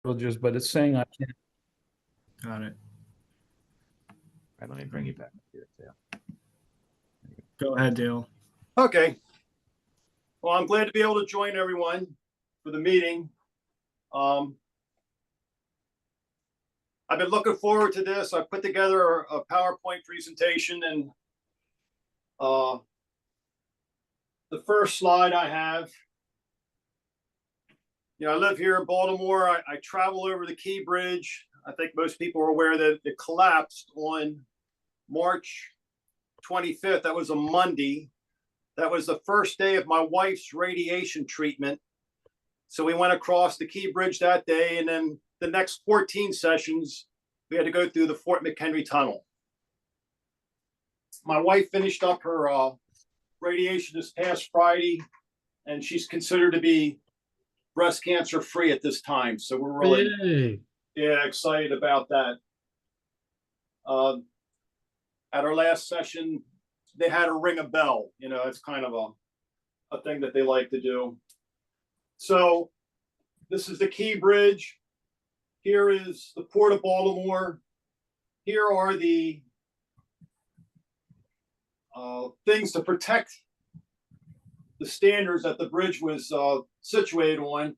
privileges, but it's saying I can't. Got it. All right, let me bring you back up here too. Go ahead, Dale. Okay. Well, I'm glad to be able to join everyone for the meeting. I've been looking forward to this. I put together a PowerPoint presentation, and the first slide I have, I live here in Baltimore. I travel over the Key Bridge. I think most people are aware that it collapsed on March 25th. That was a Monday. That was the first day of my wife's radiation treatment. So we went across the Key Bridge that day, and then the next 14 sessions, we had to go through the Fort McHenry Tunnel. My wife finished up her radiation this past Friday, and she's considered to be breast cancer free at this time. So we're really excited about that. At our last session, they had to ring a bell. It's kind of a thing that they like to do. So this is the Key Bridge. Here is the Port of Baltimore. Here are the things to protect the standards that the bridge was situated on.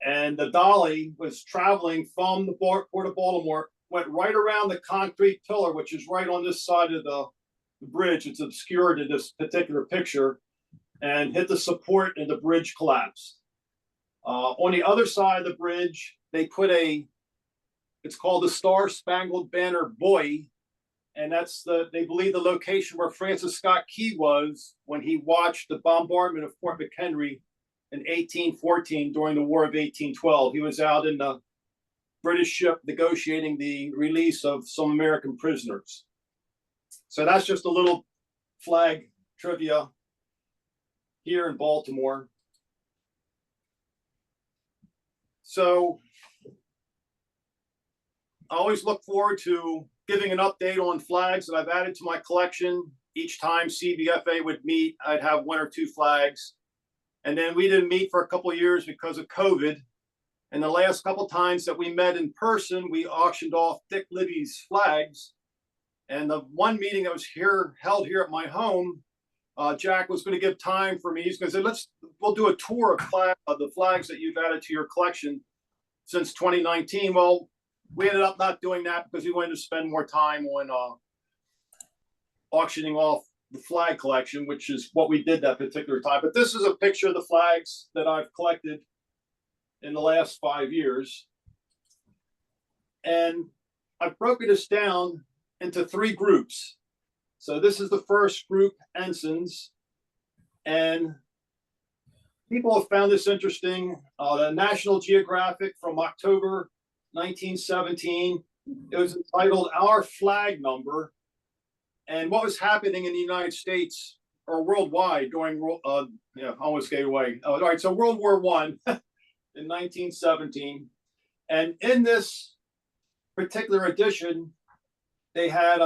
And the dolly was traveling from the Port of Baltimore, went right around the concrete pillar, which is right on this side of the bridge. It's obscured in this particular picture, and hit the support, and the bridge collapsed. On the other side of the bridge, they put it's called the Star Spangled Banner buoy, and that's they believe the location where Francis Scott Key was when he watched the bombardment of Fort McHenry in 1814 during the War of 1812. He was out in the British ship negotiating the release of some American prisoners. So that's just a little flag trivia here in Baltimore. So I always look forward to giving an update on flags that I've added to my collection. Each time CBFA would meet, I'd have one or two flags. And then we didn't meet for a couple of years because of COVID. And the last couple of times that we met in person, we auctioned off Dick Libby's flags. And the one meeting that was held here at my home, Jack was going to give time for me. He's going to say, we'll do a tour of the flags that you've added to your collection since 2019. Well, we ended up not doing that because we wanted to spend more time on auctioning off the flag collection, which is what we did that particular time. But this is a picture of the flags that I've collected in the last 5 years. And I've broken this down into 3 groups. So this is the first group, ensigns. And people have found this interesting. The National Geographic from October 1917, it was entitled Our Flag Number. And what was happening in the United States or worldwide during, almost gave away. All right, so World War I in 1917. And in this particular edition, they had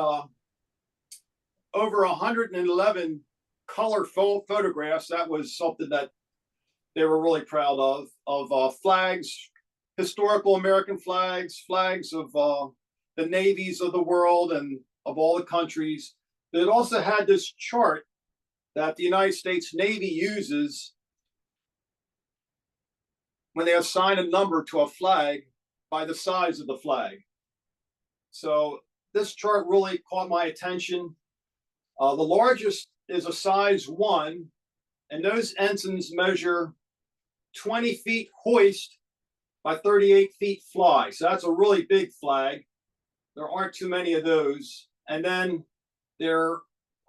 over 111 color photographs. That was something that they were really proud of flags, historical American flags, flags of the navies of the world and of all the countries. But it also had this chart that the United States Navy uses when they assign a number to a flag by the size of the flag. So this chart really caught my attention. The largest is a size 1, and those ensigns measure 20 feet hoist by 38 feet fly. So that's a really big flag. There aren't too many of those. And then there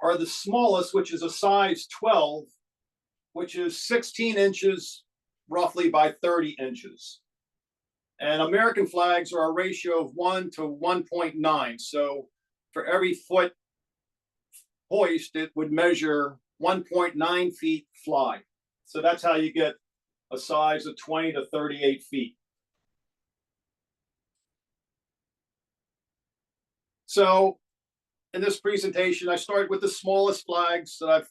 are the smallest, which is a size 12, which is 16 inches roughly by 30 inches. And American flags are a ratio of 1 to 1.9. So for every foot hoist, it would measure 1.9 feet fly. So that's how you get a size of 20 to 38 feet. So in this presentation, I started with the smallest flags that I've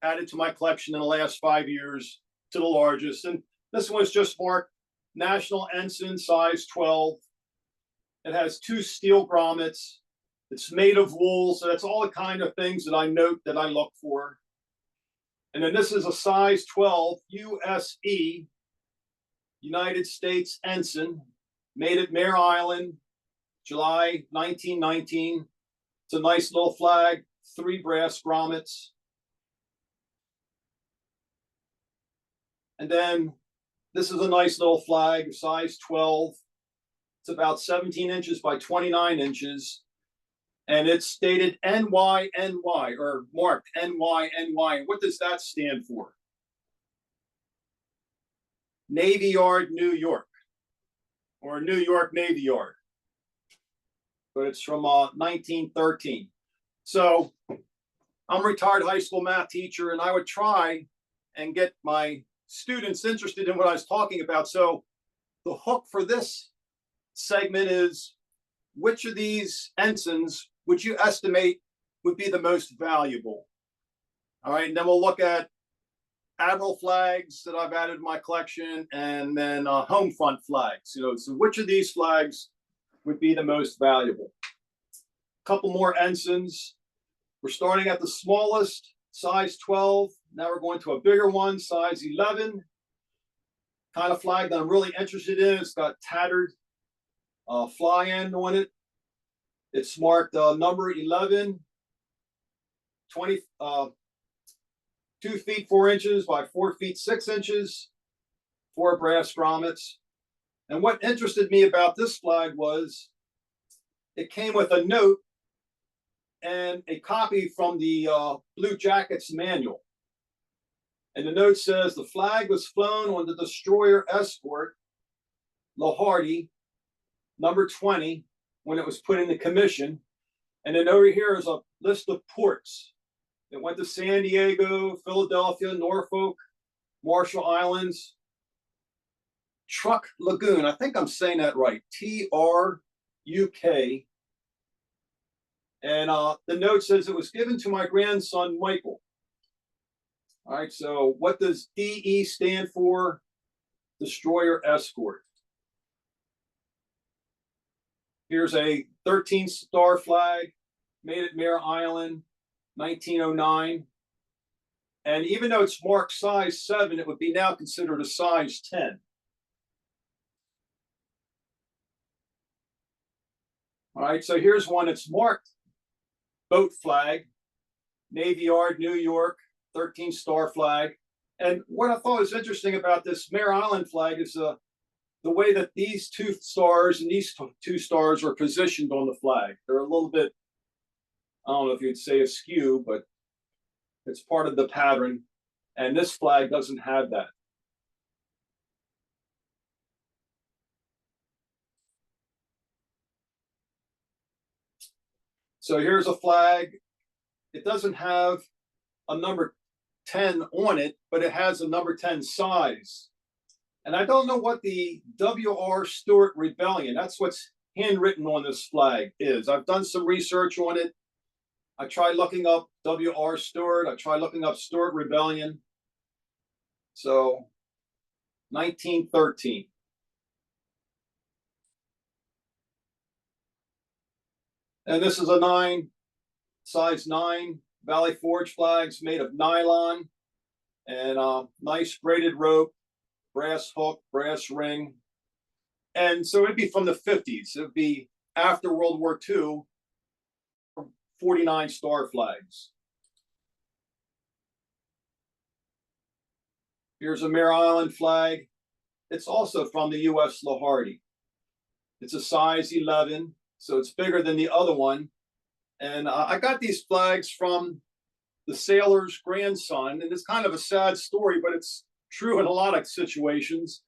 added to my collection in the last 5 years to the largest. And this one was just marked national ensign, size 12. It has 2 steel grommets. It's made of wool, so that's all the kind of things that I note that I look for. And then this is a size 12 USE, United States Ensign, made at Mare Island, July 1919. It's a nice little flag, 3 brass grommets. And then this is a nice little flag, size 12. It's about 17 inches by 29 inches. And it's stated NYNY, or marked NYNY. What does that stand for? Navy Yard, New York, or New York Navy Yard. But it's from 1913. So I'm a retired high school math teacher, and I would try and get my students interested in what I was talking about. So the hook for this segment is, which of these ensigns would you estimate would be the most valuable? All right, and then we'll look at admiral flags that I've added to my collection, and then home front flags. So which of these flags would be the most valuable? A couple more ensigns. We're starting at the smallest, size 12. Now we're going to a bigger one, size 11. Kind of flag that I'm really interested in. It's got tattered fly end on it. It's marked number 11, 2 feet 4 inches by 4 feet 6 inches, 4 brass grommets. And what interested me about this flag was it came with a note and a copy from the Blue Jackets manual. And the note says the flag was flown on the destroyer escort Lahardy, number 20, when it was put into commission. And then over here is a list of ports. It went to San Diego, Philadelphia, Norfolk, Marshall Islands, Truk Lagoon. I think I'm saying that right. TRUK. And the note says it was given to my grandson, Michael. All right, so what does DE stand for? Destroyer Escort. Here's a 13-star flag made at Mare Island, 1909. And even though it's marked size 7, it would be now considered a size 10. All right, so here's one that's marked boat flag, Navy Yard, New York, 13-star flag. And what I thought was interesting about this Mare Island flag is the way that these 2 stars and these 2 stars are positioned on the flag. They're a little bit, I don't know if you'd say askew, but it's part of the pattern. And this flag doesn't have that. So here's a flag. It doesn't have a number 10 on it, but it has a number 10 size. And I don't know what the W.R. Stewart Rebellion, that's what's handwritten on this flag, is. I've done some research on it. I tried looking up W.R. Stewart. I tried looking up Stewart Rebellion. So 1913. And this is a size 9 Valley Forge flags made of nylon and nice braided rope, brass hook, brass ring. And so it'd be from the 50s. It'd be after World War II, 49 star flags. Here's a Mare Island flag. It's also from the U.S. Lahardy. It's a size 11, so it's bigger than the other one. And I got these flags from the sailor's grandson, and it's kind of a sad story, but it's true in a lot of situations.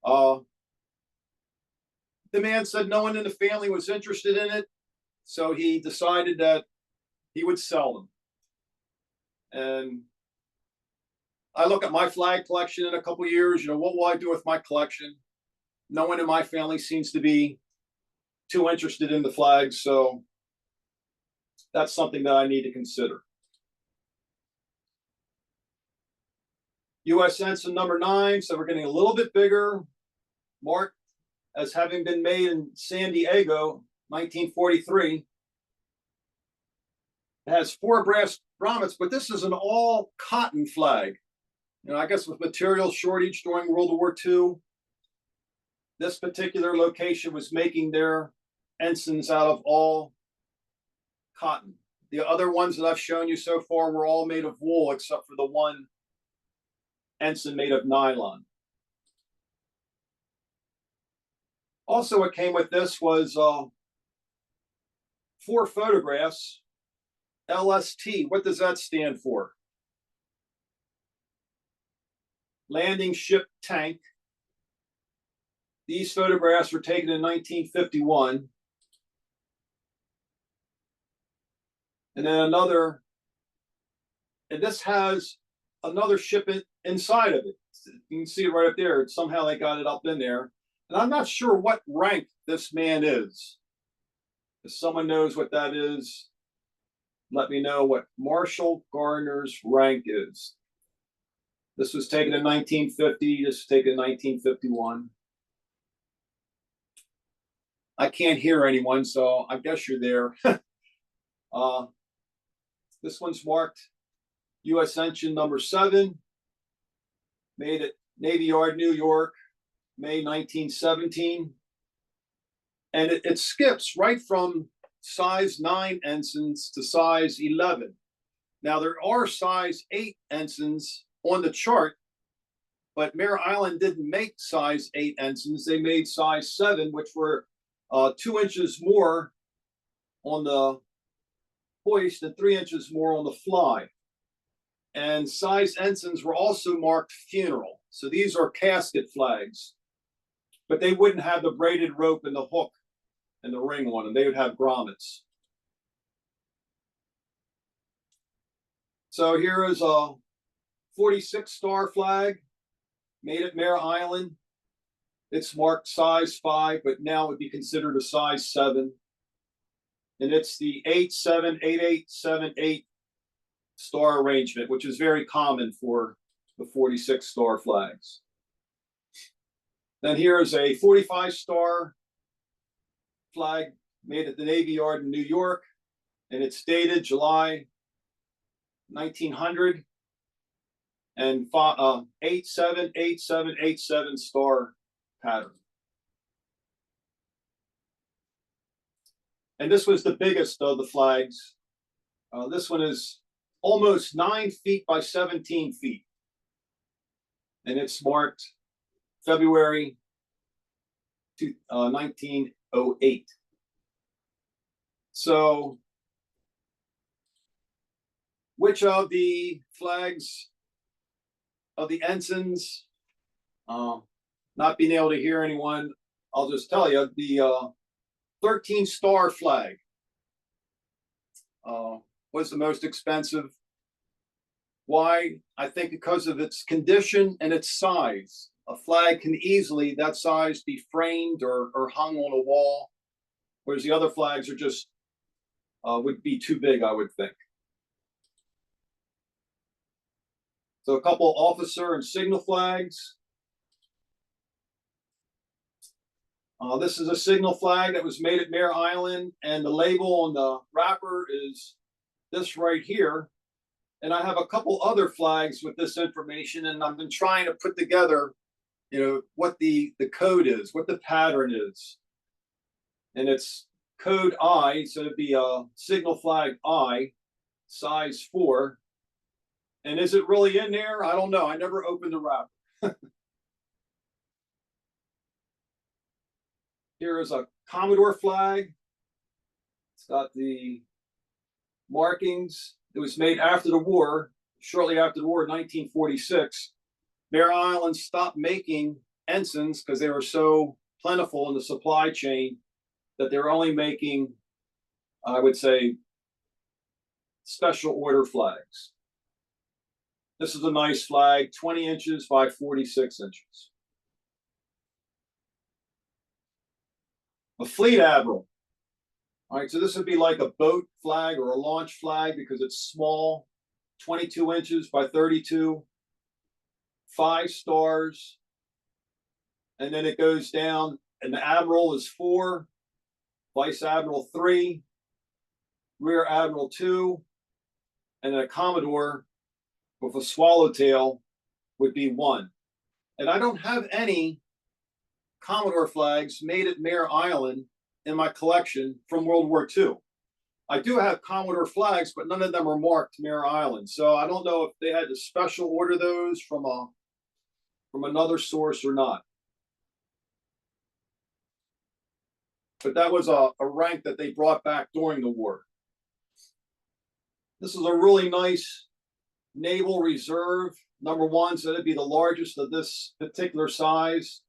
The man said no one in the family was interested in it, so he decided that he would sell them. And I look at my flag collection in a couple of years, what will I do with my collection? No one in my family seems to be too interested in the flags, so that's something that I need to consider. U.S. Ensign number 9, so we're getting a little bit bigger, marked as having been made in San Diego, 1943. It has 4 brass grommets, but this is an all cotton flag. I guess with material shortage during World War II, this particular location was making their ensigns out of all cotton. The other ones that I've shown you so far were all made of wool, except for the one ensign made of nylon. Also, what came with this was 4 photographs. LST, what does that stand for? Landing Ship Tank. These photographs were taken in 1951. And then another, and this has another ship inside of it. You can see it right up there. Somehow they got it up in there. And I'm not sure what rank this man is. If someone knows what that is, let me know what Marshall Garner's rank is. This was taken in 1950. This was taken in 1951. I can't hear anyone, so I guess you're there. This one's marked U.S. Ensign number 7, made at Navy Yard, New York, May 1917. And it skips right from size 9 ensigns to size 11. Now, there are size 8 ensigns on the chart, but Mare Island didn't make size 8 ensigns. They made size 7, which were 2 inches more on the hoist and 3 inches more on the fly. And size ensigns were also marked funeral. So these are casket flags, but they wouldn't have the braided rope and the hook and the ring on them. They would have grommets. So here is a 46 star flag made at Mare Island. It's marked size 5, but now it would be considered a size 7. And it's the 878878 star arrangement, which is very common for the 46 star flags. Then here is a 45 star flag made at the Navy Yard in New York, and it's dated July 1900, and 878787 star pattern. And this was the biggest of the flags. This one is almost 9 feet by 17 feet. And it's marked February 1908. So, which of the flags of the ensigns, not being able to hear anyone, I'll just tell you, the 13 star flag was the most expensive. Why? I think because of its condition and its size. A flag can easily, that size, be framed or hung on a wall, whereas the other flags are just, would be too big, I would think. So a couple officer and signal flags. This is a signal flag that was made at Mare Island, and the label on the wrapper is this right here. And I have a couple other flags with this information, and I've been trying to put together, what the code is, what the pattern is. And it's code I, so it'd be a signal flag I, size 4. And is it really in there? I don't know. I never opened the wrapper. Here is a Commodore flag. It's got the markings. It was made after the war, shortly after the war, 1946. Mare Island stopped making ensigns because they were so plentiful in the supply chain that they were only making, I would say, special order flags. This is a nice flag, 20 inches by 46 inches. A fleet admiral. All right, so this would be like a boat flag or a launch flag because it's small, 22 inches by 32, 5 stars. and then it goes down, and the admiral is 4, vice admiral 3, rear admiral 2, and then a commodore with a swallowtail would be 1. And I don't have any Commodore flags made at Mare Island in my collection from World War II. I do have Commodore flags, but none of them are marked Mare Island. So I don't know if they had to special order those from another source or not. But that was a rank that they brought back during the war. This is a really nice Naval Reserve number 1, so it'd be the largest of this particular size.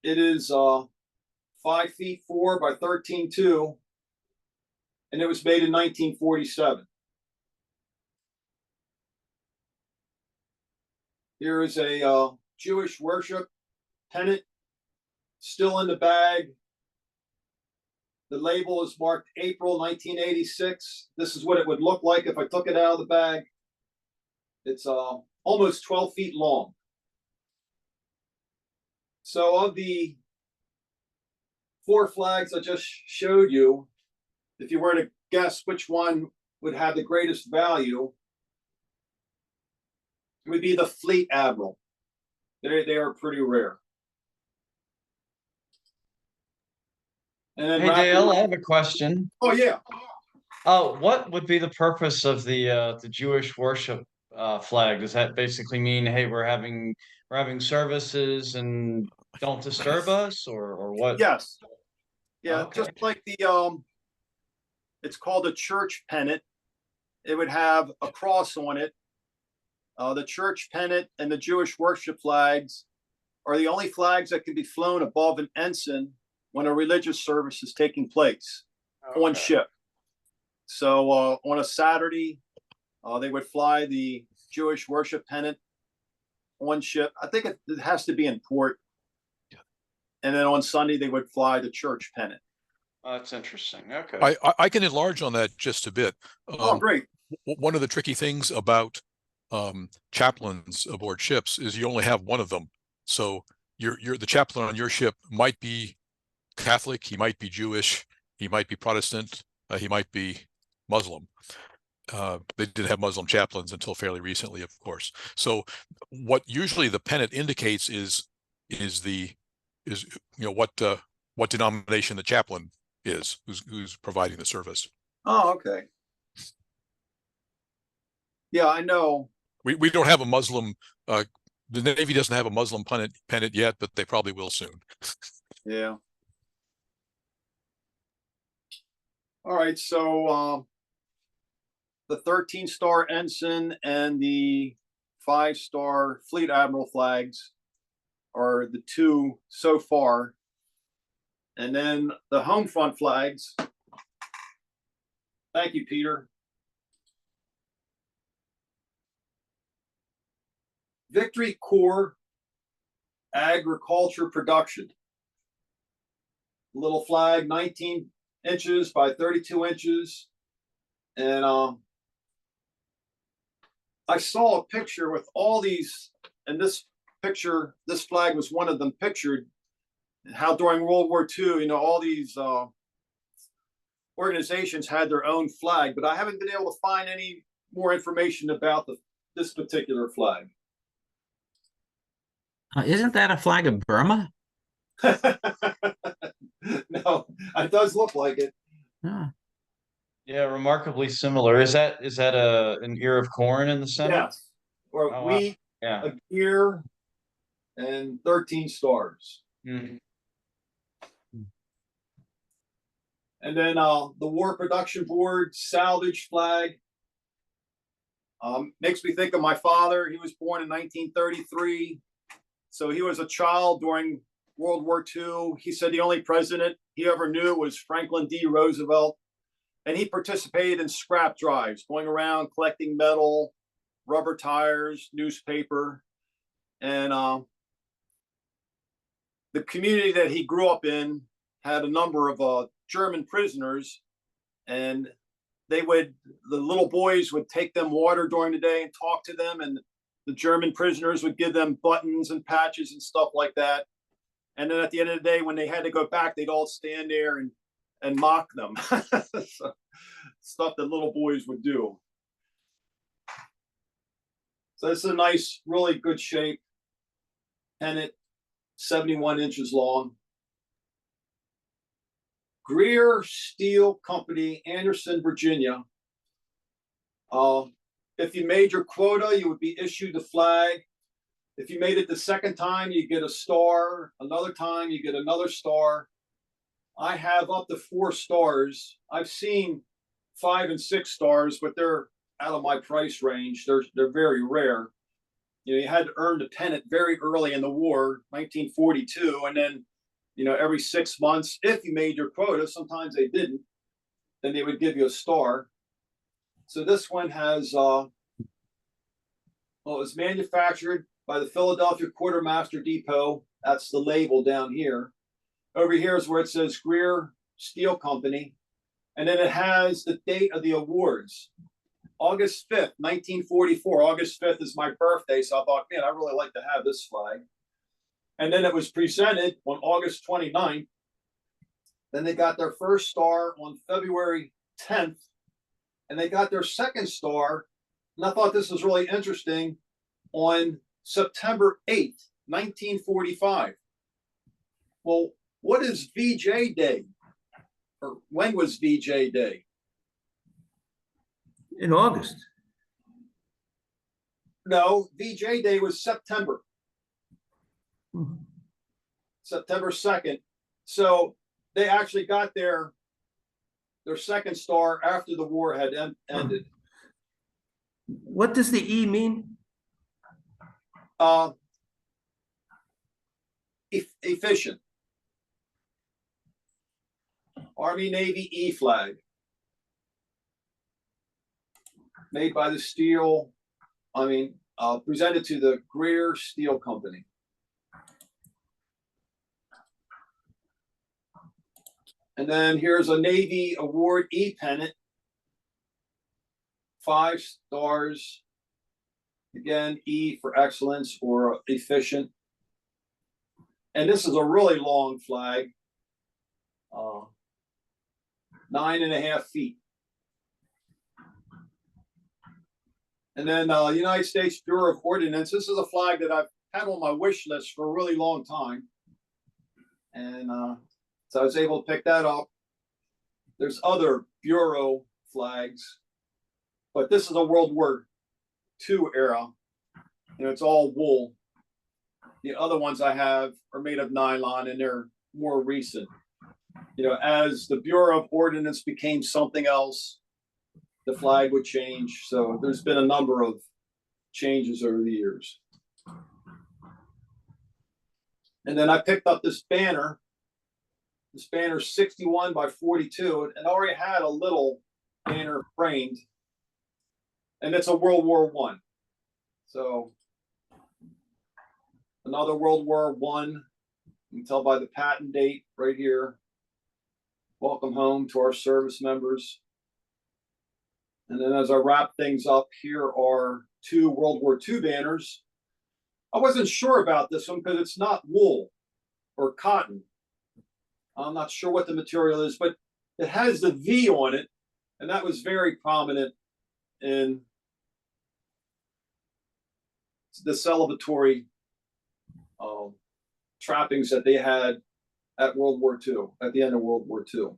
It is 5 feet 4 by 13.2, and it was made in 1947. Here is a Jewish worship pennant, still in the bag. The label is marked April 1986. This is what it would look like if I took it out of the bag. It's almost 12 feet long. So of the 4 flags I just showed you, if you were to guess which one would have the greatest value, it would be the Fleet Admiral. They are pretty rare. And then Hey Dale, I have a question. Oh yeah. What would be the purpose of the Jewish worship flag? Does that basically mean, hey, we're having services and don't disturb us, or what? Yes. Yeah, Okay. just like the it's called a church pennant. It would have a cross on it. The church pennant and the Jewish worship flags are the only flags that can be flown above an ensign when a religious service is taking place on ship. So on a Saturday, they would fly the Jewish worship pennant on ship. I think it has to be in port. And then on Sunday, they would fly the church pennant. That's interesting. Okay. I can enlarge on that just a bit. Oh, great. One of the tricky things about chaplains aboard ships is you only have one of them. So the chaplain on your ship might be Catholic, he might be Jewish, he might be Protestant, he might be Muslim. They didn't have Muslim chaplains until fairly recently, of course. So what usually the pennant indicates is what denomination the chaplain is, who's providing the service. Oh, okay. Yeah, I know. We don't have a Muslim. The Navy doesn't have a Muslim pennant yet, but they probably will soon. Yeah. All right, so the 13-star ensign and the 5-star Fleet Admiral flags are the 2 so far. And then the home front flags. Thank you, Peter. Victory Corps Agriculture Production. Little flag, 19 inches by 32 inches. And I saw a picture with all these, and this picture, this flag was one of them pictured, how during World War II, all these organizations had their own flag, but I haven't been able to find any more information about this particular flag. Isn't that a flag of Burma? No, it does look like it. Ah. Yeah, remarkably similar. Is that an ear of corn in the center? Yes. Or Oh, wow. wheat, Yeah. a gear, and 13 stars. Mhm. And then the War Production Board salvage flag. Makes me think of my father. He was born in 1933. So he was a child during World War II. He said the only president he ever knew was Franklin D. Roosevelt. And he participated in scrap drives, going around collecting metal, rubber tires, newspaper. And the community that he grew up in had a number of German prisoners, and the little boys would take them water during the day and talk to them, and the German prisoners would give them buttons and patches and stuff like that. And then at the end of the day, when they had to go back, they'd all stand there and mock them. So, stuff that little boys would do. So this is a nice, really good shape pennant, 71 inches long. Greer Steel Company, Anderson, Virginia. If you made your quota, you would be issued the flag. If you made it the second time, you get a star. Another time, you get another star. I have up to 4 stars. I've seen 5 and 6 stars, but they're out of my price range. They're very rare. You know, you had to earn the pennant very early in the war, 1942, and then, you know, every 6 months, if you made your quota, sometimes they didn't, then they would give you a star. So this one has, well, it was manufactured by the Philadelphia Quartermaster Depot. That's the label down here. Over here is where it says Greer Steel Company. And then it has the date of the awards. August 5th, 1944. August 5th is my birthday, so I thought, man, I really like to have this flag. And then it was presented on August 29th. Then they got their first star on February 10th. And they got their second star, and I thought this was really interesting, on September 8th, 1945. Well, what is VJ Day? Or when was VJ Day? In August. No, VJ Day was September. September 2nd. So they actually got their second star after the war had ended. What does the E mean? Efficient. Army Navy E flag. Made by the steel, presented to the Greer Steel Company. And then here's a Navy Award E pennant. 5 stars. Again, E for excellence or efficient. And this is a really long flag. 9.5 feet. And then United States Bureau of Ordnance. This is a flag that I've had on my wish list for a really long time. And so I was able to pick that up. There's other Bureau flags, but this is a World War II era. You know, it's all wool. The other ones I have are made of nylon, and they're more recent. You know, as the Bureau of Ordnance became something else, the flag would change. So there's been a number of changes over the years. And then I picked up this banner. This banner's 61 by 42, and already had a little banner framed. And it's a World War I. So another World War I. You can tell by the patent date right here. Welcome home to our service members. And then as I wrap things up, here are 2 World War II banners. I wasn't sure about this one because it's not wool or cotton. I'm not sure what the material is, but it has the V on it, and that was very prominent in the celebratory trappings that they had at World War II, at the end of World War II.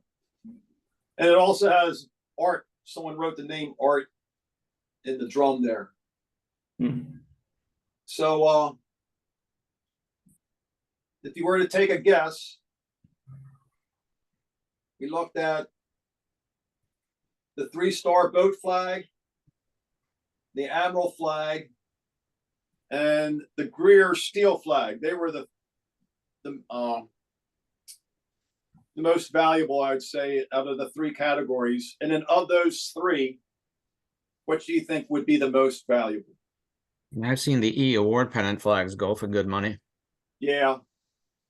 And it also has art. Someone wrote the name Art in the drum there. So if you were to take a guess, we looked at the 3-star boat flag, the Admiral flag, and the Greer Steel flag. They were the most valuable, I would say, out of the 3 categories. And then of those 3, what do you think would be the most valuable? I've seen the E award pennant flags go for good money. Yeah.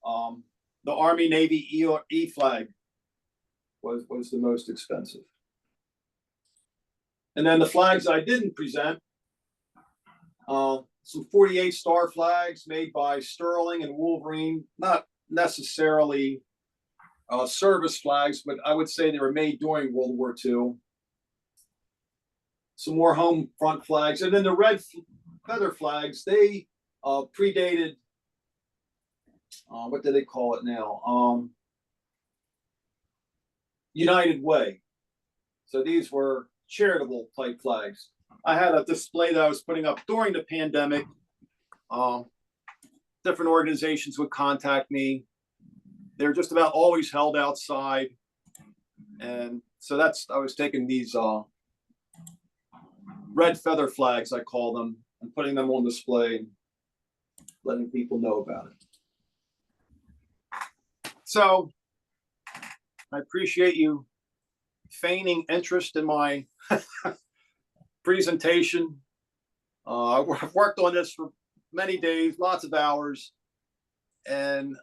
The Army Navy E flag was the most expensive. And then the flags I didn't present, some 48-star flags made by Sterling and Wolverine, not necessarily service flags, but I would say they were made during World War II. Some more home front flags, and then the red feather flags, they predated, what do they call it now? United Way. So these were charitable type flags. I had a display that I was putting up during the pandemic. Different organizations would contact me. They're just about always held outside. And so I was taking these red feather flags, I call them, and putting them on display, letting people know about it. So I appreciate you feigning interest in my presentation. I've worked on this for many days, lots of hours, and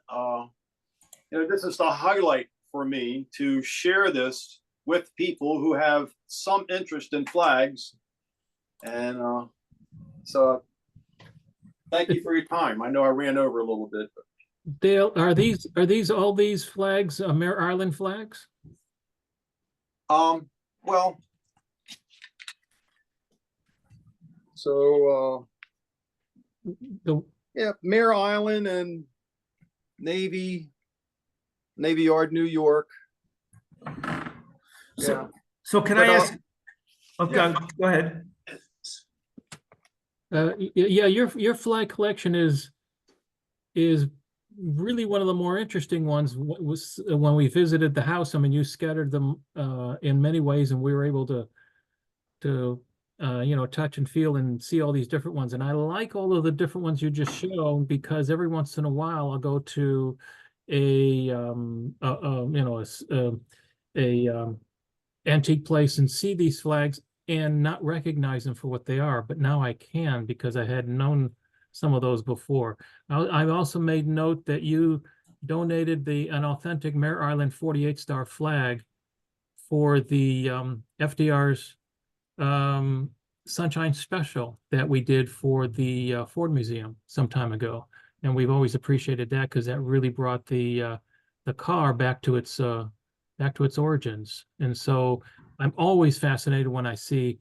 this is the highlight for me, to share this with people who have some interest in flags. And so thank you for your time. I know I ran over a little bit, but. Dale, are these all these flags Mare Island flags? Well, so yeah, Mare Island and Navy Yard, New York. Yeah. So can I ask? Okay, yeah. Go ahead. Yeah, your flag collection is really one of the more interesting ones. Was when we visited the house. I mean, you scattered them in many ways, and we were able to touch and feel and see all these different ones. And I like all of the different ones you just showed, because every once in a while I'll go to a antique place and see these flags and not recognize them for what they are. But now I can, because I had known some of those before. I've also made note that you donated an authentic Mare Island 48-star flag for the FDR's Sunshine Special that we did for the Ford Museum some time ago, and we've always appreciated that, because that really brought the car back to its origins. And so I'm always fascinated when I see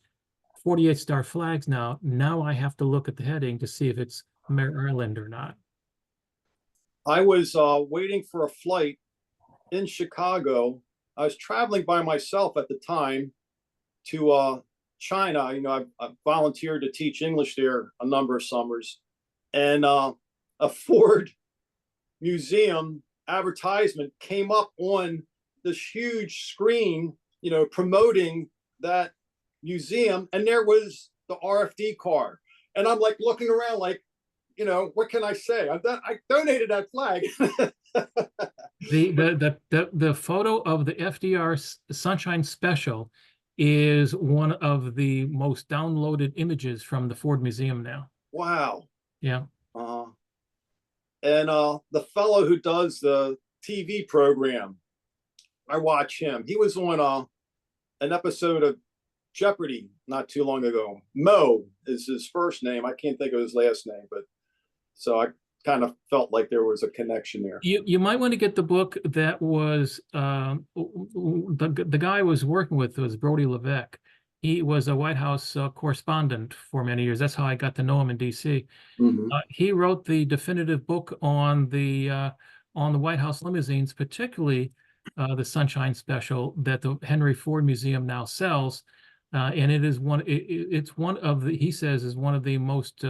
48-star flags now. Now I have to look at the heading to see if it's Mare Island or not. I was waiting for a flight in Chicago. I was traveling by myself at the time to China. I volunteered to teach English there a number of summers, and a Ford Museum advertisement came up on this huge screen, promoting that museum, and there was the RFD car, and I'm like looking around, like, what can I say? I donated that flag. The photo of the FDR Sunshine Special is one of the most downloaded images from the Ford Museum now. Wow. Yeah. And the fellow who does the TV program, I watch him. He was on an episode of Jeopardy not too long ago. Mo is his first name. I can't think of his last name, but so I kind of felt like there was a connection there. You might want to get the book that was the guy I was working with was Brodie Levesque. He was a White House correspondent for many years. That's how I got to know him in D.C. Mm-hmm. He wrote the definitive book on the White House limousines, particularly the Sunshine Special that the Henry Ford Museum now sells, and it is it's one of the, he says, is one of the most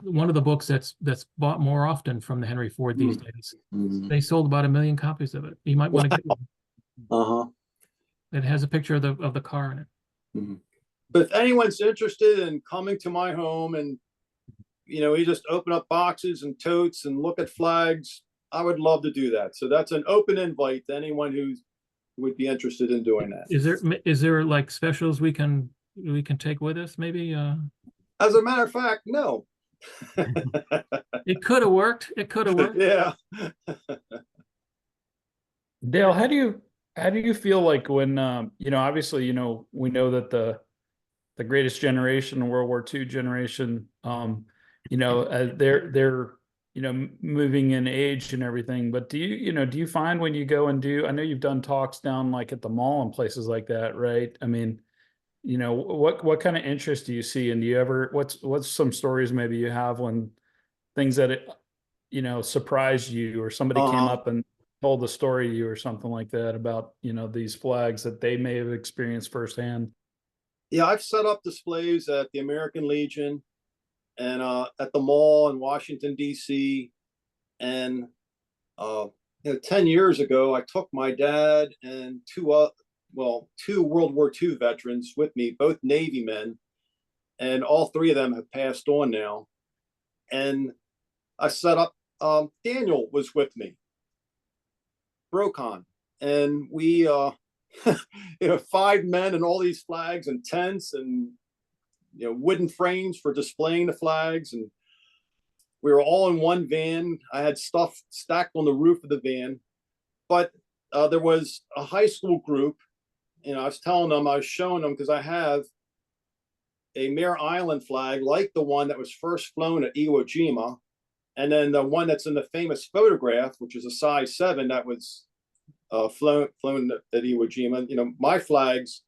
one of the books that's bought more often from the Henry Ford these days. Mm-hmm. They sold about 1 million copies of it. You might want to get one. It has a picture of the car in it. Mm-hmm. But if anyone's interested in coming to my home and you just open up boxes and totes and look at flags, I would love to do that. So that's an open invite to anyone who would be interested in doing that. Is there like specials we can take with us maybe? As a matter of fact, no. It could have worked. It could have worked. Yeah. Dale, how do you feel like when obviously we know that the greatest generation, World War II generation, they're moving in age and everything, but do you find when you go and I know you've done talks down like at the mall and places like that, right? I mean, what kind of interest do you see? And do you ever, what's some stories maybe you have when things that surprised you, or somebody came up and told a story to you or something like that about, these flags that they may have experienced firsthand? Yeah, I've set up displays at the American Legion and at the mall in Washington, D.C. And 10 years ago, I took my dad and two World War II veterans with me, both Navy men, and all three of them have passed on now. And I set up, Daniel was with me, Brocon, and we, 5 men and all these flags and tents and, wooden frames for displaying the flags. And we were all in one van. I had stuff stacked on the roof of the van, but there was a high school group. I was telling them, I was showing them, because I have a Mare Island flag like the one that was first flown at Iwo Jima, and then the one that's in the famous photograph, which is a size 7 that was flown at Iwo Jima. My flags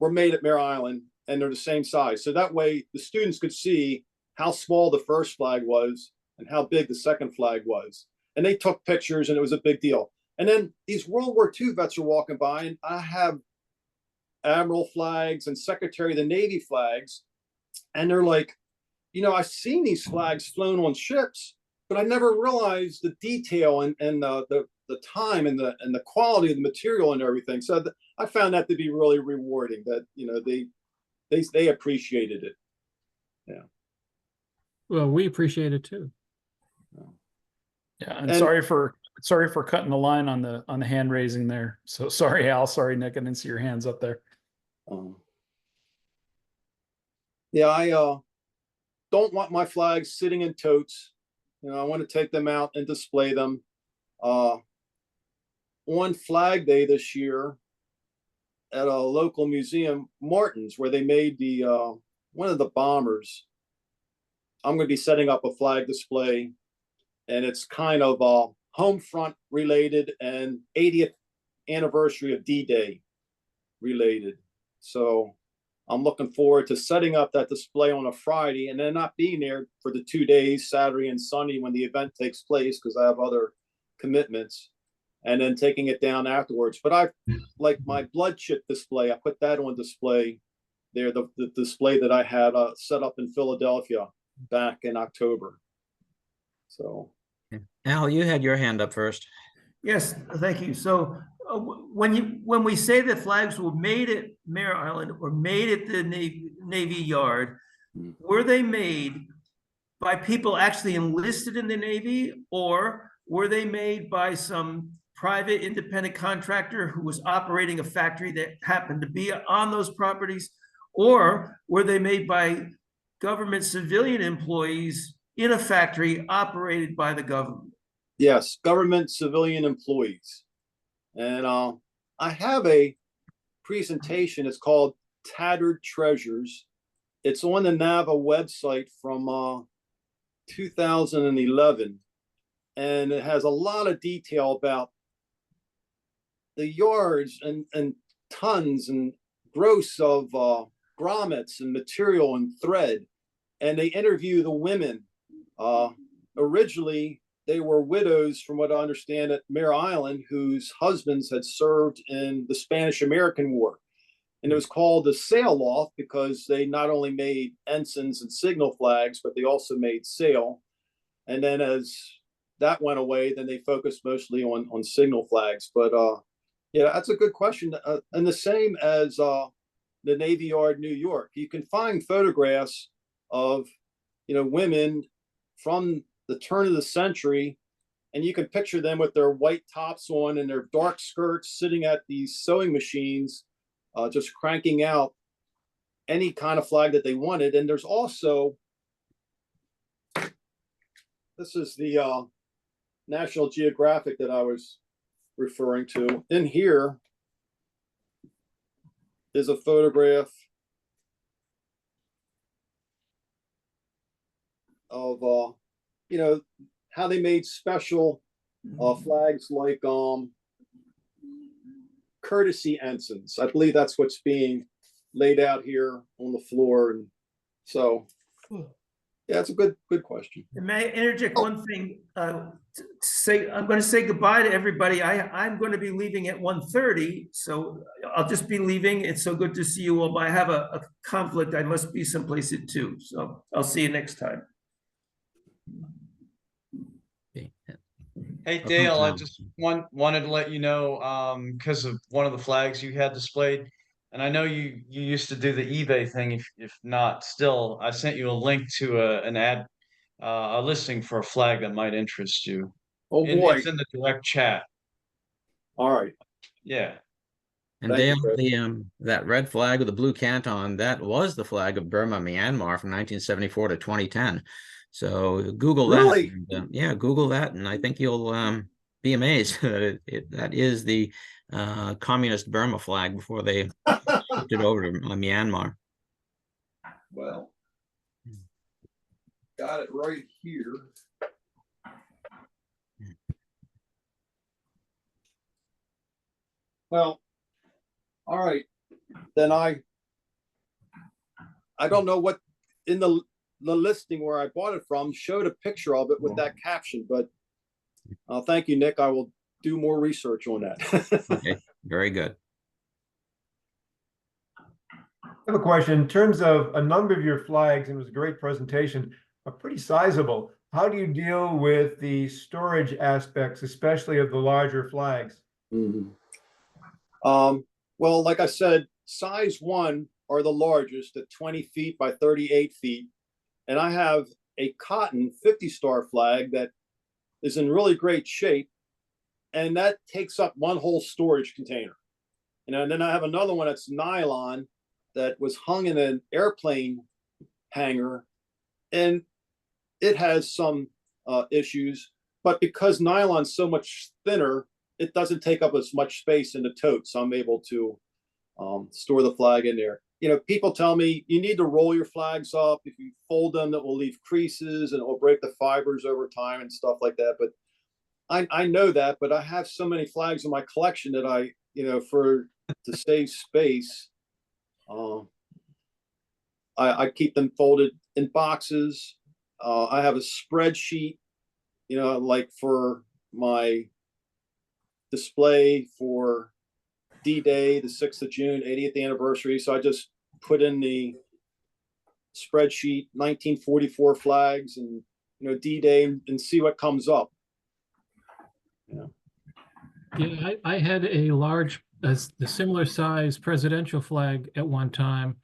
were made at Mare Island, and they're the same size. So that way the students could see how small the first flag was and how big the second flag was. And they took pictures, and it was a big deal. And then these World War II vets are walking by, and I have Admiral flags and Secretary of the Navy flags. And they're like, I've seen these flags flown on ships, but I never realized the detail and the time and the quality of the material and everything. So I found that to be really rewarding, that, they appreciated it. Yeah. Well, we appreciate it too. Yeah. And sorry for cutting the line on the hand raising there. So sorry, Al, sorry, Nick, I didn't see your hands up there. Yeah, I don't want my flags sitting in totes. I want to take them out and display them. On Flag Day this year at a local museum, Martin's, where they made the one of the bombers, I'm going to be setting up a flag display, and it's kind of home front related and 80th anniversary of D-Day related. So I'm looking forward to setting up that display on a Friday and then not being there for the 2 days, Saturday and Sunday, when the event takes place, because I have other commitments, and then taking it down afterwards. But I like my blood chip display. I put that on display there, the display that I had set up in Philadelphia back in October. So Al, you had your hand up first. Yes, thank you. So when we say that flags were made at Mare Island or made at the Navy Yard, were they made by people actually enlisted in the Navy, or were they made by some private independent contractor who was operating a factory that happened to be on those properties, or were they made by government civilian employees in a factory operated by the government? Yes, government civilian employees. And I have a presentation. It's called Tattered Treasures. It's on the NAVA website from 2011. And it has a lot of detail about the yards and tons and gross of grommets and material and thread. And they interview the women. Originally, they were widows, from what I understand, at Mare Island, whose husbands had served in the Spanish-American War. And it was called the sail loft because they not only made ensigns and signal flags, but they also made sail. And then as that went away, then they focused mostly on signal flags. But yeah, that's a good question. And the same as the Navy Yard, New York. You can find photographs of, women from the turn of the century, and you can picture them with their white tops on and their dark skirts sitting at these sewing machines, just cranking out any kind of flag that they wanted. And there's also, this is the National Geographic that I was referring to. In here is a photograph of you know, how they made special flags like courtesy ensigns. I believe that's what's being laid out here on the floor. And so, yeah, it's a good question. May I interject one thing? I'm going to say goodbye to everybody. I'm going to be leaving at 1:30, so I'll just be leaving. It's so good to see you all, but I have a conflict. I must be someplace at 2, so I'll see you next time. Hey Dale, I just wanted to let you know, because of one of the flags you had displayed, and I know you used to do the eBay thing. If not, still, I sent you a link to a listing for a flag that might interest you. Oh boy! It's in the direct chat. All right. Yeah. And Dale, that red flag with the blue canton, that was the flag of Burma, Myanmar from 1974 to 2010. So Google that. Really? And, yeah, Google that, and I think you'll be amazed that that is the communist Burma flag before they shipped it over to Myanmar. Well, got it right here. Well, all right. Then I don't know what in the listing where I bought it from showed a picture of it with that caption, but thank you, Nick. I will do more research on that. Okay, very good. I have a question. In terms of a number of your flags, and it was a great presentation, are pretty sizable. How do you deal with the storage aspects, especially of the larger flags? Mm-hmm. Well, like I said, size 1 are the largest at 20 feet by 38 feet. And I have a cotton 50-star flag that is in really great shape. And that takes up one whole storage container. And then I have another one that's nylon that was hung in an airplane hangar. And it has some issues. But because nylon's so much thinner, it doesn't take up as much space in the tote. So I'm able to store the flag in there. You know, people tell me you need to roll your flags up. If you fold them, that will leave creases and it will break the fibers over time and stuff like that. But I know that, but I have so many flags in my collection that I, to save space, I keep them folded in boxes. I have a spreadsheet, like for my display for D-Day, the 6th of June, 80th anniversary. So I just put in the spreadsheet 1944 flags and D-Day and see what comes up. Yeah, I had a large, the similar size presidential flag at one time,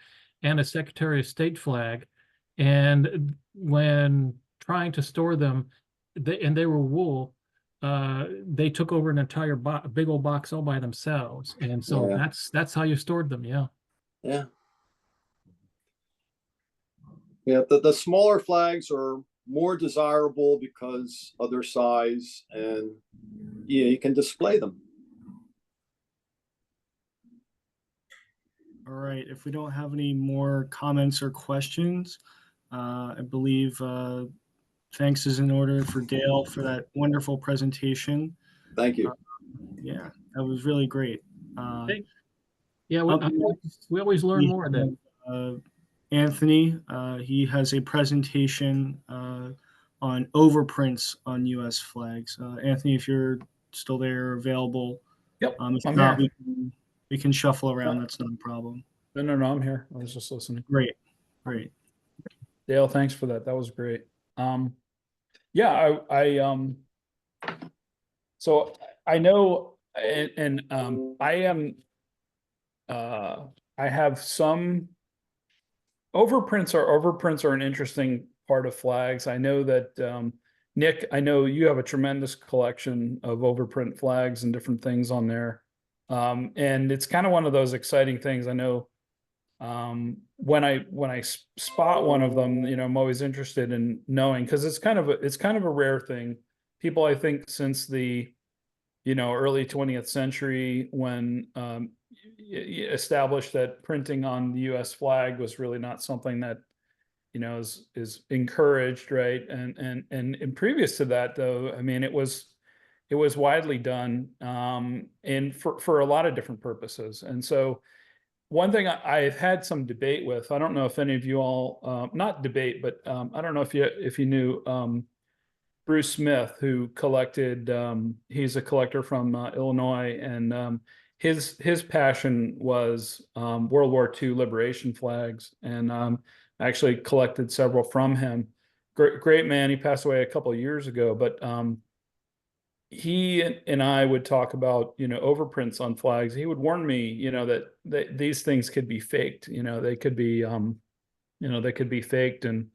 and a Secretary of State flag. And when trying to store them, they were wool. They took over an entire big old box all by themselves, and so that's how you stored them. Yeah. The smaller flags are more desirable because of their size, and you can display them. All right. If we don't have any more comments or questions, I believe thanks is in order for Dale for that wonderful presentation. Thank you. Yeah, that was really great. Yeah, we always learn more then. Anthony, he has a presentation on overprints on U.S. flags. Anthony, if you're still there, available. Yep, if I'm not, here. we can shuffle around. That's not a problem. No, I'm here. I was just listening. Great. Dale, thanks for that. That was great. Yeah, so I know, and I have some overprints are an interesting part of flags. I know that, Nick, I know you have a tremendous collection of overprint flags and different things on there. And it's kind of one of those exciting things. I know, when I spot one of them, I'm always interested in knowing, because it's kind of a rare thing. People, I think, since the early 20th century, when established that printing on the U.S. flag was really not something that is encouraged, right? And previous to that, though, I mean, it was widely done, and for a lot of different purposes. And so one thing I've had some debate with, I don't know if any of you all, not debate, but I don't know if you knew Bruce Smith, who collected, he's a collector from Illinois, and his passion was World War II liberation flags, and I actually collected several from him. Great man. He passed away a couple of years ago, but he and I would talk about, overprints on flags. He would warn me, that these things could be faked. They could be, they could be faked. And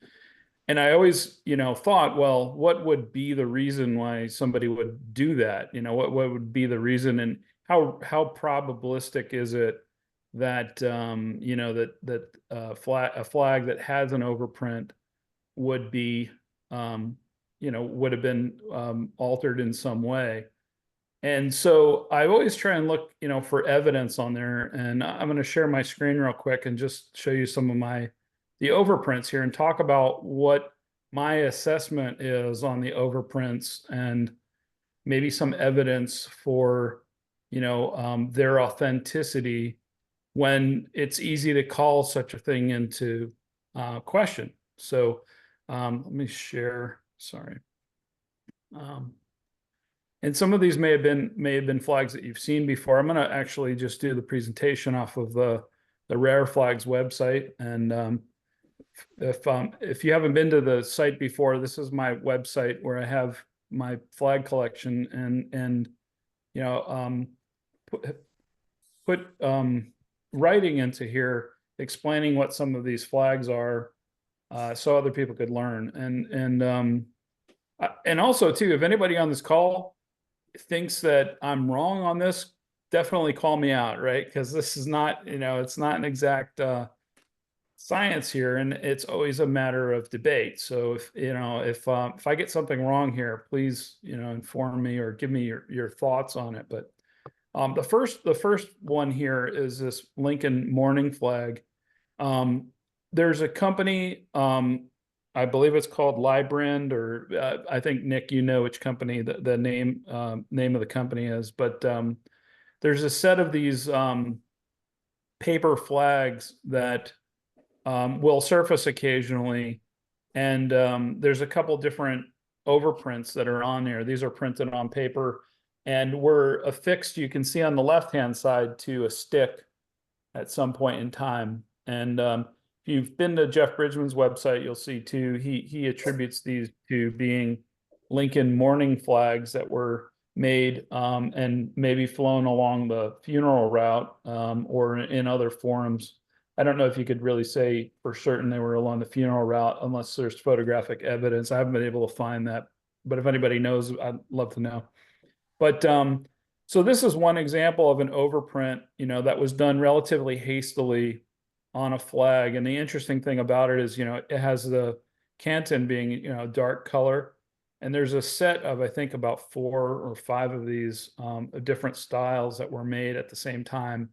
I always, thought, well, what would be the reason why somebody would do that? What would be the reason, and how probabilistic is it that, that a flag that has an overprint would be, would have been altered in some way. And so I always try and look, for evidence on there. And I'm going to share my screen real quick and just show you some of the overprints here and talk about what my assessment is on the overprints and maybe some evidence for, their authenticity when it's easy to call such a thing into question. So let me share. Sorry. And some of these may have been flags that you've seen before. I'm going to actually just do the presentation off of the Rare Flags website. And if you haven't been to the site before, this is my website where I have my flag collection, and put writing into here explaining what some of these flags are, so other people could learn. And also too, if anybody on this call thinks that I'm wrong on this, definitely call me out, right? Because this is not, it's not an exact science here, and it's always a matter of debate. So if I get something wrong here, please, inform me or give me your thoughts on it. But the first one here is this Lincoln mourning flag. There's a company, I believe it's called Librand, or I think, Nick, which company the name of the company is. But there's a set of these paper flags that will surface occasionally, and there's a couple different overprints that are on there. These are printed on paper and were affixed, you can see on the left-hand side, to a stick at some point in time. And if you've been to Jeff Bridgman's website, you'll see too, he attributes these to being Lincoln mourning flags that were made and maybe flown along the funeral route or in other forums. I don't know if you could really say for certain they were along the funeral route unless there's photographic evidence. I haven't been able to find that, but if anybody knows, I'd love to know. But so this is one example of an overprint, that was done relatively hastily on a flag. And the interesting thing about it is, it has the canton being, dark color. And there's a set of, I think, about 4 or 5 of these different styles that were made at the same time.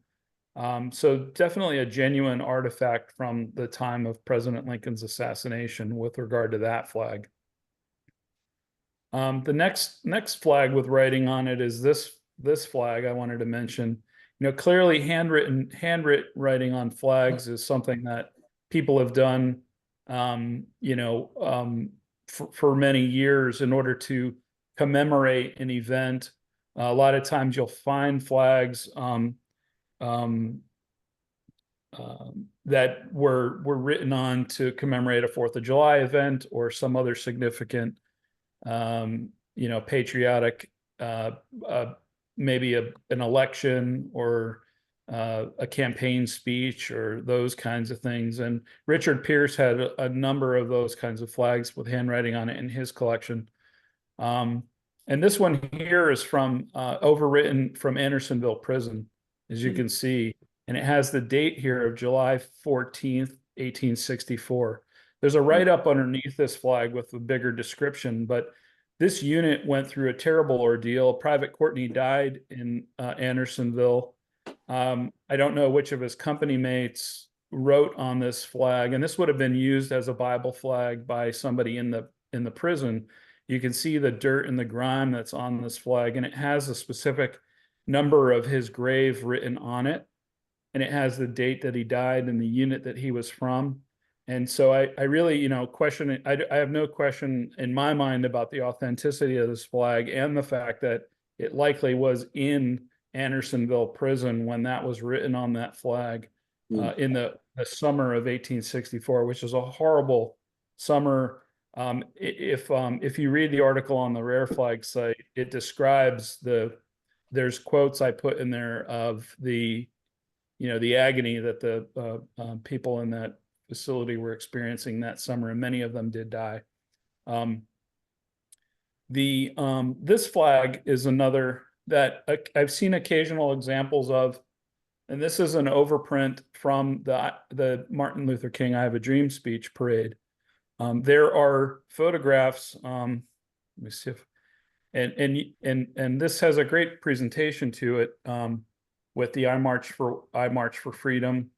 So definitely a genuine artifact from the time of President Lincoln's assassination with regard to that flag. The next flag with writing on it is this flag I wanted to mention. Clearly handwritten writing on flags is something that people have done, for many years in order to commemorate an event. A lot of times you'll find flags that were written on to commemorate a 4th of July event or some other significant, patriotic, maybe an election or a campaign speech or those kinds of things. And Richard Pierce had a number of those kinds of flags with handwriting on it in his collection. And this one here is from overwritten from Andersonville Prison, as you can see. And it has the date here of July 14th, 1864. There's a write-up underneath this flag with a bigger description, but this unit went through a terrible ordeal. Private Courtney died in Andersonville. I don't know which of his company mates wrote on this flag, and this would have been used as a Bible flag by somebody in the prison. You can see the dirt and the grime that's on this flag, and it has a specific number of his grave written on it, and it has the date that he died and the unit that he was from. And so I really, you know, question it. I have no question in my mind about the authenticity of this flag and the fact that it likely was in Andersonville prison when that was written on that flag in the summer of 1864, which is a horrible summer. If you read the article on the Rare Flag site, it describes there's quotes I put in there of the, you know, the agony that the people in that facility were experiencing that summer, and many of them did die. This flag is another that I've seen occasional examples of, and this is an overprint from the Martin Luther King I Have a Dream speech parade. There are photographs. Let me see if, and this has a great presentation to it with the I March for Freedom,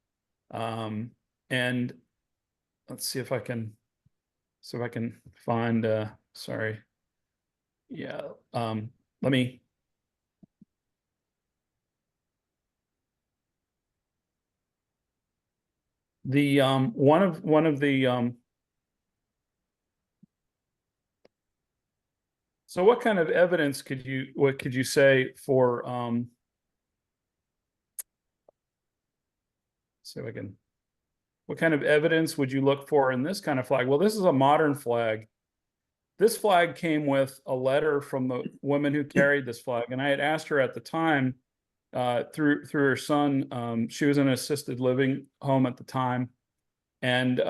and let's see if I can find. Sorry, yeah. Let me. The one of the so what kind of evidence could you say for see if I can, what kind of evidence would you look for in this kind of flag? Well, this is a modern flag. This flag came with a letter from the woman who carried this flag, and I had asked her at the time through her son. She was in an assisted living home at the time, and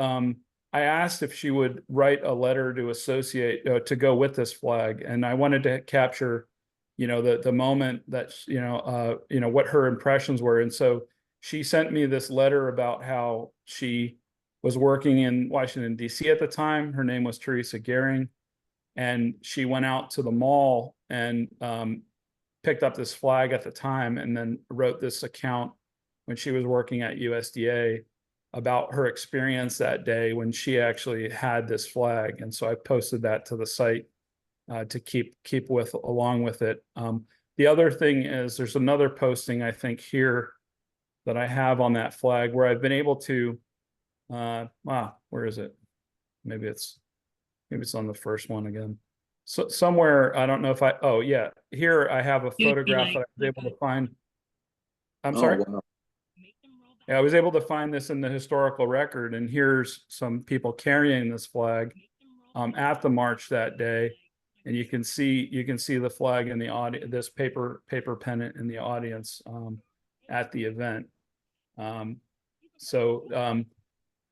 I asked if she would write a letter to associate to go with this flag, and I wanted to capture, you know, the moment that you know what her impressions were, and so she sent me this letter about how she was working in Washington D.C. at the time. Her name was Teresa Gehring, and she went out to the mall and picked up this flag at the time, and then wrote this account when she was working at USDA about her experience that day when she actually had this flag. And so I posted that to the site to keep along with it. The other thing is there's another posting I think here that I have on that flag where I've been able to where is it? Maybe it's on the first one again. So somewhere, I don't know if oh yeah, here I have a photograph that I was able to find. I'm sorry? Wow. Yeah, I was able to find this in the historical record, and here's some people carrying this flag at the march that day, and you can see the flag in the audience, this paper pennant in the audience at the event.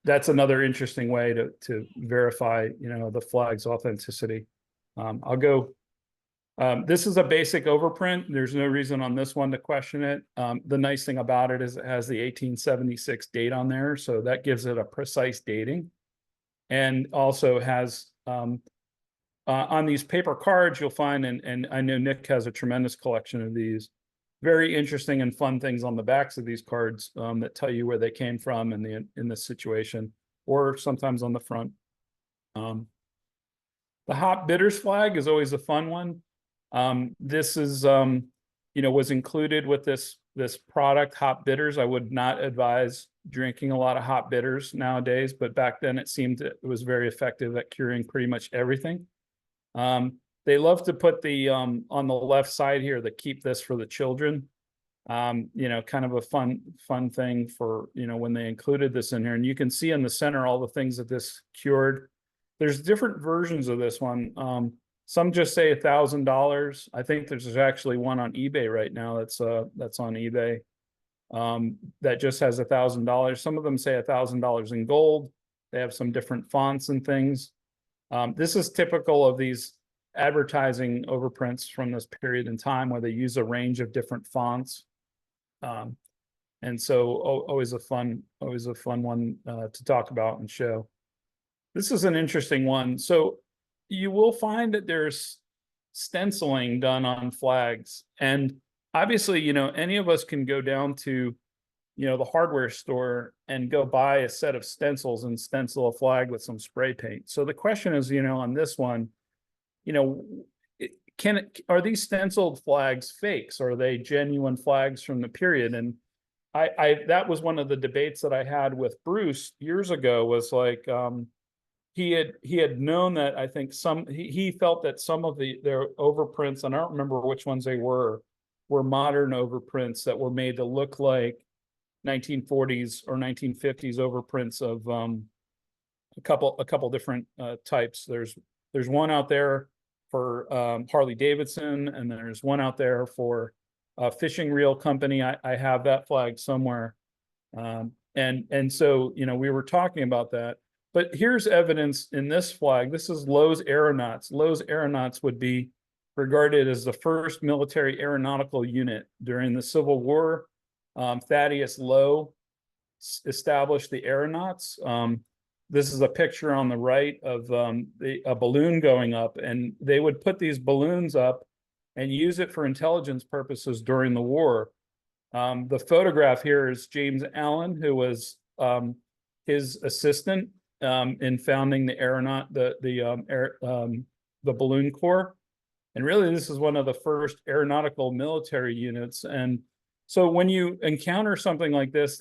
That's another interesting way to verify, you know, the flag's authenticity. I'll go. This is a basic overprint. There's no reason on this one to question it. The nice thing about it is it has the 1876 date on there, so that gives it a precise dating, and also has on these paper cards you'll find, and I know Nick has a tremendous collection of these, very interesting and fun things on the backs of these cards that tell you where they came from in this situation, or sometimes on the front. The hop bitters flag is always a fun one. This is, you know, was included with this product, hop bitters. I would not advise drinking a lot of hop bitters nowadays, but back then it seemed it was very effective at curing pretty much everything. They love to put the on the left side here, the keep this for the children. You know, kind of a fun thing for, you know, when they included this in here. And you can see in the center all the things that this cured. There's different versions of this one. Some just say $1,000. I think there's actually one on eBay right now that's on eBay that just has $1,000. Some of them say $1,000 in gold. They have some different fonts and things. This is typical of these advertising overprints from this period in time where they use a range of different fonts. And so always a fun one to talk about and show. This is an interesting one. So you will find that there's stenciling done on flags. And obviously, you know, any of us can go down to the hardware store and go buy a set of stencils and stencil a flag with some spray paint. So the question is, on this one, are these stenciled flags fakes? Or are they genuine flags from the period? And that was one of the debates that I had with Bruce years ago, was like, he had known that I think he felt that some of their overprints, and I don't remember which ones they were modern overprints that were made to look like 1940s or 1950s overprints of a couple different types. There's one out there for Harley Davidson, and there's one out there for a fishing reel company. I have that flag somewhere, and so we were talking about that. But here's evidence in this flag. This is Lowe's Aeronauts. Lowe's Aeronauts would be regarded as the first military aeronautical unit during the Civil War. Thaddeus Lowe established the Aeronauts. This is a picture on the right of a balloon going up, and they would put these balloons up and use it for intelligence purposes during the war. The photograph here is James Allen, who was his assistant in founding the the Balloon Corps. And really, this is one of the first aeronautical military units. And so when you encounter something like this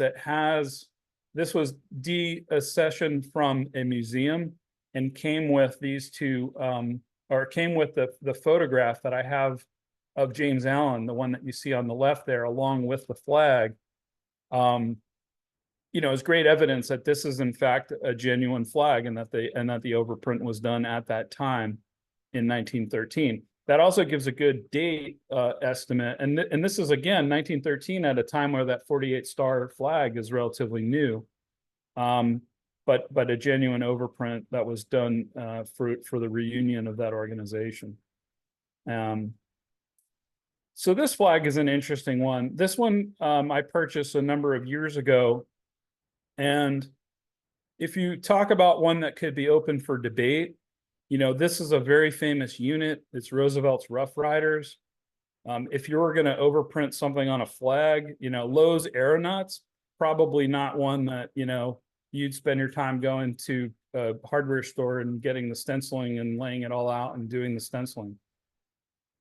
this was deaccessioned from a museum and came with these two, or came with the photograph that I have of James Allen, the one that you see on the left there, along with the flag. It's great evidence that this is in fact a genuine flag, and that the overprint was done at that time in 1913. That also gives a good date estimate, and this is again 1913, at a time where that 48 star flag is relatively new, but a genuine overprint that was done for the reunion of that organization. So this flag is an interesting one. This one I purchased a number of years ago. And if you talk about one that could be open for debate, this is a very famous unit. It's Roosevelt's Rough Riders. If you were going to overprint something on a flag, Lowe's Aeronauts, probably not one that, you'd spend your time going to a hardware store and getting the stenciling and laying it all out and doing the stenciling.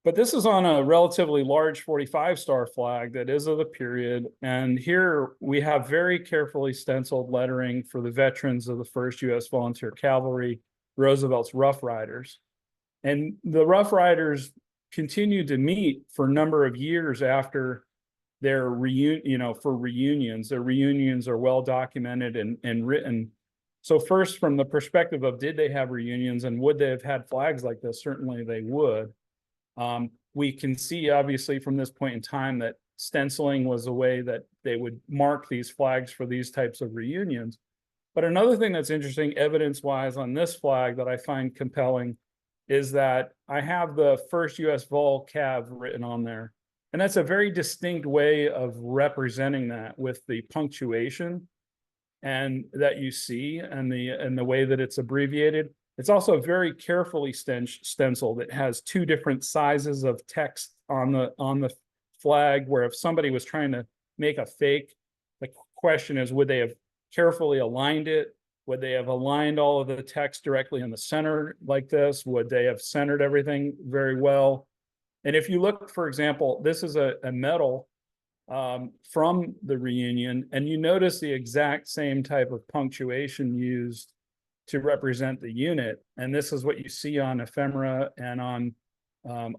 But this is on a relatively large 45 star flag that is of the period. And here we have very carefully stenciled lettering for the veterans of the 1st U.S. Volunteer Cavalry, Roosevelt's Rough Riders. And the Rough Riders continued to meet for a number of years after their for reunions. Their reunions are well documented and written. So first, from the perspective of, did they have reunions and would they have had flags like this? Certainly they would. We can see, obviously, from this point in time, that stenciling was a way that they would mark these flags for these types of reunions. But another thing that's interesting, evidence-wise, on this flag that I find compelling is that I have the 1st U.S. Vol Cav written on there. And that's a very distinct way of representing that, with the punctuation and that you see, and the way that it's abbreviated. It's also very carefully stenciled. It has 2 different sizes of text on the flag, where if somebody was trying to make a fake, the question is, would they have carefully aligned it? Would they have aligned all of the text directly in the center like this? Would they have centered everything very well? And if you look, for example, this is a medal from the reunion, and you notice the exact same type of punctuation used to represent the unit. And this is what you see on ephemera and on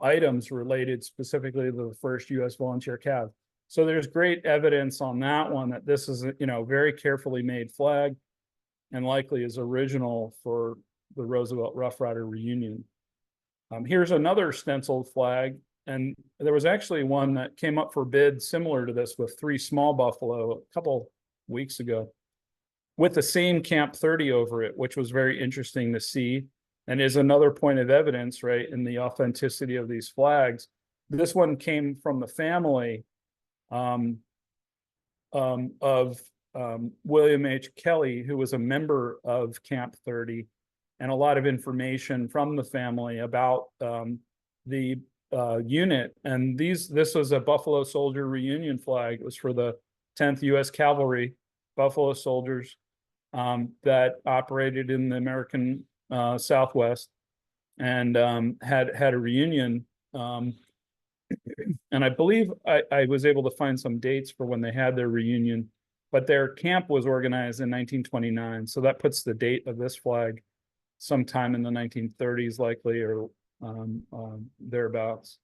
items related specifically to the 1st U.S. Volunteer Cav. So there's great evidence on that one that this is a very carefully made flag, and likely is original for the Roosevelt Rough Rider reunion. Here's another stenciled flag, and there was actually one that came up for bid similar to this with 3 small buffalo a couple weeks ago, with the same Camp 30 over it, which was very interesting to see, and is another point of evidence, right, in the authenticity of these flags. This one came from the family of William H. Kelly, who was a member of Camp 30, and a lot of information from the family about the unit. And this was a Buffalo Soldier reunion flag. It was for the 10th U.S. Cavalry, Buffalo Soldiers, that operated in the American Southwest, and had a reunion. And I believe I was able to find some dates for when they had their reunion, but their camp was organized in 1929. So that puts the date of this flag sometime in the 1930s, likely, or thereabouts.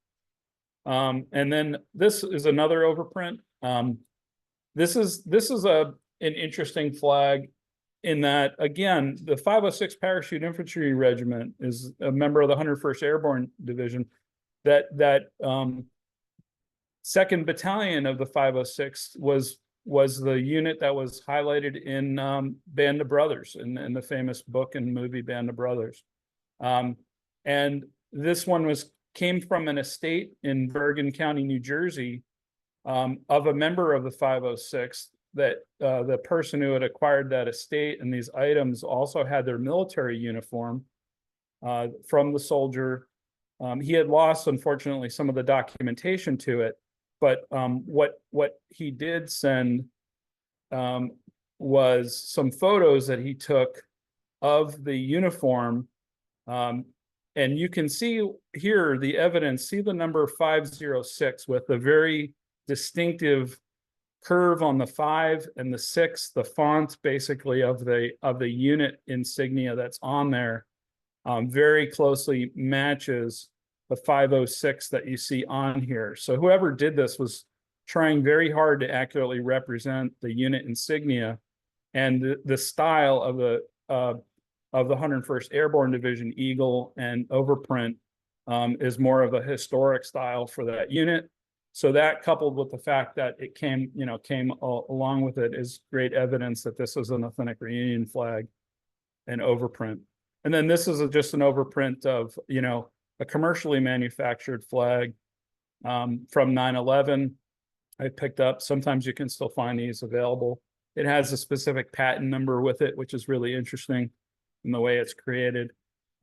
And then this is another overprint. This is an interesting flag in that, again, the 506 Parachute Infantry Regiment is a member of the 101st Airborne Division. That 2nd Battalion of the 506 was the unit that was highlighted in Band of Brothers, in the famous book and movie Band of Brothers. And this one came from an estate in Bergen County, New Jersey, of a member of the 506, that the person who had acquired that estate and these items also had their military uniform from the soldier. He had lost, unfortunately, some of the documentation to it, but what he did send was some photos that he took of the uniform. And you can see here the evidence, see the number 506 with a very distinctive curve on the 5 and the 6, the font basically of the unit insignia that's on there. Very closely matches the 506 that you see on here. So whoever did this was trying very hard to accurately represent the unit insignia, and the style of the 101st Airborne Division Eagle and overprint is more of a historic style for that unit. So that, coupled with the fact that it came along with it, is great evidence that this is an authentic reunion flag and overprint. And then this is just an overprint of, a commercially manufactured flag from 9/11. I picked up. Sometimes you can still find these available. It has a specific patent number with it, which is really interesting in the way it's created,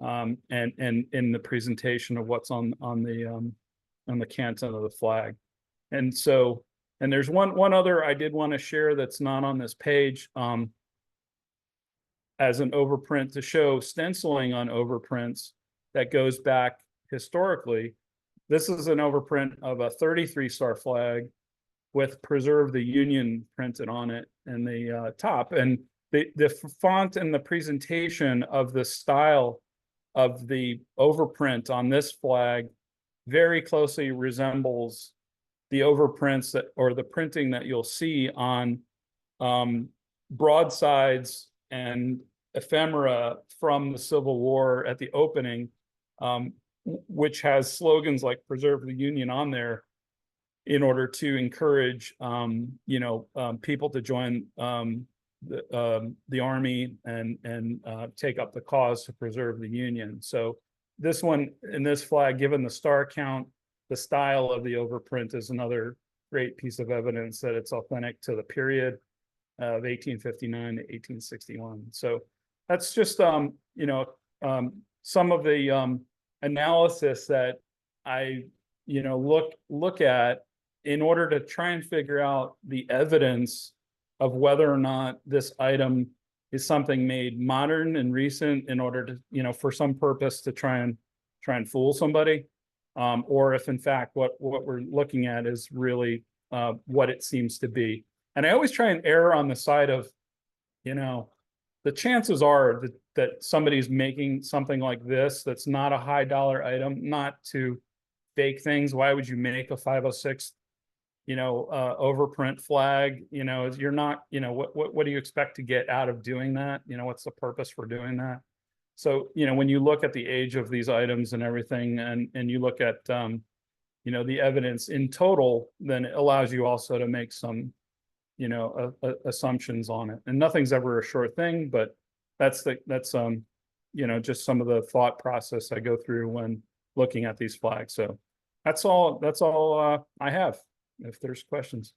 and in the presentation of what's on the canton of the flag. And so, and there's one other I did want to share that's not on this page, as an overprint to show stenciling on overprints that goes back historically. This is an overprint of a 33-star flag with "Preserve the Union" printed on it in the top. And the font and the presentation of the style of the overprint on this flag very closely resembles the overprints or the printing that you'll see on broadsides and ephemera from the Civil War at the opening, which has slogans like "Preserve the Union" on there in order to encourage people to join the Army and take up the cause to preserve the Union. So this one, in this flag, given the star count, the style of the overprint, is another great piece of evidence that it's authentic to the period of 1859 to 1861. So that's just some of the analysis that I look at in order to try and figure out the evidence of whether or not this item is something made modern and recent in order to, for some purpose to try and fool somebody, or if in fact what we're looking at is really what it seems to be. And I always try and err on the side of, the chances are that somebody's making something like this that's not a high dollar item, not to fake things. Why would you make a 506 overprint flag? You're not, what do you expect to get out of doing that? What's the purpose for doing that? So, when you look at the age of these items and everything, and you look at, the evidence in total, then it allows you also to make some, assumptions on it. And nothing's ever a sure thing, but that's just some of the thought process I go through when looking at these flags. So that's all I have, if there's questions.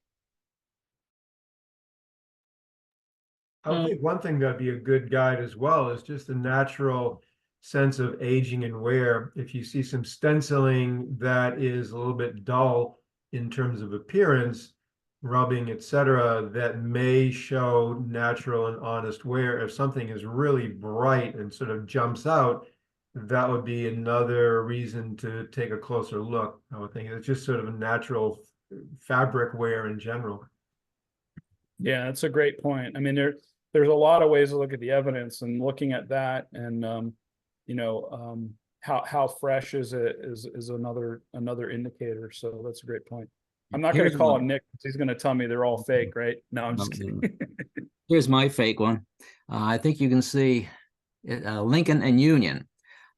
I think one thing that'd be a good guide as well is just the natural sense of aging and wear. If you see some stenciling that is a little bit dull in terms of appearance, rubbing, etc., that may show natural and honest wear. If something is really bright and sort of jumps out, that would be another reason to take a closer look. I would think it's just sort of a natural fabric wear in general. Yeah, that's a great point. I mean, there's a lot of ways to look at the evidence, and looking at that, and how fresh is it is another indicator. So that's a great point. I'm not going to Here's call one. him Nick. He's going to tell me they're all fake, right? No, I'm just kidding. Here's my fake one. I think you can see Lincoln and Union.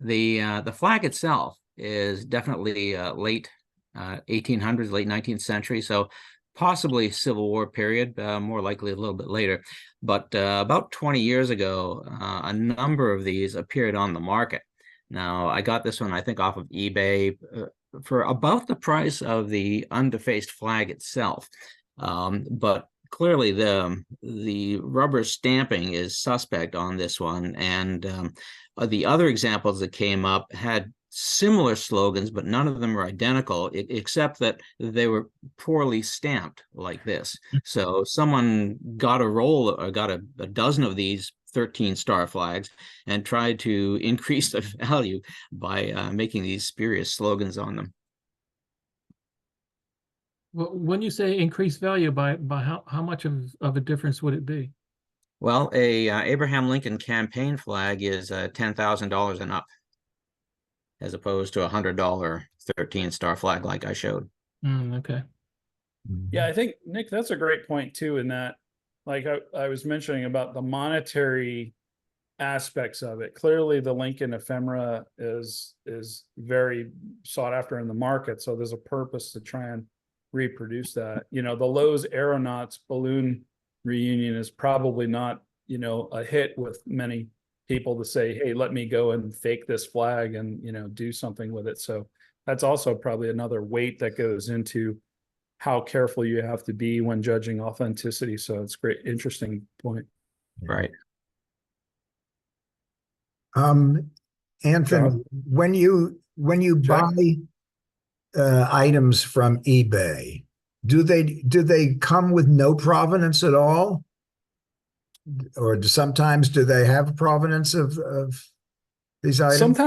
The flag itself is definitely late 1800s, late 19th century. So possibly Civil War period, more likely a little bit later. But about 20 years ago, a number of these appeared on the market. Now, I got this one, I think, off of eBay for about the price of the undefaced flag itself. But clearly the rubber stamping is suspect on this one. And the other examples that came up had similar slogans, but none of them are identical, except that they were poorly stamped like this. So someone got a roll or got a dozen of these 13-star flags and tried to increase the value by making these spurious slogans on them. Well, when you say increased value, by how much of a difference would it be? Well, a Abraham Lincoln campaign flag is $10,000 and up, as opposed to a $100 13-star flag like I showed. Okay. Yeah, I think, Nick, that's a great point too, in that, like I was mentioning about the monetary aspects of it. Clearly the Lincoln ephemera is very sought after in the market. So there's a purpose to try and reproduce that. The Lowe's Aeronauts balloon reunion is probably not, a hit with many people to say, hey, let me go and fake this flag and, do something with it. So that's also probably another weight that goes into how careful you have to be when judging authenticity. So it's great, interesting point. Right. Anthony, John? when you Jack? buy items from eBay, do they come with no provenance at all? Or sometimes do they have provenance of these items?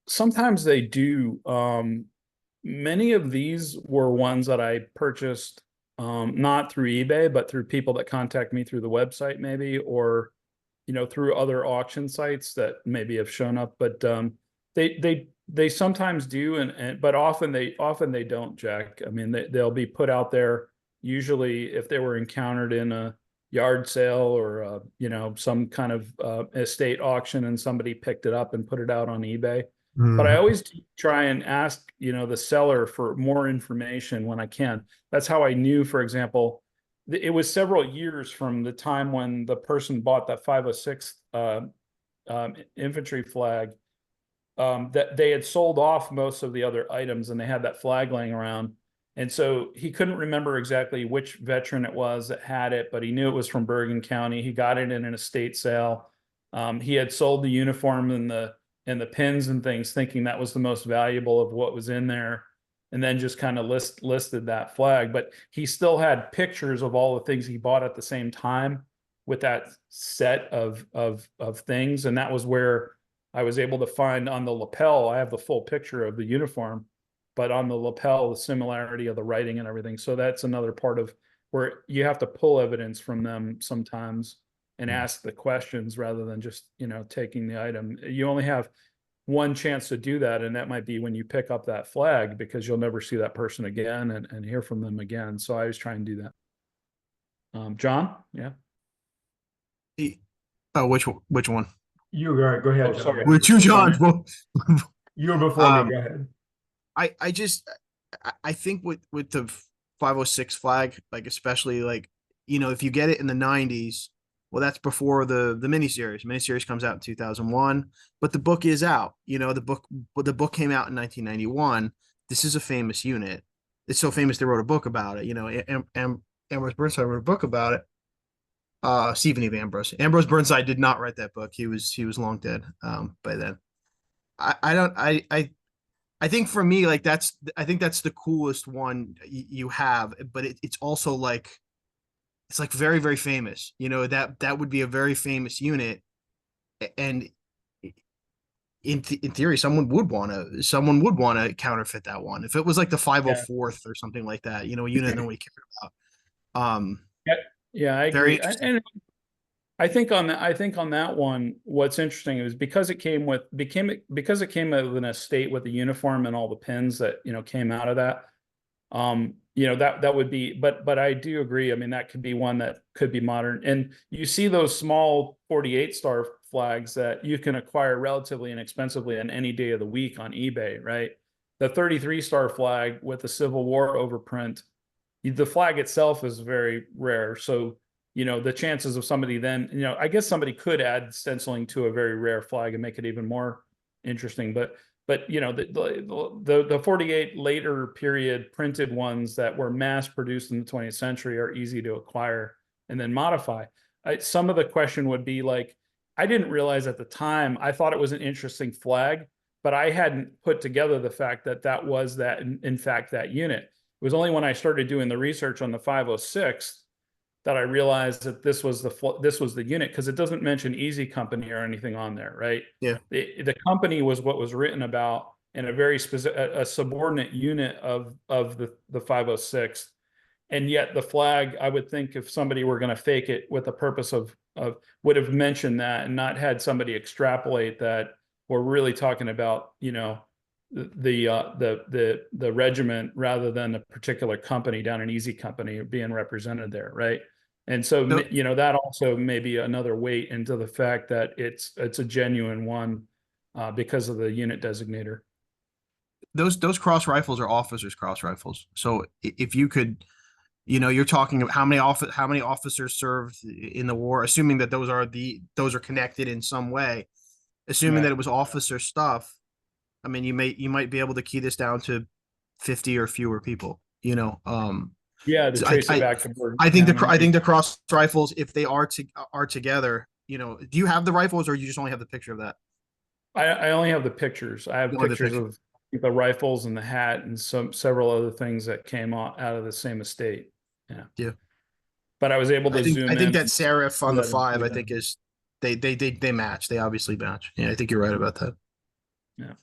Sometimes they do. Many of these were ones that I purchased not through eBay, but through people that contact me through the website, maybe, or through other auction sites that maybe have shown up. But they sometimes do, but often they don't, Jack. I mean, they'll be put out there. Usually, if they were encountered in a yard sale or some kind of estate auction, and somebody picked it up and put it out on eBay. But I always try and ask, the seller for more information when I can. That's how I knew, for example, it was several years from the time when the person bought that 506 infantry flag that they had sold off most of the other items, and they had that flag laying around. And so he couldn't remember exactly which veteran it was that had it, but he knew it was from Bergen County. He got it in an estate sale. He had sold the uniform and the pins and things, thinking that was the most valuable of what was in there, and then just kind of listed that flag. But he still had pictures of all the things he bought at the same time with that set of things. And that was where I was able to find on the lapel, I have the full picture of the uniform, but on the lapel, the similarity of the writing and everything. So that's another part of where you have to pull evidence from them sometimes and ask the questions rather than just, taking the item. You only have one chance to do that, and that might be when you pick up that flag, because you'll never see that person again and hear from them again. So I always try and do that. John? Yeah. Oh, which one? You go ahead. Oh, sorry. We're two Johns. You were before me. Go ahead. I think with the 506 flag, like especially like, if you get it in the 90s, well, that's before the miniseries. Miniseries comes out in 2001, but the book is out. The book came out in 1991. This is a famous unit. It's so famous they wrote a book about it. Ambrose Burnside wrote a book about it. Stephen Eve Ambrose. Ambrose Burnside did not write that book. He was long dead by then. I I think for me, like I think that's the coolest one you have, but it's also like, it's like very, very famous. You know, that would be a very famous unit. And in theory, someone would want to counterfeit that one. If it was like the 504th or something like that, you know, a unit nobody cared about. Yeah, I Very agree. And I think on that one, what's interesting is because it came with an estate with the uniform and all the pins that, you know, came out of that. You know, that would be, but I do agree. I mean, that could be one that could be modern. And you see those small 48 star flags that you can acquire relatively inexpensively on any day of the week on eBay, right? The 33 star flag with the Civil War overprint, the flag itself is very rare. So, you know, the chances of somebody then, you know, I guess somebody could add stenciling to a very rare flag and make it even more interesting. But you know, the 48 later period printed ones that were mass produced in the 20th century are easy to acquire and then modify. Some of the question would be like, I didn't realize at the time, I thought it was an interesting flag, but I hadn't put together the fact that that was that, in fact, that unit. It was only when I started doing the research on the 506 that I realized that this was the unit, because it doesn't mention Easy Company or anything on there, right? Yeah. The company was what was written about in a very specific, a subordinate unit of the 506, and yet the flag, I would think if somebody were going to fake it with the purpose of would have mentioned that and not had somebody extrapolate that we're really talking about, you know, the regiment rather than a particular company down an Easy Company being represented there, right? And so, you know, that also may be another weight into the fact that it's a genuine one because of the unit designator. Those cross rifles are officers' cross rifles. So if you could, you know, you're talking about how many officers served in the war, assuming that those are connected in some way, assuming that it was officer stuff. I mean, you might be able to key this down to 50 or fewer people, you know. Yeah, to trace it back to I think the cross rifles, if they are together, you know, do you have the rifles or you just only have the picture of that? I only have the pictures. I have pictures of the rifles and the hat and several other things that came out of the same estate. Yeah. Yeah. But I was able to zoom in. I think that serif on the 5, I think is they match. They obviously match. Yeah, I think you're right about that. Yeah.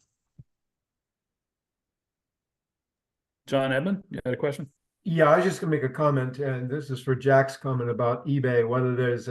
John Edmund, you had a question? Yeah, I was just gonna make a comment, and this is for Jack's comment about eBay, whether there's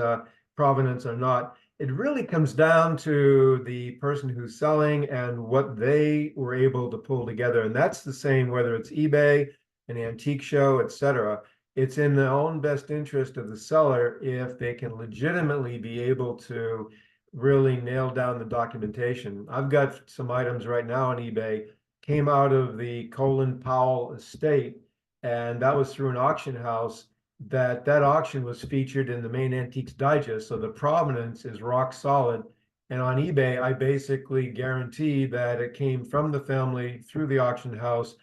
provenance or not. It really comes down to the person who's selling and what they were able to pull together. And that's the same whether it's eBay, an antique show, etc. It's in the own best interest of the seller if they can legitimately be able to really nail down the documentation. I've got some items right now on eBay, came out of the Colin Powell estate, and that was through an auction house. That auction was featured in the main Antiques Digest, so the provenance is rock solid. And on eBay, I basically guarantee that it came from the family through the auction house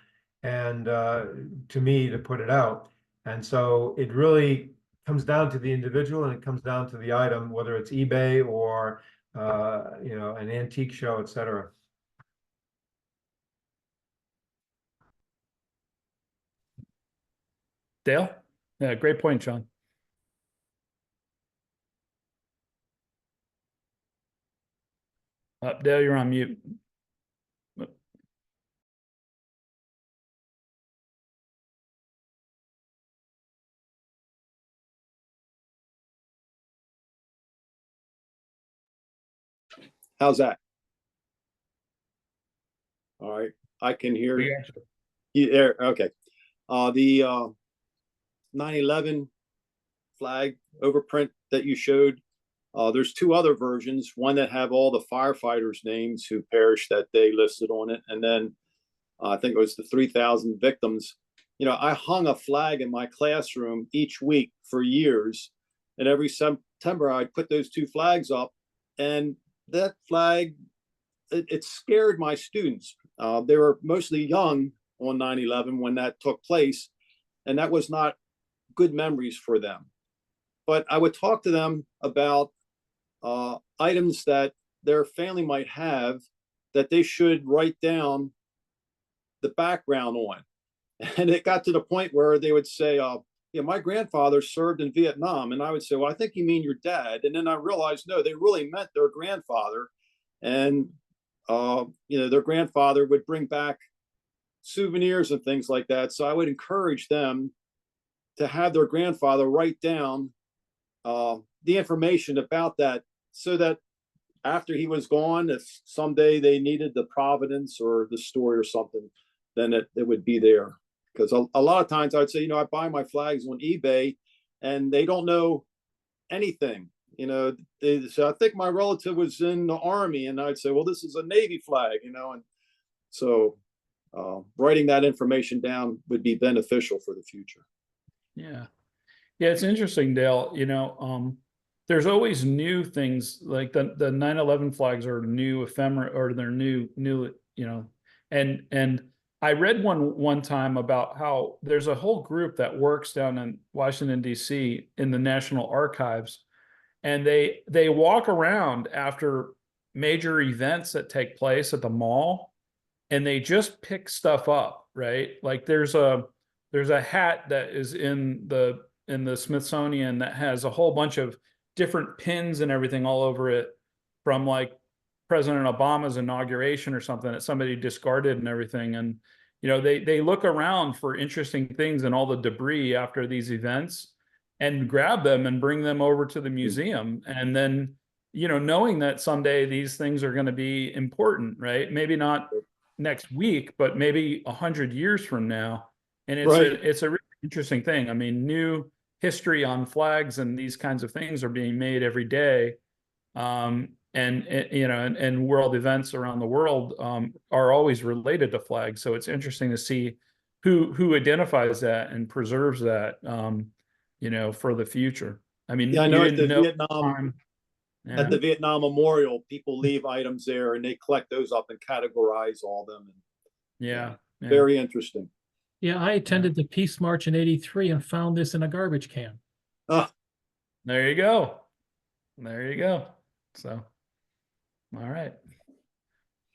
and to me to put it out. And so it really comes down to the individual, and it comes down to the item, whether it's eBay or you know, an antique show, etc. Dale? Yeah, great point, John. Dale, you're on mute. How's that? All right, I can hear you there. Okay. The 9/11 flag overprint that you showed, there's 2 other versions, one that have all the firefighters' names who perished that day listed on it, and then I think it was the 3,000 victims. You know, I hung a flag in my classroom each week for years, and every September I'd put those 2 flags up, and that flag, it scared my students. They were mostly young on 9/11 when that took place, and that was not good memories for them. But I would talk to them about items that their family might have that they should write down the background on. And it got to the point where they would say, yeah, my grandfather served in Vietnam. And I would say, well, I think you mean your dad. And then I realized, no, they really meant their grandfather. And, you know, their grandfather would bring back souvenirs and things like that. So I would encourage them to have their grandfather write down the information about that, so that after he was gone, if someday they needed the provenance or the story or something, then it would be there. Because a lot of times I'd say, you know, I buy my flags on eBay and they don't know anything. You know, they say, I think my relative was in the Army, and I'd say, well, this is a Navy flag, you know, and so writing that information down would be beneficial for the future. Yeah. Yeah, it's interesting, Dale. You know, there's always new things, like the 9/11 flags are new ephemera, or they're new, you know, and I read one time about how there's a whole group that works down in Washington, D.C. in the National Archives, and they walk around after major events that take place at the mall, and they just pick stuff up, right? Like there's a hat that is in the Smithsonian that has a whole bunch of different pins and everything all over it from like President Obama's inauguration or something that somebody discarded and everything. And, you know, they look around for interesting things and all the debris after these events and grab them and bring them over to the museum. And then, you know, knowing that someday these things are going to be important, right? Maybe not next week, but maybe 100 years from now. And it's a really interesting thing. I mean, new history on flags and these kinds of things are being made every day. And you know, and world events around the world are always related to flags. So it's interesting to see who identifies that and preserves that, you know, for the future. I mean, yeah, I know you at the didn't know Vietnam Yeah. at the Vietnam Memorial, people leave items there and they collect those up and categorize all them. And, Yeah. very interesting. Yeah, I attended the Peace March in '83 and found this in a garbage can. There you go. There you go. So, all right.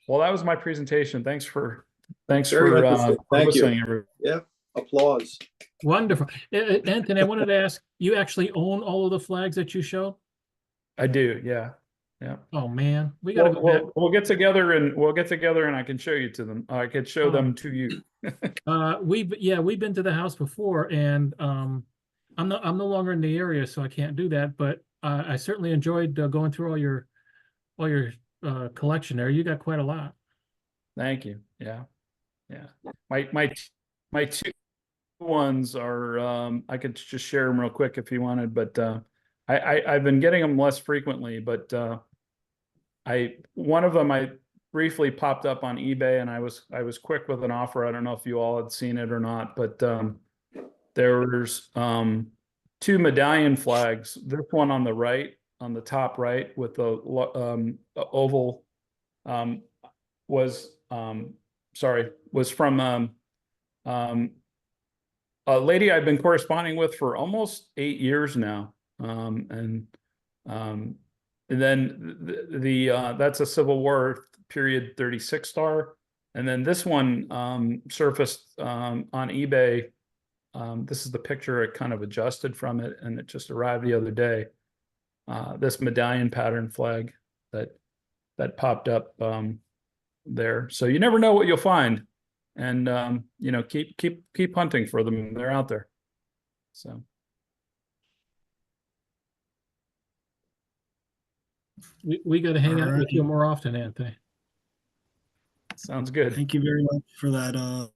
Well, that was my presentation. Thanks for Thank you. listening. Yeah, applause. Wonderful. Anthony, I wanted to ask, you actually own all of the flags that you showed? I do. Yeah. Yeah. Oh man, we gotta go back. We'll get together and I can show you to them. I could show them to you. We've been to the house before, and I'm no longer in the area, so I can't do that. But I certainly enjoyed going through all your collection there. You got quite a lot. Thank you. Yeah. Yeah. My two ones are I could just share them real quick if you wanted, but I've been getting them less frequently, but one of them I briefly popped up on eBay, and I was quick with an offer. I don't know if you all had seen it or not, but there's two medallion flags. This one on the right, on the top right, with the oval, was from a lady I've been corresponding with for almost 8 years now. And then that's a Civil War period 36 star. And then this one surfaced on eBay. This is the picture I kind of adjusted from it, and it just arrived the other day. This medallion pattern flag that popped up there. So you never know what you'll find, and you know, keep hunting for them. They're out there. So. We got to hang out with you more often, Anthony. Sounds good. Thank you very much for that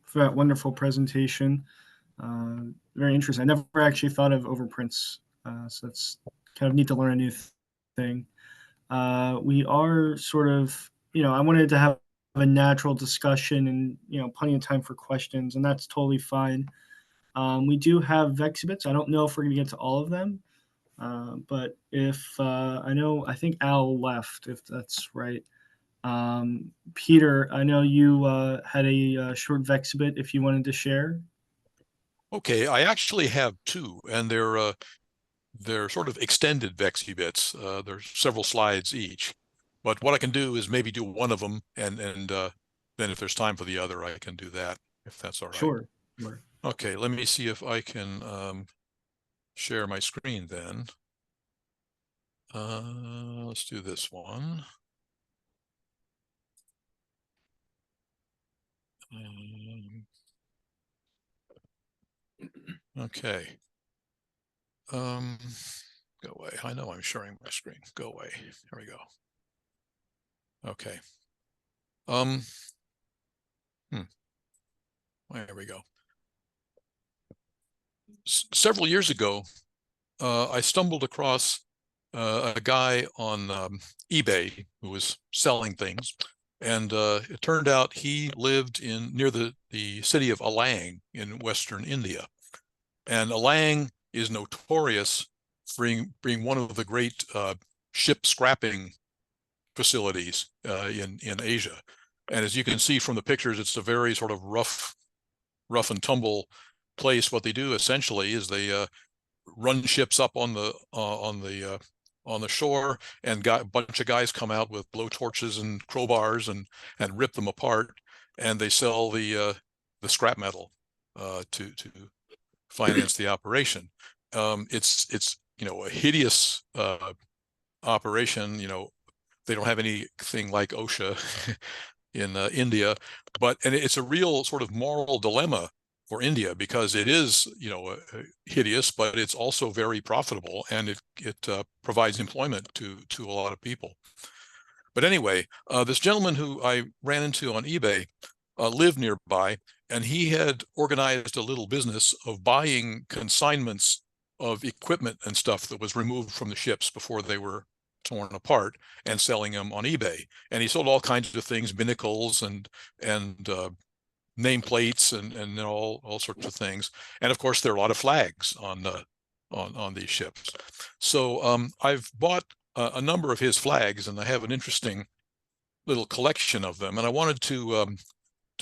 for that wonderful presentation. Very interesting. I never actually thought of overprints, so it's kind of neat to learn a new thing. We are sort of, you know, I wanted to have a natural discussion and, you know, plenty of time for questions, and that's totally fine. We do have Vexibits. I don't know if we're going to get to all of them. But if I think Al left, if that's right. Peter, I know you had a short Vexibit if you wanted to share. Okay, I actually have two, and they're sort of extended Vexibits. There's several slides each, but what I can do is maybe do one of them and then if there's time for the other, I can do that, if that's all right. Sure. Sure. Okay, let me see if I can share my screen then. Let's do this one. Okay. Go away. I know I'm sharing my screen. Go away. Here we go. Okay. There we go. Several years ago, I stumbled across a guy on eBay who was selling things, and it turned out he lived near the city of Alang in Western India. And Alang is notorious for being one of the great ship scrapping facilities in Asia. And as you can see from the pictures, it's a very sort of rough and tumble place. What they do essentially is they run ships up on the shore, and a bunch of guys come out with blowtorches and crowbars and rip them apart, and they sell the scrap metal to finance the operation. It's a hideous operation. They don't have anything like OSHA in India, and it's a real sort of moral dilemma for India, because it is, hideous, but it's also very profitable, and it provides employment to a lot of people. But anyway, this gentleman who I ran into on eBay lived nearby, and he had organized a little business of buying consignments of equipment and stuff that was removed from the ships before they were torn apart, and selling them on eBay. And he sold all kinds of things, binnacles and nameplates and all sorts of things. And of course, there are a lot of flags on these ships. So I've bought a number of his flags, and I have an interesting little collection of them. And I wanted to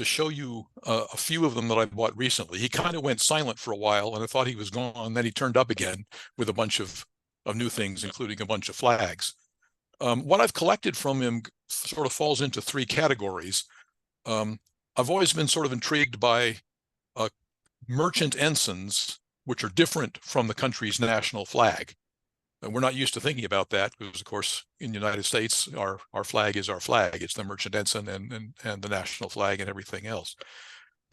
show you a few of them that I bought recently. He kind of went silent for a while, and I thought he was gone. Then he turned up again with a bunch of new things, including a bunch of flags. What I've collected from him sort of falls into three categories. I've always been sort of intrigued by merchant ensigns, which are different from the country's national flag. And we're not used to thinking about that, because, of course, in the United States, our flag is our flag. It's the merchant ensign and the national flag and everything else.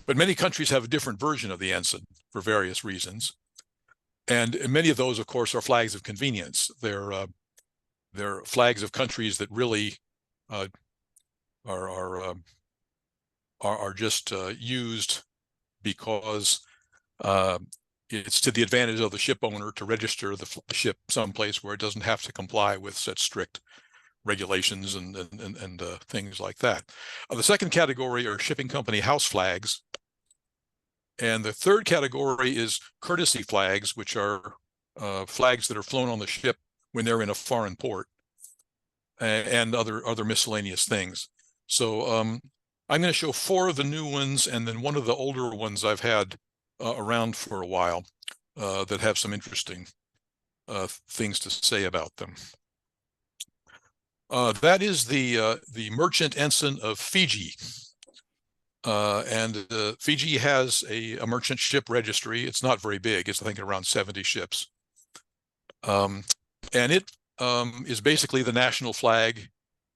But many countries have a different version of the ensign for various reasons. And many of those, of course, are flags of convenience. They're flags of countries that really are just used because it's to the advantage of the ship owner to register the ship someplace where it doesn't have to comply with such strict regulations and things like that. The second category are shipping company house flags. And the third category is courtesy flags, which are flags that are flown on the ship when they're in a foreign port, and other miscellaneous things. So I'm going to show four of the new ones, and then one of the older ones I've had around for a while that have some interesting things to say about them. That is the merchant ensign of Fiji. And Fiji has a merchant ship registry. It's not very big. It's, I think, around 70 ships. And it is basically the national flag,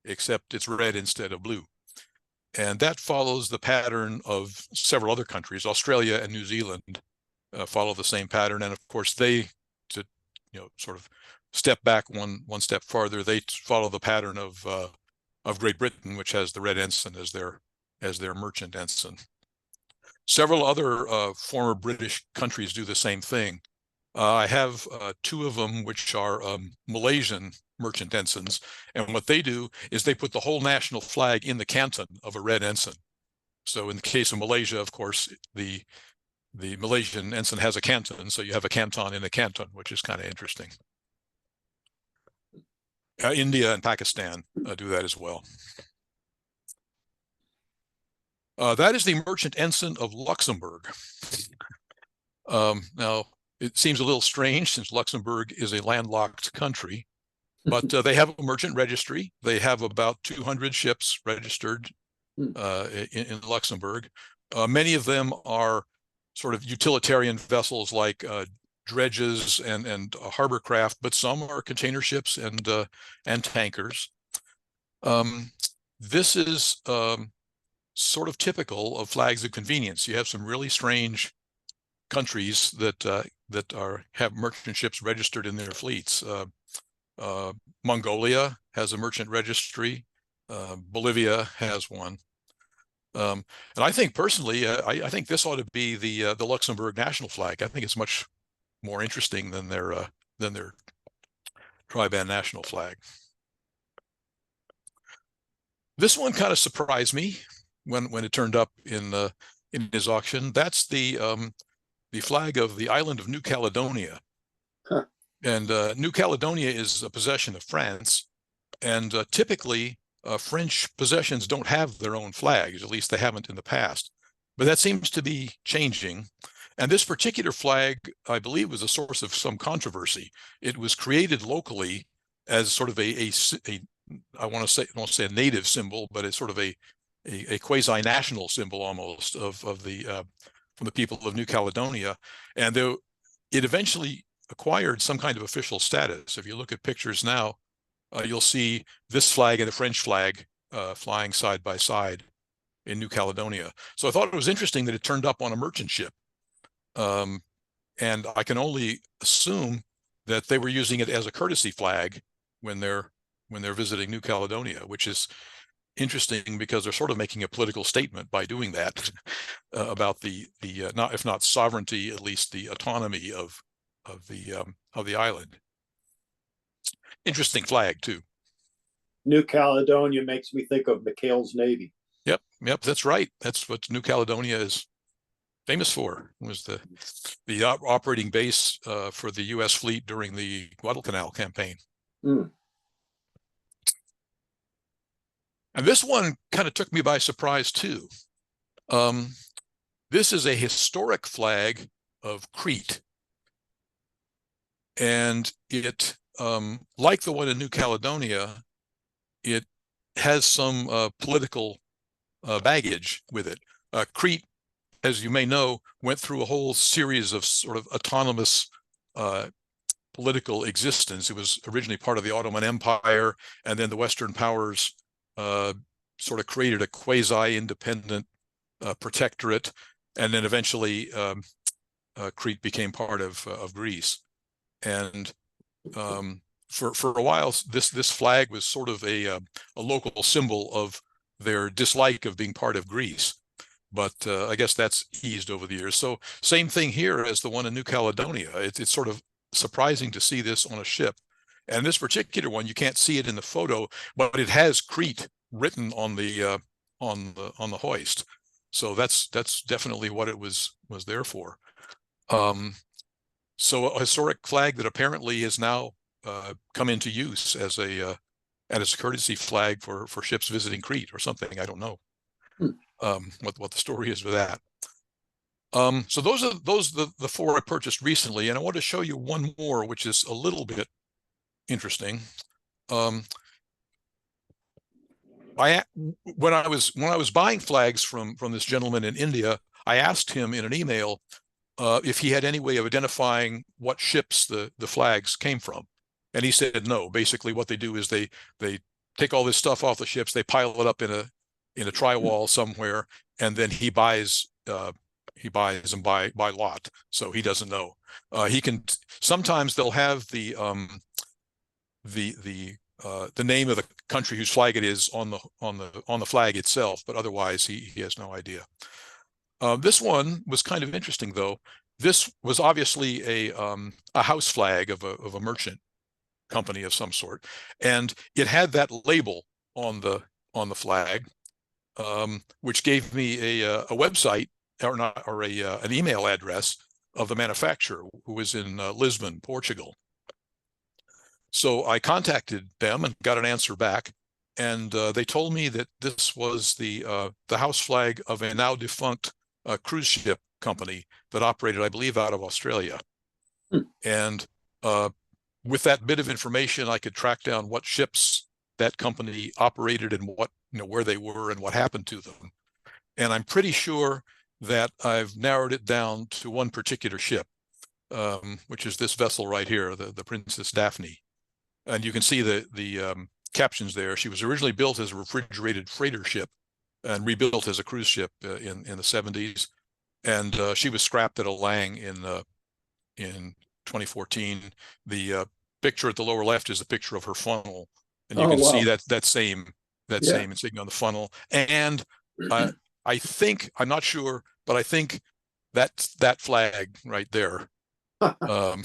except it's red instead of blue. And that follows the pattern of several other countries. Australia and New Zealand follow the same pattern. And of course, they, to sort of step back one step farther, they follow the pattern of Great Britain, which has the red ensign as their merchant ensign. Several other former British countries do the same thing. I have two of them, which are Malaysian merchant ensigns, and what they do is they put the whole national flag in the canton of a red ensign. So in the case of Malaysia, of course, the Malaysian ensign has a canton, so you have a canton in a canton, which is kind of interesting. India and Pakistan do that as well. That is the merchant ensign of Luxembourg. Now, it seems a little strange since Luxembourg is a landlocked country, but they have a merchant registry. They have about 200 ships registered in Luxembourg. Many of them are sort of utilitarian vessels like dredges and harbor craft, but some are container ships and tankers. This is sort of typical of flags of convenience. You have some really strange countries that have merchant ships registered in their fleets. Mongolia has a merchant registry. Bolivia has one. And I think personally, I think this ought to be the Luxembourg national flag. I think it's much more interesting than their tri-band national flag. This one kind of surprised me when it turned up in his auction. That's the flag of the island of New Caledonia. Huh. And New Caledonia is a possession of France, and typically French possessions don't have their own flags, at least they haven't in the past. But that seems to be changing. And this particular flag, I believe, was a source of some controversy. It was created locally as sort of I won't say a native symbol, but it's sort of a quasi-national symbol almost of the from the people of New Caledonia. And though it eventually acquired some kind of official status. If you look at pictures now, you'll see this flag and the French flag flying side by side in New Caledonia. So I thought it was interesting that it turned up on a merchant ship. And I can only assume that they were using it as a courtesy flag when they're visiting New Caledonia, which is interesting because they're sort of making a political statement by doing that about the not, if not sovereignty, at least the autonomy of the island. Interesting flag too. New Caledonia makes me think of McHale's Navy. Yep, that's right. That's what New Caledonia is famous for. It was the operating base for the U.S. fleet during the Guadalcanal campaign. Mm. And this one kind of took me by surprise too. This is a historic flag of Crete. And it, like the one in New Caledonia, it has some political baggage with it. Crete, as you may know, went through a whole series of sort of autonomous political existence. It was originally part of the Ottoman Empire, and then the Western powers sort of created a quasi-independent protectorate, and then eventually Crete became part of Greece. And for a while, this flag was sort of a local symbol of their dislike of being part of Greece. But I guess that's eased over the years. So same thing here as the one in New Caledonia. It's sort of surprising to see this on a ship. And this particular one, you can't see it in the photo, but it has Crete written on the hoist. So that's definitely what it was there for. So a historic flag that apparently is now come into use as a courtesy flag for ships visiting Crete or something. I don't know what the story is with that. So those are the four I purchased recently, and I want to show you one more, which is a little bit interesting. When I was buying flags from this gentleman in India, I asked him in an email if he had any way of identifying what ships the flags came from, and he said no. Basically, what they do is they take all this stuff off the ships, they pile it up in a tri-wall somewhere, and then he buys them by lot, so he doesn't know. He can sometimes they'll have the name of the country whose flag it is on the flag itself, but otherwise he has no idea. This one was kind of interesting though. This was obviously a house flag of a merchant company of some sort, and it had that label on the flag, which gave me a website or an email address of the manufacturer, who was in Lisbon, Portugal. So I contacted them and got an answer back, and they told me that this was the house flag of a now defunct cruise ship company that operated, I believe, out of Australia. And with that bit of information, I could track down what ships that company operated and where they were and what happened to them. And I'm pretty sure that I've narrowed it down to one particular ship, which is this vessel right here, the Princess Daphne. And you can see the captions there. She was originally built as a refrigerated freighter ship and rebuilt as a cruise ship in the 70s. And she was scrapped at Alang in 2014. The picture at the lower left is a picture of her funnel, and you can see that same insignia on the funnel. And I think, I'm not sure, but I think that's that flag right there. I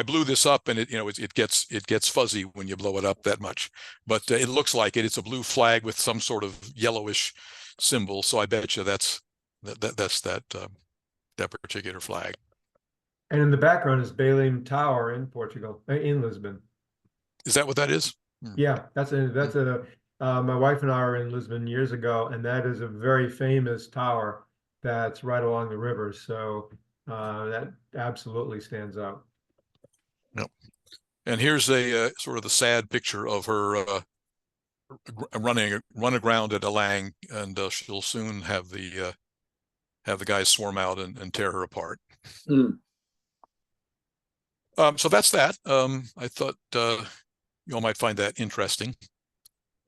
blew this up, and it gets fuzzy when you blow it up that much, but it looks like it. It's a blue flag with some sort of yellowish symbol. So I bet you that's that particular flag. And in the background is Belém Tower in Portugal, in Lisbon. Is that what that is? Yeah, that's a. My wife and I were in Lisbon years ago, and that is a very famous tower that's right along the river. So that absolutely stands out. Yep. And here's a sort of the sad picture of her run aground at Alang, and she'll soon have the guys swarm out and tear her apart. So that's that. I thought you all might find that interesting.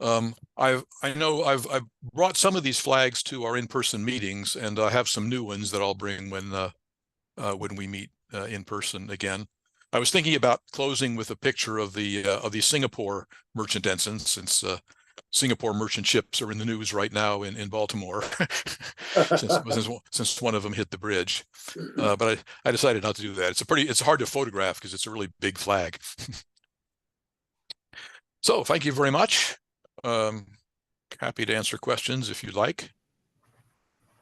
I know I've brought some of these flags to our in-person meetings, and I have some new ones that I'll bring when we meet in person again. I was thinking about closing with a picture of the Singapore merchant ensigns, since Singapore merchant ships are in the news right now in Baltimore, since one of them hit the bridge. But I decided not to do that. It's hard to photograph because it's a really big flag. So thank you very much. Happy to answer questions if you'd like.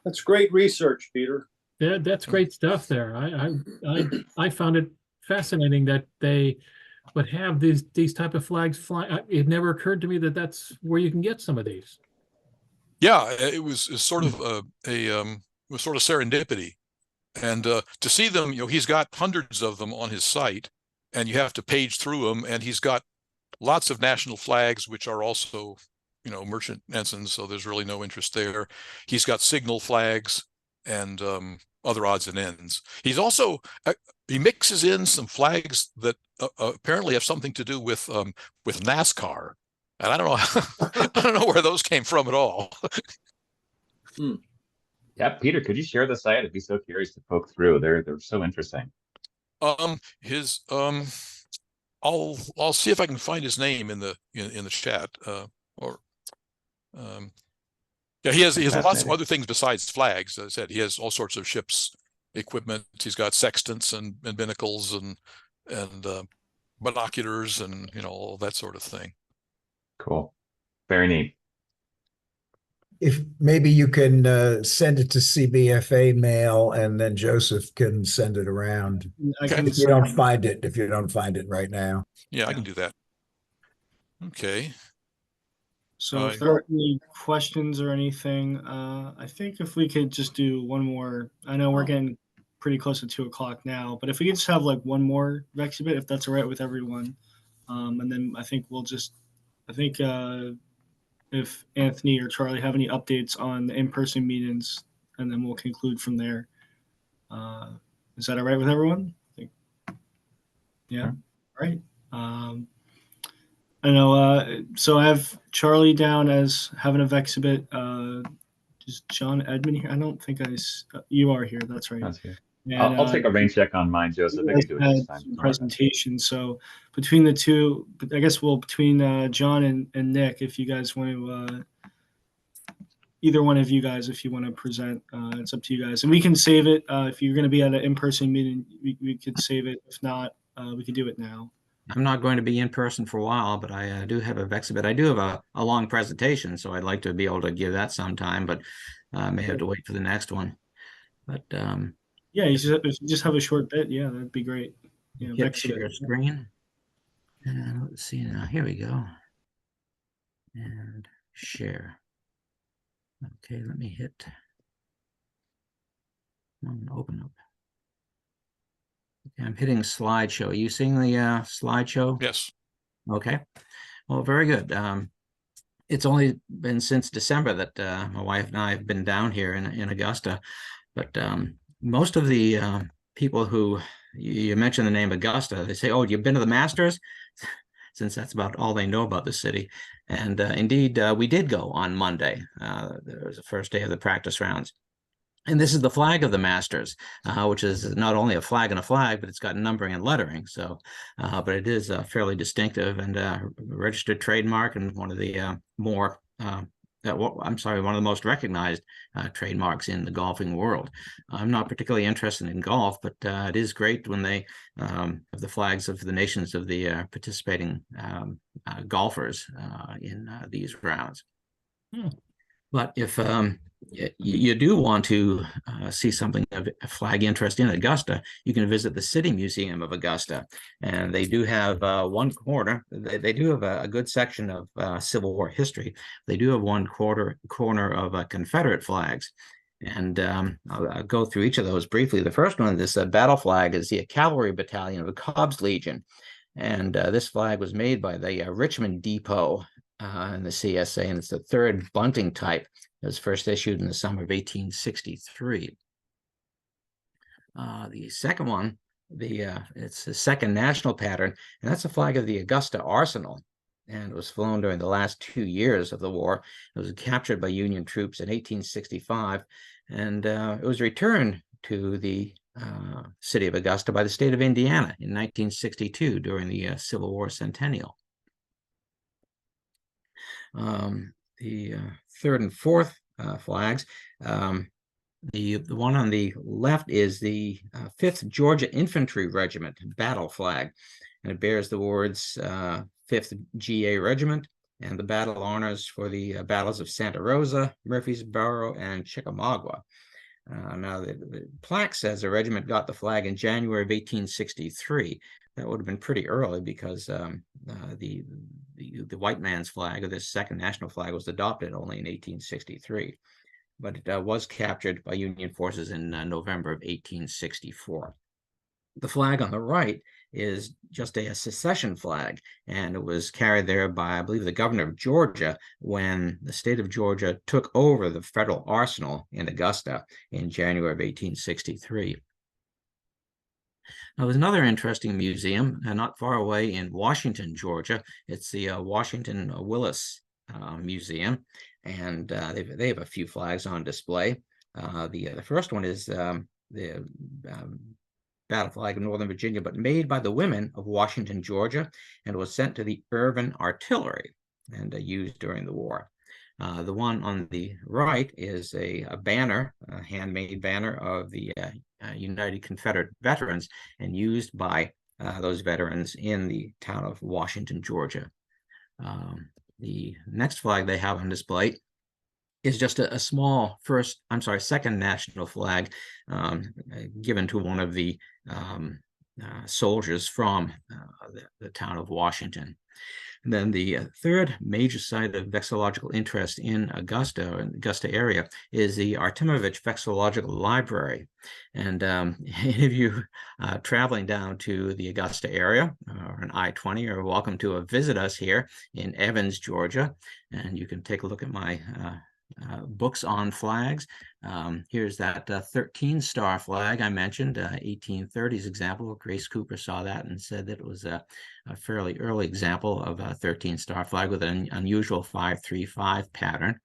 That's great research, Peter. Yeah, that's great stuff there. I found it fascinating that they would have these type of flags fly. It never occurred to me that that's where you can get some of these. Yeah, it was sort of was sort of serendipity, and to see them, he's got hundreds of them on his site, and you have to page through them, and he's got lots of national flags, which are also, merchant ensigns, so there's really no interest there. He's got signal flags and other odds and ends. He's also he mixes in some flags that apparently have something to do with NASCAR, and I don't know I don't know where those came from at all. Yeah, Peter, could you share the site? I'd be so curious to poke through. They're so interesting. I'll see if I can find his name in the chat. Yeah, he has lots of other things besides flags. As I said, he has all sorts of ships equipment. He's got sextants and binnacles and binoculars and all that sort of thing. Cool, very neat. If maybe you can send it to CBFA mail, and then Joseph can send it around. If you don't find it right now. Yeah, I can do that. Okay. So if there are any questions or anything, I think if we could just do one more. I know we're getting pretty close to 2 o'clock now, but if we could just have like one more Vexibit, if that's all right with everyone, and then I think if Anthony or Charlie have any updates on the in-person meetings, and then we'll conclude from there. Is that all right with everyone? Yeah. All right. I know. So I have Charlie down as having a Vexibit. Is John Edmund here? I don't think you are here. That's right. That's good. And, I'll take a rain check on mine, Joseph. I can do it this time. Presentation. So between the two, I guess between John and Nick, if you guys want to, either one of you guys, if you want to present, it's up to you guys. And we can save it. If you're going to be at an in-person meeting, we could save it. If not, we can do it now. I'm not going to be in person for a while, but I do have a Vexibit. I do have a long presentation, so I'd like to be able to give that sometime, but I may have to wait for the next one. But yeah, if you just have a short bit, yeah, that'd be great. Yeah, share screen. And let's see now. Here we go. And share. Okay, let me hit. Open up. Okay, I'm hitting slideshow. Are you seeing the slideshow? Yes. Okay. Well, very good. It's only been since December that my wife and I have been down here in Augusta, but most of the people who you mentioned the name Augusta, they say, "Oh, you've been to the Masters?" Since that's about all they know about the city. And indeed, we did go on Monday. There was the first day of the practice rounds. And this is the flag of the Masters, which is not only a flag and a flag, but it's got numbering and lettering. So, but it is fairly distinctive and a registered trademark, and one of the more, I'm sorry, one of the most recognized trademarks in the golfing world. I'm not particularly interested in golf, but it is great when they have the flags of the nations of the participating golfers in these rounds. But if you do want to see something of flag interest in Augusta, you can visit the City Museum of Augusta. And they do have one corner. They do have a good section of Civil War history. They do have one corner of Confederate flags. And I'll go through each of those briefly. The first one, this battle flag, is the Cavalry Battalion of the Cobb's Legion. And this flag was made by the Richmond Depot in the CSA, and it's the third bunting type. It was first issued in the summer of 1863. The second one, it's the second national pattern, and that's a flag of the Augusta Arsenal, and it was flown during the last 2 years of the war. It was captured by Union troops in 1865, and it was returned to the city of Augusta by the state of Indiana in 1962 during the Civil War centennial. The third and fourth flags. The one on the left is the 5th Georgia Infantry Regiment battle flag, and it bears the words 5th GA Regiment and the battle honors for the battles of Santa Rosa, Murfreesboro, and Chickamauga. Now, the plaque says the regiment got the flag in January of 1863. That would have been pretty early because the white man's flag, or this second national flag, was adopted only in 1863. But it was captured by Union forces in November of 1864. The flag on the right is just a secession flag, and it was carried there by, I believe, the governor of Georgia when the state of Georgia took over the federal arsenal in Augusta in January of 1863. Now, there's another interesting museum not far away in Washington, Georgia. It's the Washington Willis Museum, and they have a few flags on display. The first one is the battle flag of Northern Virginia, but made by the women of Washington, Georgia, and was sent to the Irvin Artillery and used during the war. The one on the right is a banner, a handmade banner of the United Confederate Veterans, and used by those veterans in the town of Washington, Georgia. The next flag they have on display is just a small second national flag given to one of the soldiers from the town of Washington. And then the third major site of vexillological interest in Augusta, or in the Augusta area, is the Artimovitch Vexillological Library. And any of you traveling down to the Augusta area or an I-20 are welcome to visit us here in Evans, Georgia. And you can take a look at my books on flags. Here's that 13-star flag I mentioned, 1830s example. Grace Cooper saw that and said that it was a fairly early example of a 13-star flag with an unusual 5-3-5 pattern.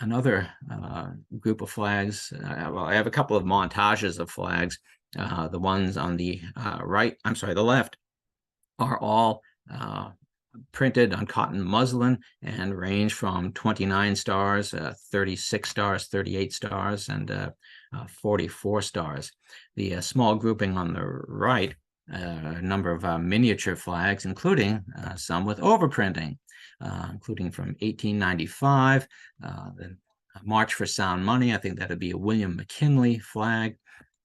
Another group of flags, well, I have a couple of montages of flags. The ones on the the left are all printed on cotton muslin and range from 29 stars, 36 stars, 38 stars, and 44 stars. The small grouping on the right, a number of miniature flags, including some with overprinting, including from 1895, the March for Sound Money. I think that'd be a William McKinley flag.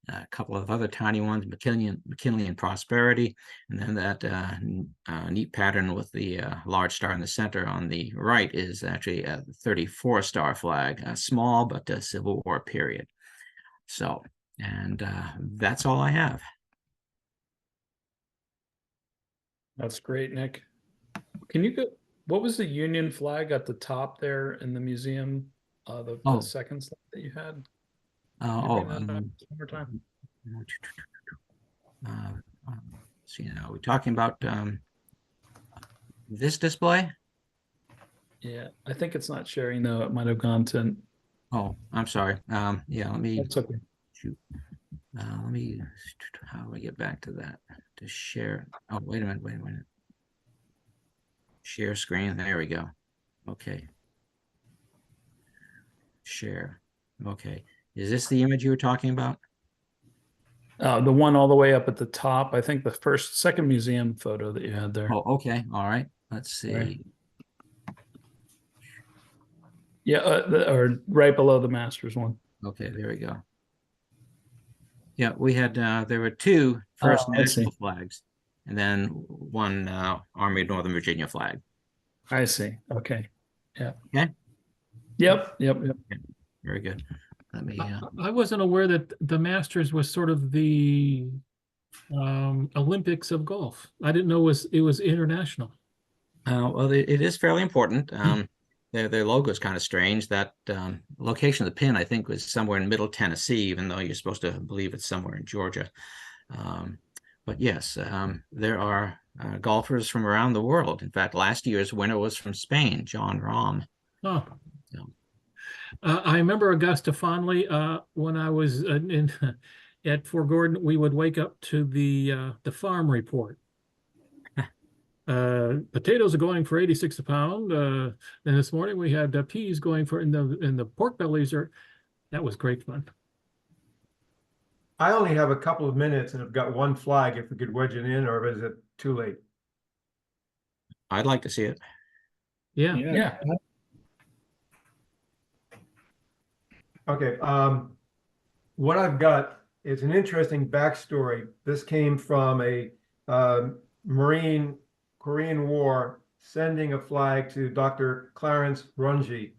A couple of other tiny ones, McKinley and Prosperity, and then that neat pattern with the large star in the center on the right is actually a 34-star flag, small but Civil War period. So, and that's all I have. That's great, Nick. Can you go? what was the Union flag at the top there in the museum? The Oh. second slide that you had. Oh, Bring that up one more time. See, now we're talking about this display. Yeah, I think it's not sharing though. It might have gone to. Oh, I'm sorry. Yeah, let me That's okay. shoot. Let me. How do I get back to that? To share. Oh, wait a minute. Wait a minute. Share screen. There we go. Okay. Share. Okay. Is this the image you were talking about? The one all the way up at the top. I think the second museum photo that you had there. Oh, okay. All right. Let's see. Right. Yeah, or right below the Masters one. Okay, there we go. Yeah, we had there were two first I see. national flags, and then one Army of Northern Virginia flag. I see. Okay. Yeah. Okay. Yep. Very good. Let me. I wasn't aware that the Masters was sort of the Olympics of golf. I didn't know it was international. Well, it is fairly important. Their logo is kind of strange. That location of the pin, I think, was somewhere in Middle Tennessee, even though you're supposed to believe it's somewhere in Georgia. But yes, there are golfers from around the world. In fact, last year's winner was from Spain, John Rahm. Oh. So. I remember Augusta fondly. When I was at Fort Gordon, we would wake up to the farm report. Potatoes are going for 86 a pound. And this morning we had peas going for, and the pork bellies are. That was great fun. I only have a couple of minutes and I've got one flag. If we could wedge it in, or is it too late? I'd like to see it. Yeah. Okay. What I've got is an interesting backstory. This came from a Marine Korean War sending a flag to Dr. Clarence Runge.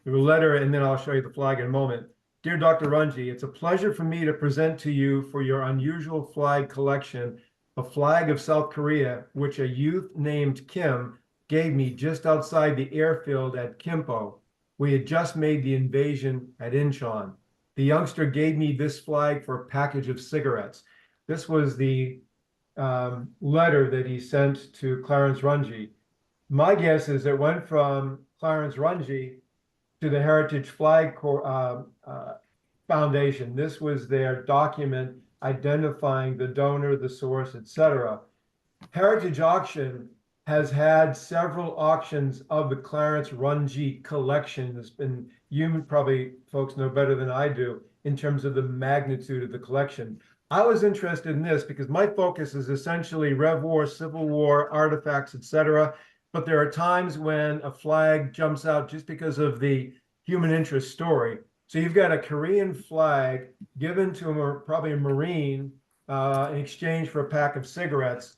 Through a letter, and then I'll show you the flag in a moment. Dear Dr. Runge, it's a pleasure for me to present to you for your unusual flag collection a flag of South Korea, which a youth named Kim gave me just outside the airfield at Kimpo. We had just made the invasion at Incheon. The youngster gave me this flag for a package of cigarettes. This was the letter that he sent to Clarence Runge. My guess is it went from Clarence Runge to the Heritage Flag Foundation. This was their document identifying the donor, the source, etc. Heritage Auction has had several auctions of the Clarence Runge collection. It's been, you probably folks know better than I do in terms of the magnitude of the collection. I was interested in this because my focus is essentially Rev War, Civil War, artifacts, etc. But there are times when a flag jumps out just because of the human interest story. So you've got a Korean flag given to probably a Marine in exchange for a pack of cigarettes.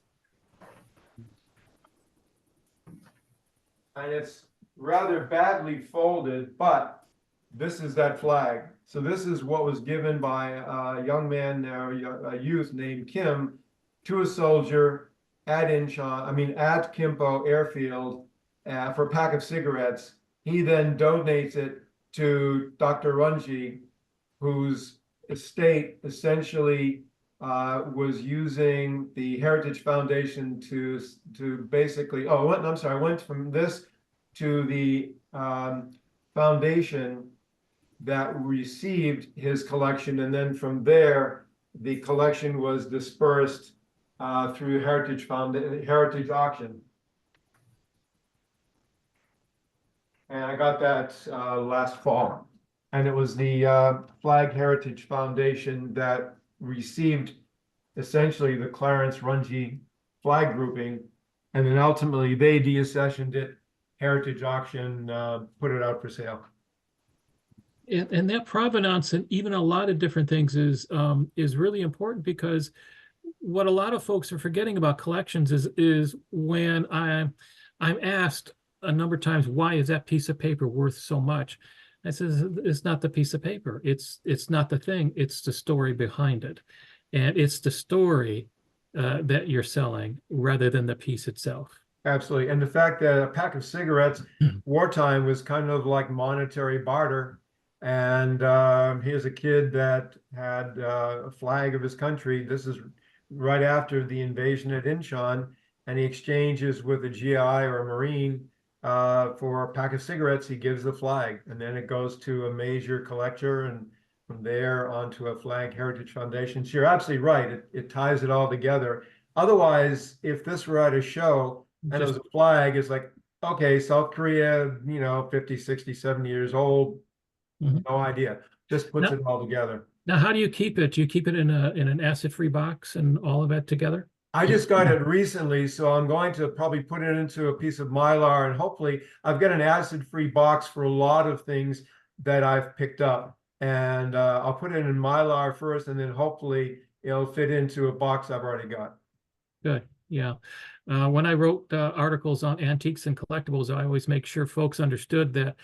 And it's rather badly folded, but this is that flag. So this is what was given by a young man, a youth named Kim, to a soldier at Incheon, at Kimpo Airfield for a pack of cigarettes. He then donates it to Dr. Runge, whose estate essentially was using the Heritage Foundation to basically, I went from this to the foundation that received his collection, and then from there, the collection was dispersed through Heritage Auction. And I got that last fall. And it was the Flag Heritage Foundation that received essentially the Clarence Runge flag grouping. And then ultimately they deaccessioned it, Heritage Auction put it out for sale. And that provenance and even a lot of different things is really important, because what a lot of folks are forgetting about collections is when I'm asked a number of times, why is that piece of paper worth so much? I says, it's not the piece of paper. It's not the thing. It's the story behind it. And it's the story that you're selling rather than the piece itself. Absolutely. And the fact that a pack of cigarettes wartime was kind of like monetary barter. And here's a kid that had a flag of his country. This is right after the invasion at Incheon, and he exchanges with a GI or a Marine for a pack of cigarettes. He gives the flag, and then it goes to a major collector, and from there onto a Flag Heritage Foundation. So you're absolutely right. It ties it all together. Otherwise, if this were at a show and it was a flag, it's like, okay, South Korea, 50, 60, 70 years old, no idea. Just puts it all together. Now, how do you keep it? Do you keep it in an acid-free box and all of it together? I just got it recently, so I'm going to probably put it into a piece of Mylar, and hopefully I've got an acid-free box for a lot of things that I've picked up. And I'll put it in Mylar first, and then hopefully it'll fit into a box I've already got. Good, yeah. When I wrote articles on antiques and collectibles, I always make sure folks understood that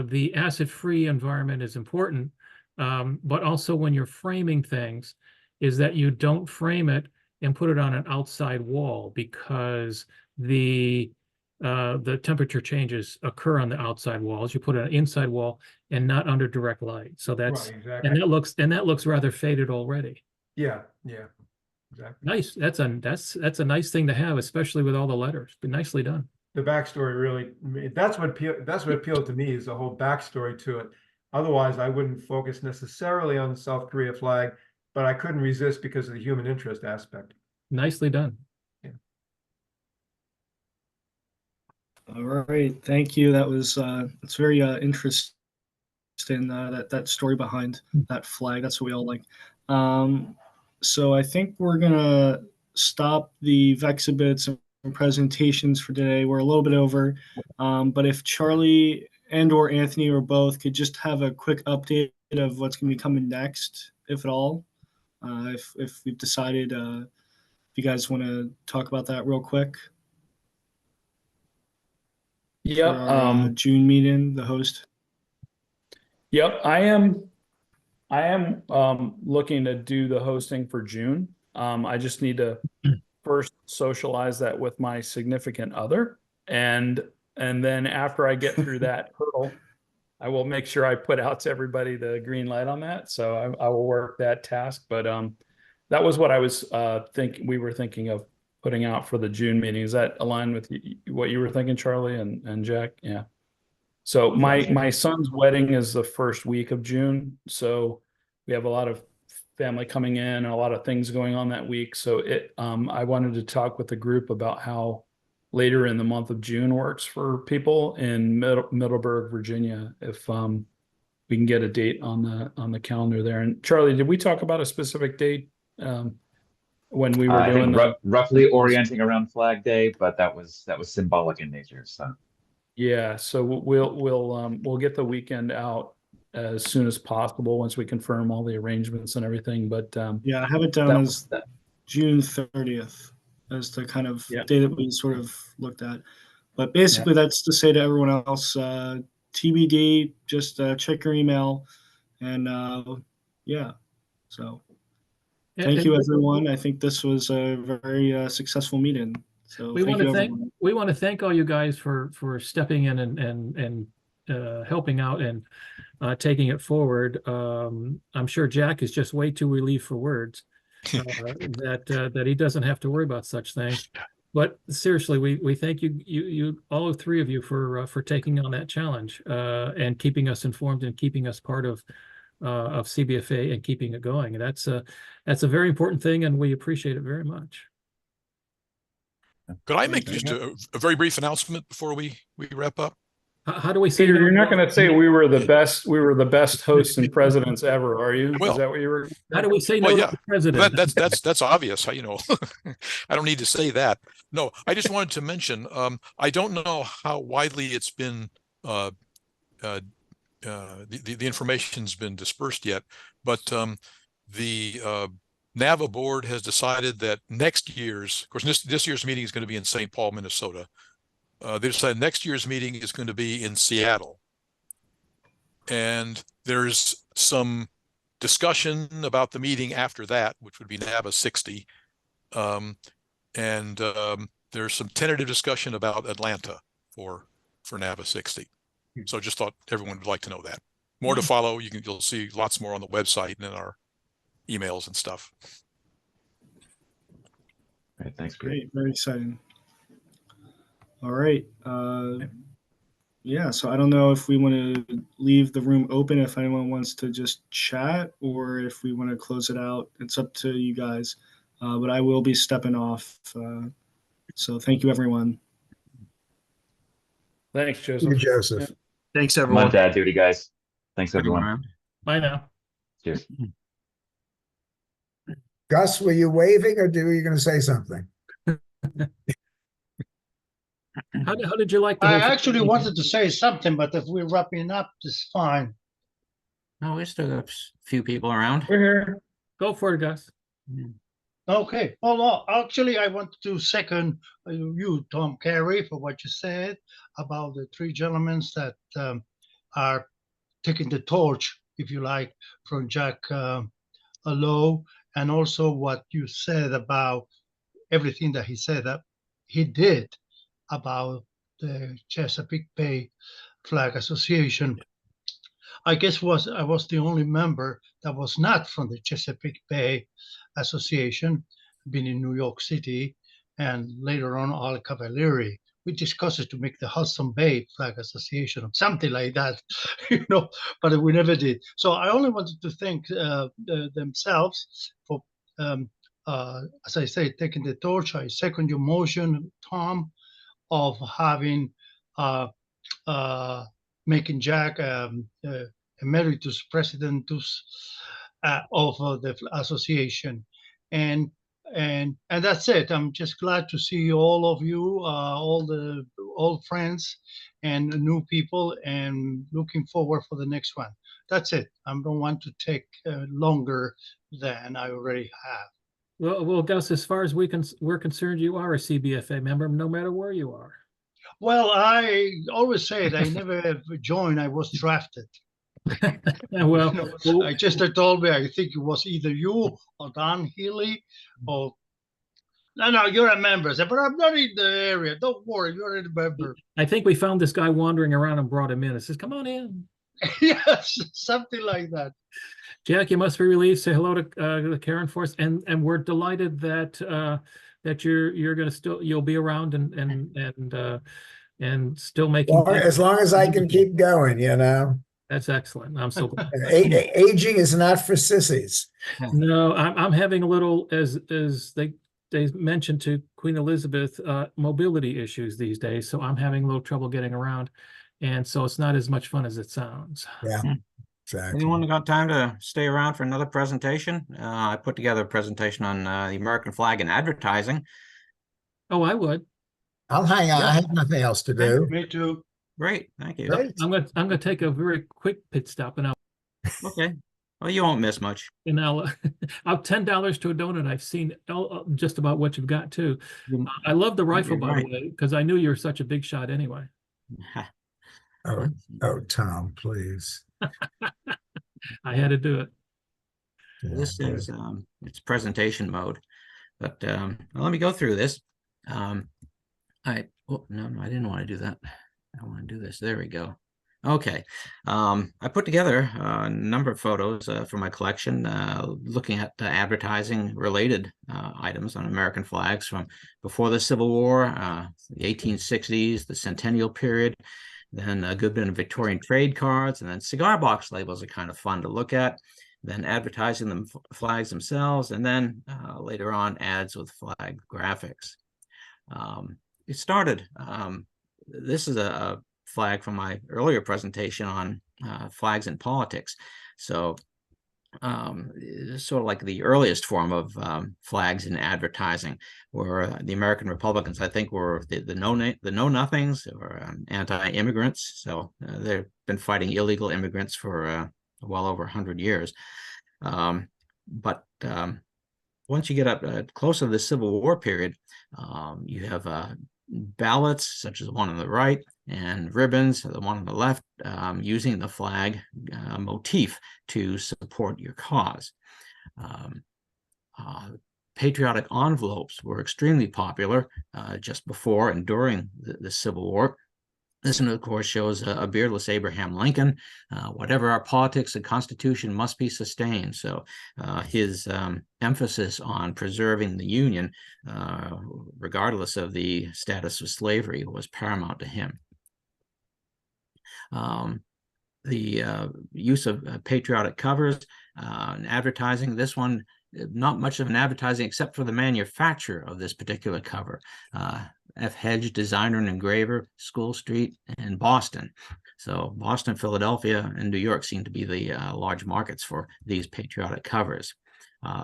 the acid-free environment is important, but also when you're framing things, is that you don't frame it and put it on an outside wall, because the temperature changes occur on the outside walls. You put it on an inside wall and not under direct light. So that's Right, exactly. and that looks rather faded already. Yeah, exactly. Nice. That's a nice thing to have, especially with all the letters. But nicely done. The backstory really, that's what appealed to me, is the whole backstory to it. Otherwise, I wouldn't focus necessarily on the South Korea flag, but I couldn't resist because of the human interest aspect. Nicely done. All right, thank you. That was it's very interesting, that story behind that flag. That's what we all like. So I think we're gonna stop the Vexibits and presentations for today. We're a little bit over, but if Charlie and or Anthony or both could just have a quick update of what's gonna be coming next, if at all, if we've decided, if you guys want to talk about that real quick. Yep. For our, June meeting, the host. Yep. I am looking to do the hosting for June. I just need to first socialize that with my significant other, and then after I get through that hurdle, I will make sure I put out to everybody the green light on that. So I will work that task. But that was what I was we were thinking of putting out for the June meeting. Is that aligned with what you were thinking, Charlie and Jack? Yeah. So my son's wedding is the first week of June. So we have a lot of family coming in and a lot of things going on that week. So I wanted to talk with the group about how later in the month of June works for people in Middleburg, Virginia, if we can get a date on the calendar there. And Charlie, did we talk about a specific date when we were doing roughly orienting around Flag Day, but that was symbolic in nature. So yeah, so we'll get the weekend out as soon as possible once we confirm all the arrangements and everything. But yeah, I have it down as June 30th as the kind of day that we sort of looked at. But basically, that's to say to everyone else, TBD, just check your email. And yeah, so thank you, everyone. I think this was a very successful meeting. So we want to thank all you guys for stepping in and helping out and taking it forward. I'm sure Jack is just way too relieved for words that he doesn't have to worry about such things. But seriously, we thank you all three of you for taking on that challenge and keeping us informed and keeping us part of CBFA and keeping it going. And that's a very important thing, and we appreciate it very much. Could I make just a very brief announcement before we wrap up? How do we say? Peter, you're not going to say we were the best. We were the best hosts and presidents ever, are you? Well, is that what you were? How do we say no to the president? That's obvious. I don't need to say that. No, I just wanted to mention. I don't know how widely it's been. The information's been dispersed yet, but the NAVA board has decided that next year's, of course, this year's meeting is going to be in St. Paul, Minnesota. They decided next year's meeting is going to be in Seattle. And there's some discussion about the meeting after that, which would be NAVA 60. And there's some tentative discussion about Atlanta for Nava 60. So just thought everyone would like to know that. More to follow. You'll see lots more on the website and in our emails and stuff. All right, thanks, Pete. Great, very exciting. All right. Yeah, so I don't know if we want to leave the room open if anyone wants to just chat, or if we want to close it out. It's up to you guys. But I will be stepping off. So thank you, everyone. Thanks, Thank Joseph. you, Joseph. Thanks, I'm everyone. on dad duty, guys. Thanks, everyone. Bye now. Cheers. Gus, were you waving or were you going to say something? How did you like the I whole actually thing? wanted to say something, but if we're wrapping up, it's fine. Oh, we still got a few people around. We're here. Go for it, Gus. Okay. Well, no, actually, I want to second you, Tom Carey, for what you said about the three gentlemen that are taking the torch, if you like, from Jack Lowe, and also what you said about everything that he said that he did about the Chesapeake Bay Flag Association. I guess I was the only member that was not from the Chesapeake Bay Association, been in New York City, and later on Al Cavalieri. We discussed it to make the Hudson Bay Flag Association or something like that, but we never did. So I only wanted to thank themselves for, as I say, taking the torch. I second your motion, Tom, of having making Jack emeritus president of the association, and that's it. I'm just glad to see all of you, all the old friends and new people, and looking forward for the next one. That's it. I don't want to take longer than I already have. Well, Gus, as far as we're concerned, you are a CBFA member, no matter where you are. Well, I always said I never joined. I was drafted. Well, I just told me, I think it was either you or Don Healy or no, you're a member. I said, but I'm not in the area. Don't worry, you're a member. I think we found this guy wandering around and brought him in. It says, come on in. Yes, something like that. Jack, you must be relieved. Say hello to Karen for us, and we're delighted that that you're going to you'll be around and still making. As long as I can keep going, That's excellent. I'm so glad. Aging is not for sissies. No, I'm having a little, as they mentioned to Queen Elizabeth, mobility issues these days. So I'm having a little trouble getting around, and so it's not as much fun as it sounds. Yeah. Exactly. Anyone got time to stay around for another presentation? I put together a presentation on the American flag and advertising. Oh, I would. I'll hang on. Yeah. I have nothing else to do. Me too. Great, thank you. Great. I'm gonna take a very quick pit stop, and Okay. Well, you won't miss much. I'll $10 to a donut. I've seen just about what you've got too. I love the rifle, by the way, because I knew you were such a big shot anyway. Oh, Tom, please. I had to do it. This is it's presentation mode, but let me go through this. No, I didn't want to do that. I want to do this. There we go. Okay. I put together a number of photos for my collection, looking at advertising related items on American flags from before the Civil War, the 1860s, the Centennial period, then a good bit of Victorian trade cards, and then cigar box labels are kind of fun to look at, then advertising the flags themselves, and then later on ads with flag graphics. It started, this is a flag from my earlier presentation on flags in politics. So it's sort of like the earliest form of flags in advertising, where the American Republicans, I think, were the know-nothings or anti-immigrants. So they've been fighting illegal immigrants for well over 100 years. But once you get up close to the Civil War period, you have ballots, such as the one on the right, and ribbons, the one on the left, using the flag motif to support your cause. patriotic envelopes were extremely popular just before and during the Civil War. This one, of course, shows a beardless Abraham Lincoln. Whatever our politics, the Constitution must be sustained. So his emphasis on preserving the Union, regardless of the status of slavery, was paramount to him. The use of patriotic covers and advertising. This one, not much of an advertising except for the manufacture of this particular cover. F. Hedge, designer and engraver, School Street, and Boston. So Boston, Philadelphia, and New York seem to be the large markets for these patriotic covers.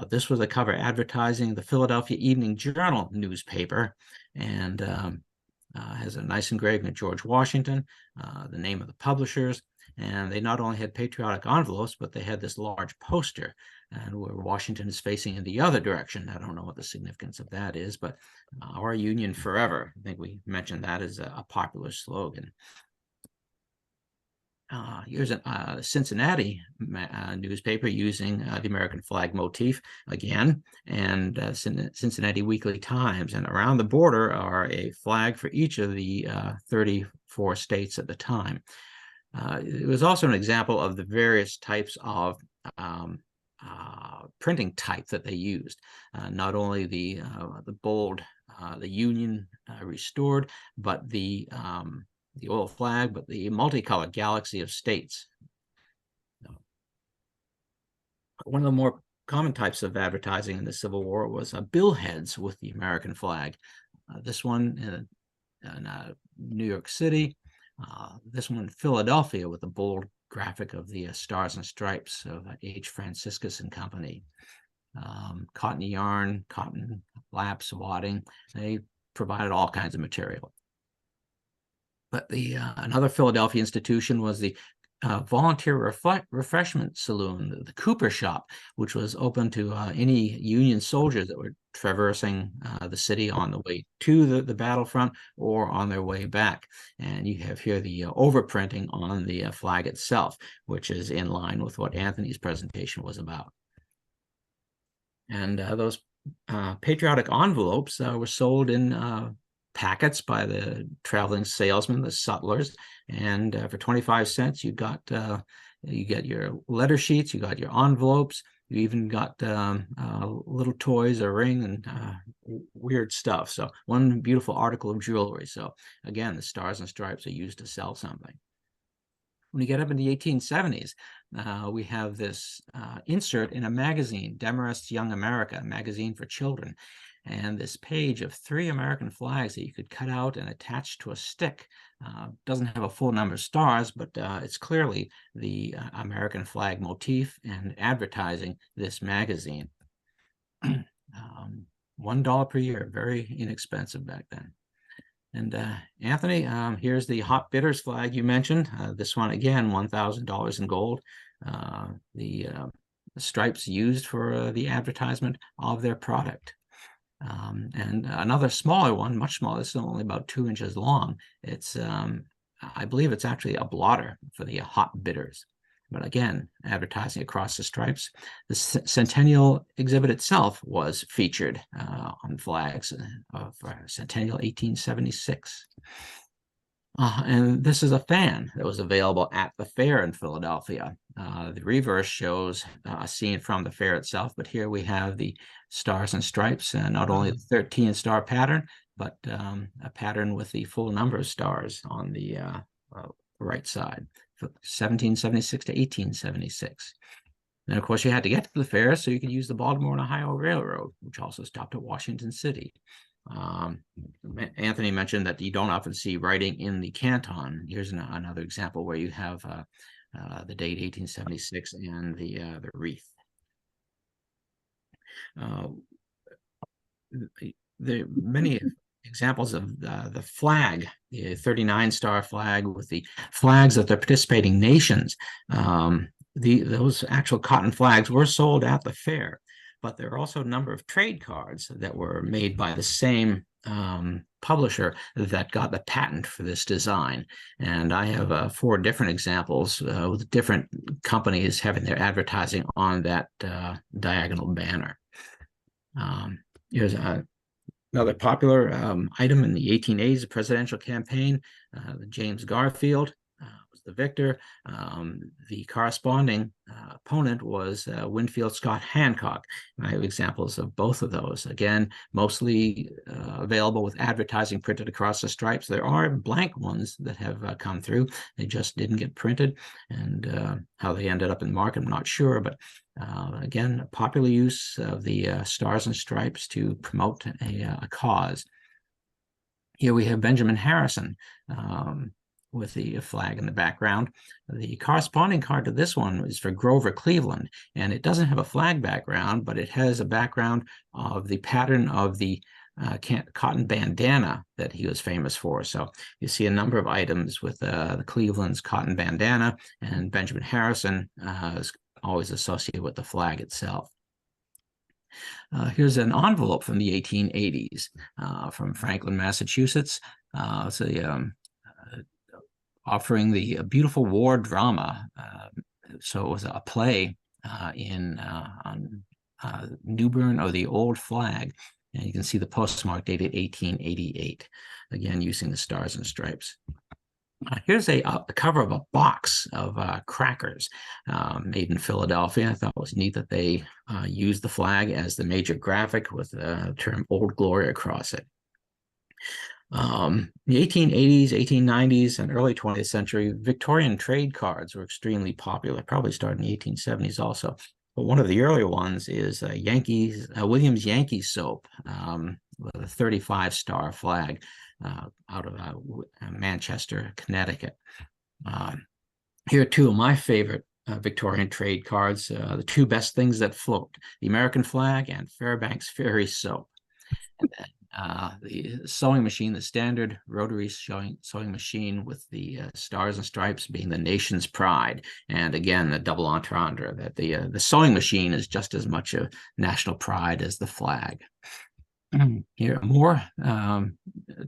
This was a cover advertising the Philadelphia Evening Journal newspaper, and has a nice engraving of George Washington, the name of the publishers, and they not only had patriotic envelopes, but they had this large poster, and where Washington is facing in the other direction. I don't know what the significance of that is, but our Union forever. I think we mentioned that as a popular slogan. Here's a Cincinnati newspaper using the American flag motif again, and Cincinnati Weekly Times. And around the border are a flag for each of the 34 states at the time. It was also an example of the various types of printing type that they used. Not only the bold, the Union restored, but the oil flag, but the multicolored galaxy of states. One of the more common types of advertising in the Civil War was billheads with the American flag. This one in New York City, this one in Philadelphia with a bold graphic of the Stars and Stripes of H. Franciscus and Company. Cotton yarn, cotton laps, wadding, they provided all kinds of material. But another Philadelphia institution was the volunteer refreshment saloon, the Cooper Shop, which was open to any Union soldiers that were traversing the city on the way to the battlefront or on their way back. And you have here the overprinting on the flag itself, which is in line with what Anthony's presentation was about. And those patriotic envelopes were sold in packets by the traveling salesmen, the sutlers, and for 25 cents you get your letter sheets, you got your envelopes, you even got little toys, a ring, and weird stuff. So one beautiful article of jewelry. So again, the Stars and Stripes are used to sell something. When you get up in the 1870s, we have this insert in a magazine, Demarest's Young America, a magazine for children. And this page of 3 American flags that you could cut out and attach to a stick doesn't have a full number of stars, but it's clearly the American flag motif and advertising this magazine. $1 per year, very inexpensive back then. And Anthony, here's the Hot Bitters flag you mentioned. This one again, $1,000 in gold. The stripes used for the advertisement of their product. And another smaller one, much smaller, this is only about 2 inches long. It's, I believe it's actually a blotter for the Hot Bitters. But again, advertising across the stripes. The Centennial exhibit itself was featured on flags for Centennial 1876. And this is a fan that was available at the fair in Philadelphia. The reverse shows a scene from the fair itself, but here we have the Stars and Stripes, and not only the 13-star pattern, but a pattern with the full number of stars on the right side, 1776 to 1876. And of course, you had to get to the fair, so you could use the Baltimore and Ohio Railroad, which also stopped at Washington City. Anthony mentioned that you don't often see writing in the canton. Here's another example where you have the date 1876 and the wreath. There are many examples of the flag, the 39-star flag with the flags of the participating nations. Those actual cotton flags were sold at the fair, but there are also a number of trade cards that were made by the same publisher that got the patent for this design. And I have 4 different examples with different companies having their advertising on that diagonal banner. Here's another popular item in the 1880s, the presidential campaign. James Garfield was the victor. The corresponding opponent was Winfield Scott Hancock. And I have examples of both of those. Again, mostly available with advertising printed across the stripes. There are blank ones that have come through. They just didn't get printed, and how they ended up in the market, I'm not sure, but again, popular use of the stars and stripes to promote a cause. Here we have Benjamin Harrison with the flag in the background. The corresponding card to this one is for Grover Cleveland, and it doesn't have a flag background, but it has a background of the pattern of the cotton bandana that he was famous for. So you see a number of items with the Cleveland's cotton bandana, and Benjamin Harrison is always associated with the flag itself. Here's an envelope from the 1880s from Franklin, Massachusetts. It's offering the beautiful war drama. So it was a play on Newbern, or the Old Flag. And you can see the postmark dated 1888, again, using the stars and stripes. Here's a cover of a box of crackers made in Philadelphia. I thought it was neat that they used the flag as the major graphic with the term Old Glory across it. The 1880s, 1890s, and early 20th century, Victorian trade cards were extremely popular, probably started in the 1870s also. But one of the earlier ones is Williams Yankee soap with a 35-star flag out of Manchester, Connecticut. Here are two of my favorite Victorian trade cards, the two best things that float, the American flag and Fairbanks Ferry soap. And then the sewing machine, the standard rotary sewing machine with the stars and stripes being the nation's pride. And again, the double entendre that the sewing machine is just as much a national pride as the flag. Here, more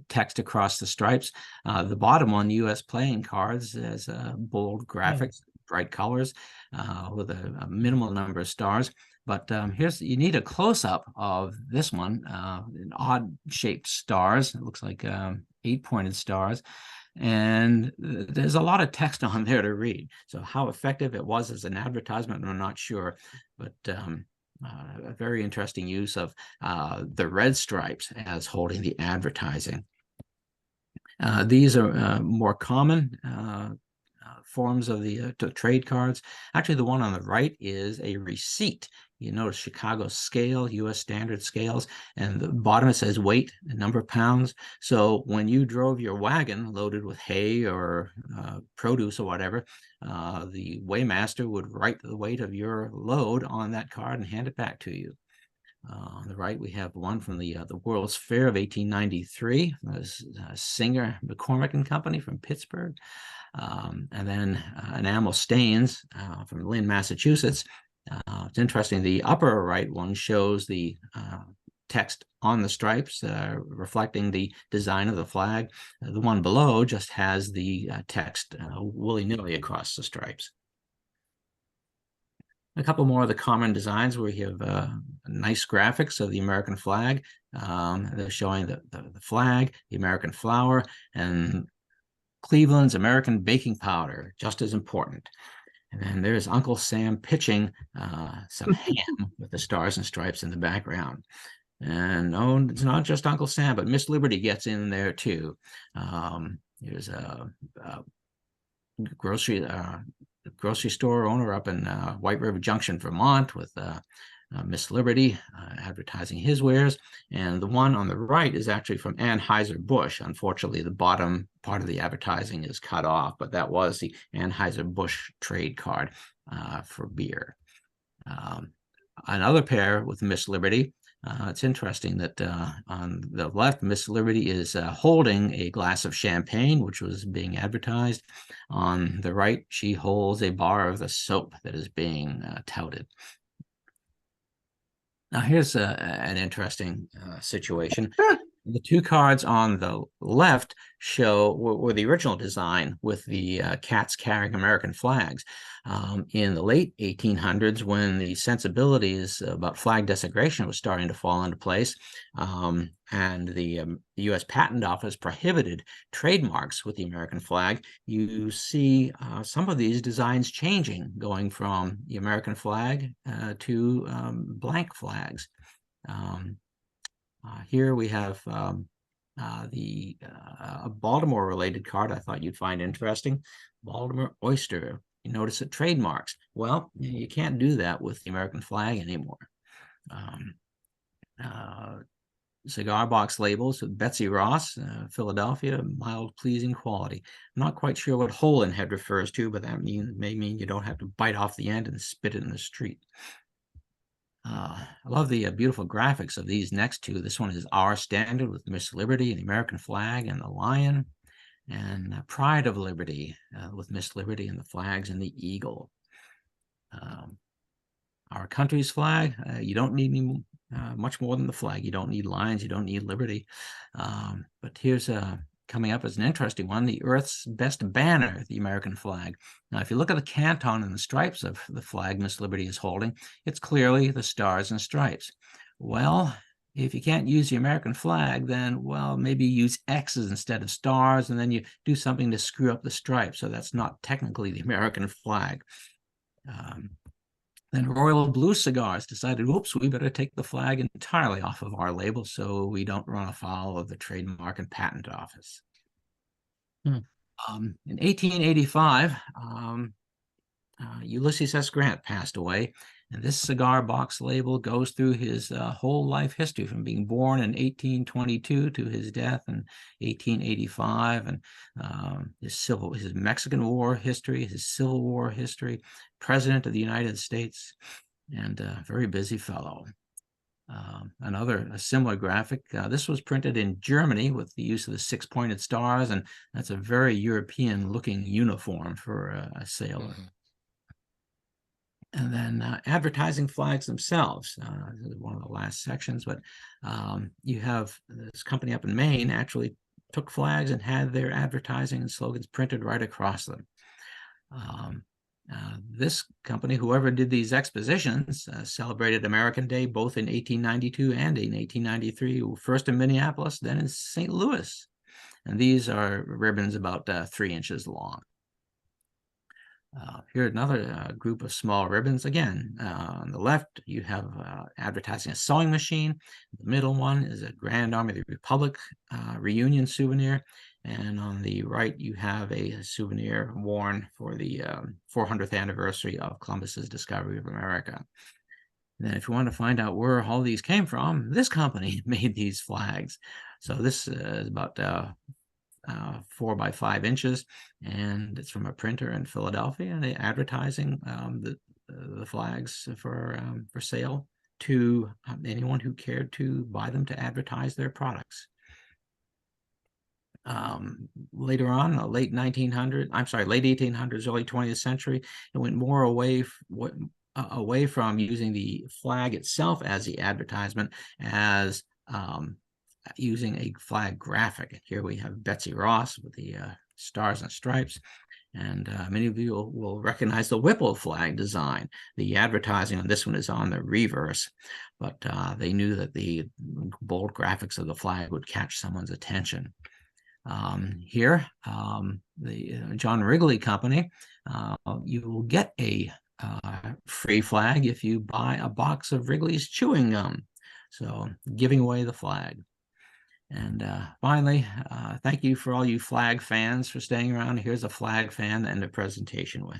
text across the stripes. The bottom one, U.S. playing cards, has bold graphics, bright colors with a minimal number of stars. But you need a close-up of this one, in odd-shaped stars. It looks like 8-pointed stars. And there's a lot of text on there to read. So how effective it was as an advertisement, I'm not sure. But a very interesting use of the red stripes as holding the advertising. These are more common forms of the trade cards. Actually, the one on the right is a receipt. You notice Chicago scale, U.S. standard scales, and the bottom it says weight, a number of pounds. So when you drove your wagon loaded with hay or produce or whatever, the weighmaster would write the weight of your load on that card and hand it back to you. On the right, we have one from the World's Fair of 1893. It was Singer, McCormick and Company from Pittsburgh. And then enamel stains from Lynn, Massachusetts. It's interesting. The upper right one shows the text on the stripes reflecting the design of the flag. The one below just has the text willy-nilly across the stripes. A couple more of the common designs where you have nice graphics of the American flag. They're showing the flag, the American flower, and Cleveland's American baking powder, just as important. And then there's Uncle Sam pitching some ham with the stars and stripes in the background. And no, it's not just Uncle Sam, but Miss Liberty gets in there too. There's a grocery store owner up in White River Junction, Vermont, with Miss Liberty advertising his wares. And the one on the right is actually from Anheuser-Busch. Unfortunately, the bottom part of the advertising is cut off, but that was the Anheuser-Busch trade card for beer. Another pair with Miss Liberty. It's interesting that on the left, Miss Liberty is holding a glass of champagne, which was being advertised. On the right, she holds a bar of the soap that is being touted. Now, here's an interesting situation. The two cards on the left were the original design with the cats carrying American flags. In the late 1800s, when the sensibilities about flag desecration was starting to fall into place, and the U.S. Patent Office prohibited trademarks with the American flag, you see some of these designs changing, going from the American flag to blank flags. Here we have the Baltimore-related card I thought you'd find interesting. Baltimore oyster. You notice it trademarks. Well, you can't do that with the American flag anymore. Cigar box labels with Betsy Ross, Philadelphia, mild, pleasing quality. I'm not quite sure what hole in head refers to, but that may mean you don't have to bite off the end and spit it in the street. I love the beautiful graphics of these next two. This one is Our Standard with Miss Liberty and the American flag and the lion, and Pride of Liberty with Miss Liberty and the flags and the eagle. Our country's flag, you don't need any, much more than the flag. You don't need lions, you don't need liberty. But here's coming up as an interesting one, the Earth's best banner, the American flag. Now, if you look at the canton and the stripes of the flag Miss Liberty is holding, it's clearly the stars and stripes. Well, if you can't use the American flag, then, well, maybe use X's instead of stars, and then you do something to screw up the stripes. So that's not technically the American flag. Then Royal Blue Cigars decided, whoops, we better take the flag entirely off of our label so we don't run afoul of the Trademark and Patent Office. In 1885, Ulysses S. Grant passed away, and this cigar box label goes through his whole life history, from being born in 1822 to his death in 1885, and his Mexican War history, his Civil War history, President of the United States, and a very busy fellow. A similar graphic. This was printed in Germany with the use of the six-pointed stars, and that's a very European-looking uniform for a sailor. And then advertising flags themselves. This is one of the last sections, but you have this company up in Maine actually took flags and had their advertising and slogans printed right across them. This company, whoever did these expositions, celebrated American Day both in 1892 and in 1893, first in Minneapolis, then in St. Louis. And these are ribbons about 3 inches long. Here another group of small ribbons. Again, on the left, you have advertising a sewing machine. The middle one is a Grand Army of the Republic reunion souvenir. And on the right, you have a souvenir worn for the 400th anniversary of Columbus's discovery of America. And then if you want to find out where all these came from, this company made these flags. So this is about 4 by 5 inches, and it's from a printer in Philadelphia, and they're advertising the flags for sale to anyone who cared to buy them to advertise their products. Later on, late 1800s, early 20th century, it went more away from using the flag itself as the advertisement, as using a flag graphic. Here we have Betsy Ross with the stars and stripes, and many of you will recognize the Whipple flag design. The advertising on this one is on the reverse, but they knew that the bold graphics of the flag would catch someone's attention. Here, the John Wrigley Company, you will get a free flag if you buy a box of Wrigley's chewing gum. So giving away the flag. And finally, thank you for all you flag fans for staying around. Here's a flag fan to end the presentation with.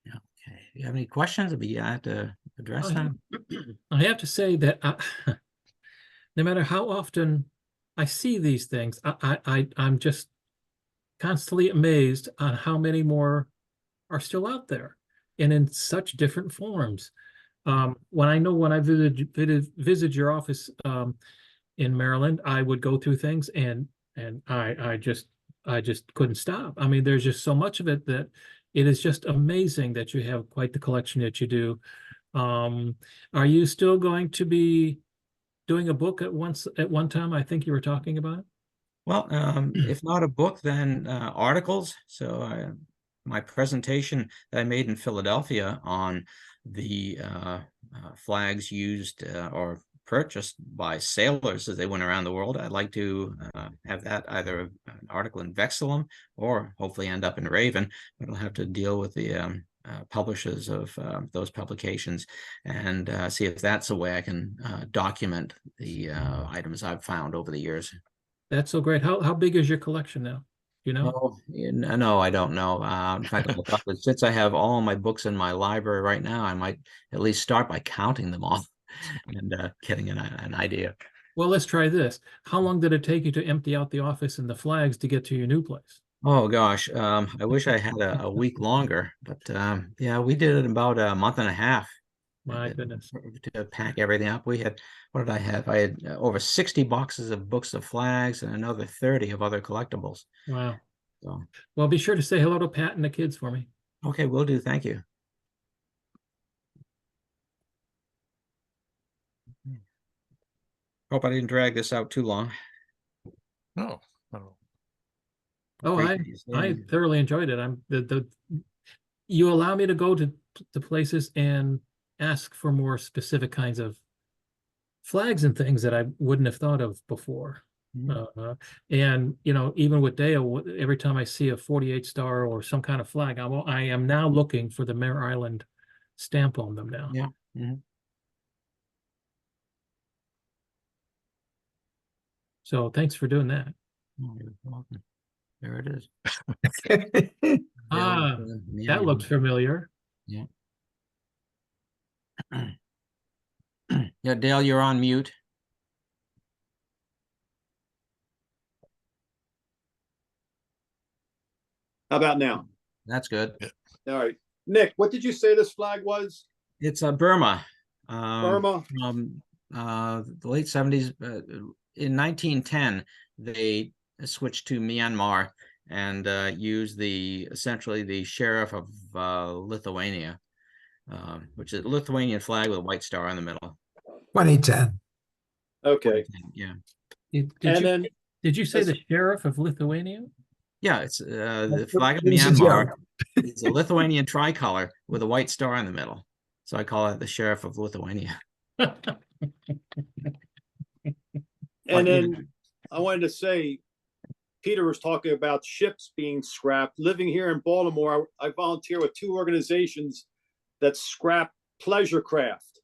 Okay, if you have any questions, I'll be glad to address them. I have to say that no matter how often I see these things, I'm just constantly amazed on how many more are still out there and in such different forms. When I visited your office in Maryland, I would go through things and I just couldn't stop. I mean, there's just so much of it that it is just amazing that you have quite the collection that you do. Are you still going to be doing a book at one time? I think you were talking about. Well, if not a book, then articles. So my presentation that I made in Philadelphia on the flags used or purchased by sailors as they went around the world, I'd like to have that either an article in Vexilum or hopefully end up in Raven. But I'll have to deal with the publishers of those publications and see if that's a way I can document the items I've found over the years. That's so great. How big is your collection now? You know? Oh, no, I don't know. In fact, I thought that since I have all my books in my library right now, I might at least start by counting them all and getting an idea. Well, let's try this. How long did it take you to empty out the office and the flags to get to your new place? Oh gosh, I wish I had a week longer, but yeah, we did it in about a month and a half. My goodness. To pack everything up. We had, what did I have? I had over 60 boxes of books of flags and another 30 of other collectibles. Wow. So, well, be sure to say hello to Pat and the kids for me. Okay, will do. Thank you. Hope I didn't drag this out too long. No. Oh, I thoroughly enjoyed it. You allow me to go to places and ask for more specific kinds of flags and things that I wouldn't have thought of before. And you know, even with Dale, every time I see a 48 star or some kind of flag, I am now looking for the Mare Island stamp on them now. Yeah. So thanks for doing that. Oh, you're welcome. There it is. That looked familiar. Yeah. Yeah, Dale, you're on mute. How about now? That's good. All right. Nick, what did you say this flag was? It's Burma. Burma? The late 70s. In 1910, they switched to Myanmar and used essentially the sheriff of Lithuania, which is a Lithuanian flag with a white star in the middle. 2010. Okay. Yeah. Did you say the sheriff of Lithuania? Yeah, it's the flag of Myanmar. It's a Lithuanian tricolor with a white star in the middle. So I call it the sheriff of Lithuania. And then I wanted to say, Peter was talking about ships being scrapped. Living here in Baltimore, I volunteer with 2 organizations that scrap pleasure craft.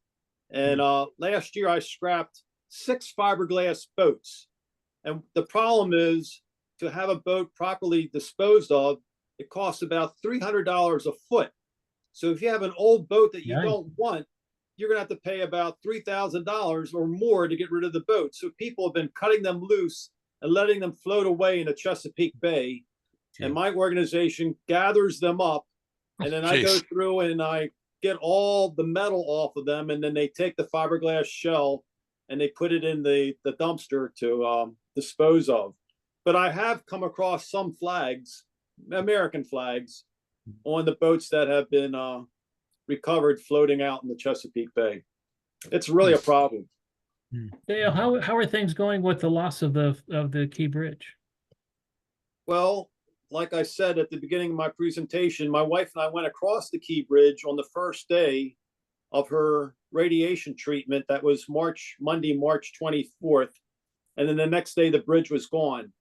And last year I scrapped 6 fiberglass boats. And the problem is, to have a boat properly disposed of, it costs about $300 a foot. So if you have an old boat that you don't want, you're going to have to pay about $3,000 or more to get rid of the boat. So people have been cutting them loose and letting them float away in the Chesapeake Bay. And my organization gathers them up. And then I go through and I get all the metal off of them. And then they take the fiberglass shell and they put it in the dumpster to dispose of. But I have come across some flags, American flags, on the boats that have been recovered floating out in the Chesapeake Bay. It's really a problem. Dale, how are things going with the loss of the Key Bridge? Well, like I said at the beginning of my presentation, my wife and I went across the Key Bridge on the first day of her radiation treatment. That was Monday, March 24th. And then the next day the bridge was gone.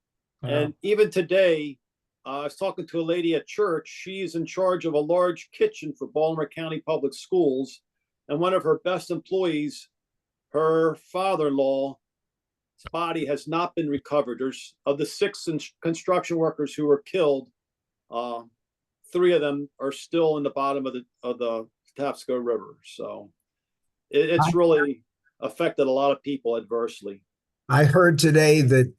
Wow. And even today, I was talking to a lady at church. She's in charge of a large kitchen for Baltimore County Public Schools. And one of her best employees, her father-in-law's body has not been recovered. There's, of the 6 construction workers who were killed, 3 of them are still in the bottom of the Patapsco River. So it's really affected a lot of people adversely. I heard today that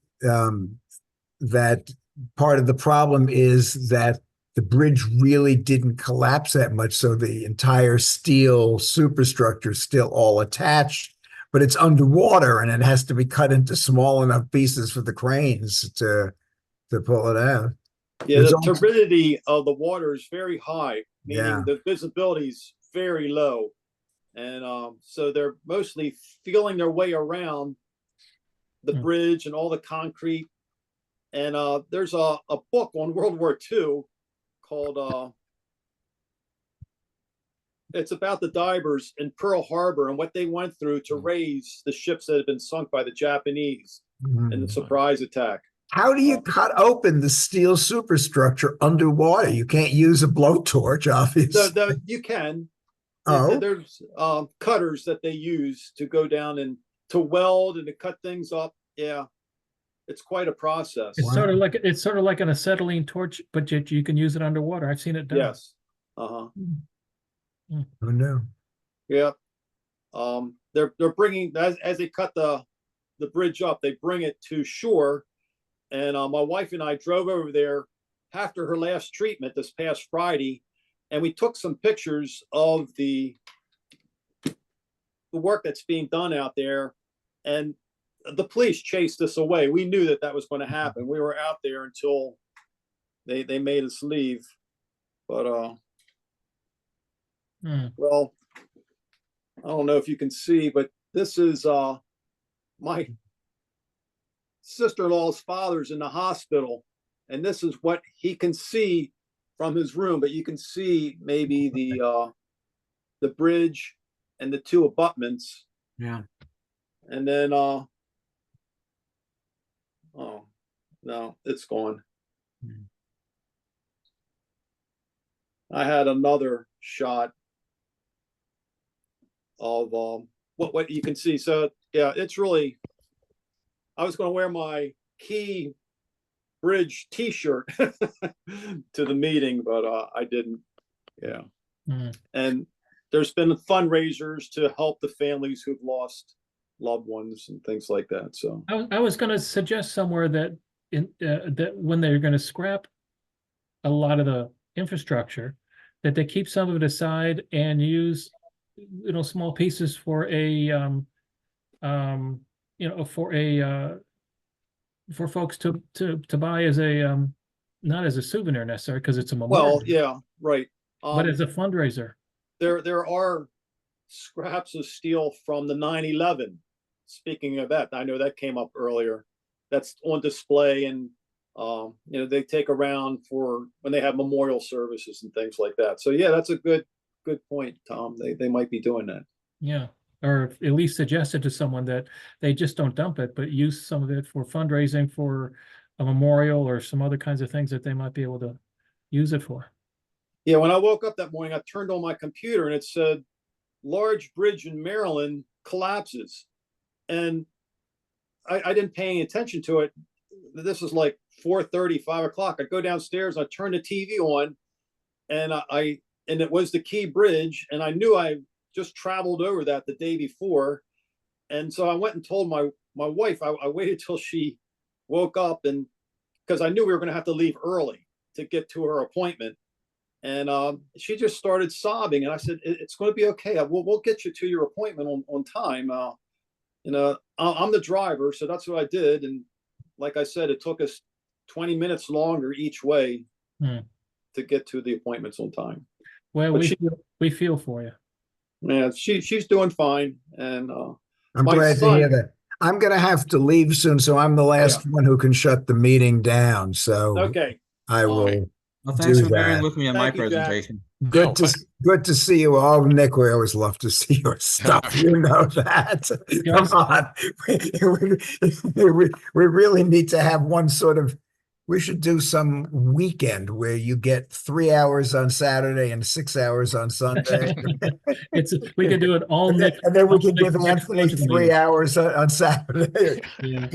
that part of the problem is that the bridge really didn't collapse that much, so the entire steel superstructure is still all attached, but it's underwater and it has to be cut into small enough pieces for the cranes to pull it out. Yeah, the turbidity of the water is very high, meaning the visibility is very low. And so they're mostly feeling their way around the bridge and all the concrete. And there's a book on World War II called it's about the divers in Pearl Harbor and what they went through to raise the ships that had been sunk by the Japanese in the surprise attack. How do you cut open the steel superstructure underwater? You can't use a blowtorch, obviously. So you can. Oh. There's cutters that they use to go down and to weld and to cut things up. Yeah, it's quite a process. It's sort of like an acetylene torch, but you can use it underwater. I've seen it done. Yes. Uh-huh. Oh no. Yeah. They're bringing as they cut the bridge up, they bring it to shore. And my wife and I drove over there after her last treatment this past Friday, and we took some pictures of the work that's being done out there. And the police chased us away. We knew that was going to happen. We were out there until they made us leave. But well, I don't know if you can see, but this is my sister-in-law's father's in the hospital, and this is what he can see from his room. But you can see maybe the bridge and the two abutments. Yeah. And then oh no, it's gone. I had another shot of what you can see. So yeah, it's really, I was going to wear my Key Bridge t-shirt to the meeting, but I didn't. Yeah. And there's been fundraisers to help the families who've lost loved ones and things like that. So I was going to suggest somewhere that that when they're going to scrap a lot of the infrastructure, that they keep some of it aside and use small pieces for a for folks to buy as a not as a souvenir necessarily, because it's a memorial. Well, yeah, right. But as a fundraiser. There are scraps of steel from the 9/11. Speaking of that, I know that came up earlier. That's on display, and they take around for when they have memorial services and things like that. So yeah, that's a good point, Tom. They might be doing that. Yeah, or at least suggest it to someone that they just don't dump it, but use some of it for fundraising for a memorial or some other kinds of things that they might be able to use it for. Yeah, when I woke up that morning, I turned on my computer and it said, large bridge in Maryland collapses. And I didn't pay any attention to it. This is like 4:30, 5 o'clock. I go downstairs, I turn the TV on, and and it was the Key Bridge. And I knew I just traveled over that the day before. And so I went and told my wife. I waited till she woke up, and because I knew we were going to have to leave early to get to her appointment. And she just started sobbing, and I said, "It's going to be okay. We'll get you to your appointment on time. I'm the driver, so that's what I did." And like I said, it took us 20 minutes longer each way to get to the appointments on time. Well, we feel for you. Yeah, she's doing fine, and I'm glad to hear that. I'm going to have to leave soon, so I'm the last one who can shut the meeting down. So okay, I will. Well, thanks for bearing with me on my presentation. Good to see you all, Nick. We always love to see your stuff. You know that. Come on, we really need to have one sort of. We should do some weekend where you get 3 hours on Saturday and 6 hours on Sunday. We could do it all and next. And then we can give Anthony 3 hours on Saturday. Yeah.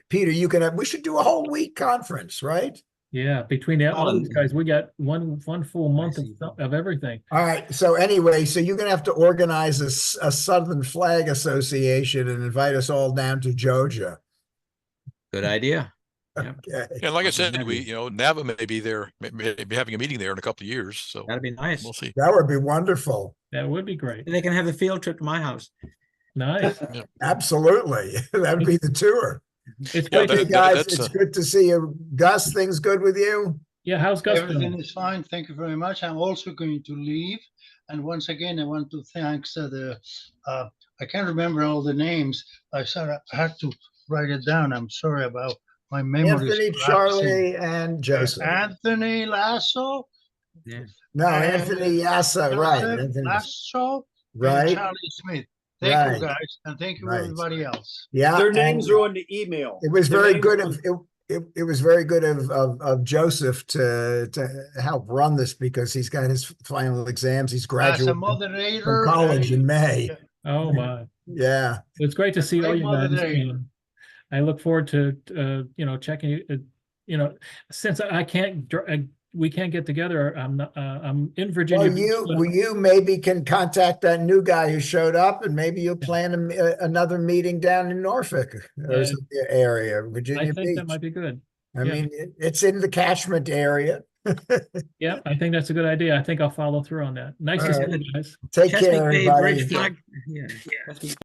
Peter, you can have. We should do a whole week conference, right? Yeah, between all these guys, we got one full month of everything. All right. So anyway, so you're going to have to organize a Southern Flag Association and invite us all down to Georgia. Good idea. Okay. And like I said, NAVA may be there, maybe having a meeting there in a couple of years. So that'd be nice. We'll see. That would be wonderful. That would be great. They can have a field trip to my house. Nice. Yeah. Absolutely. That'd be the tour. It's great, guys. It's good to see you. Gus, things good with you? Yeah, how's Gus Everything doing? is fine. Thank you very much. I'm also going to leave. And once again, I want to thank I can't remember all the names. I had to write it down. I'm sorry about my memory. Anthony, Charlie, and Joseph. Anthony Iasso. Yeah. No, and Anthony Iasso, right. Joseph Anthony, Latshaw and right. Charlie Smith. Thank Right. you, guys, and thank you, Right. everybody else. Yeah. Their and names are on the email. It was Their very names good are of it was very good of Joseph to help run this because he's got his final exams. He's As a graduating moderator. from college in May. Oh, my. Yeah. It's great to see all great you guys. moderator. And I look forward to, checking, since I can't, we can't get together. I'm in Virginia. Well, you maybe can contact that new guy who showed up, and maybe you'll plan another meeting down in Norfolk or some area, Virginia I think Beach. that might be good. I Yeah. mean, it's in the catchment area. Yeah, I think that's a good idea. I think I'll follow through on that. Nice to see you guys. Take Chesapeake care, Bay everybody. Bridge flag. Yeah.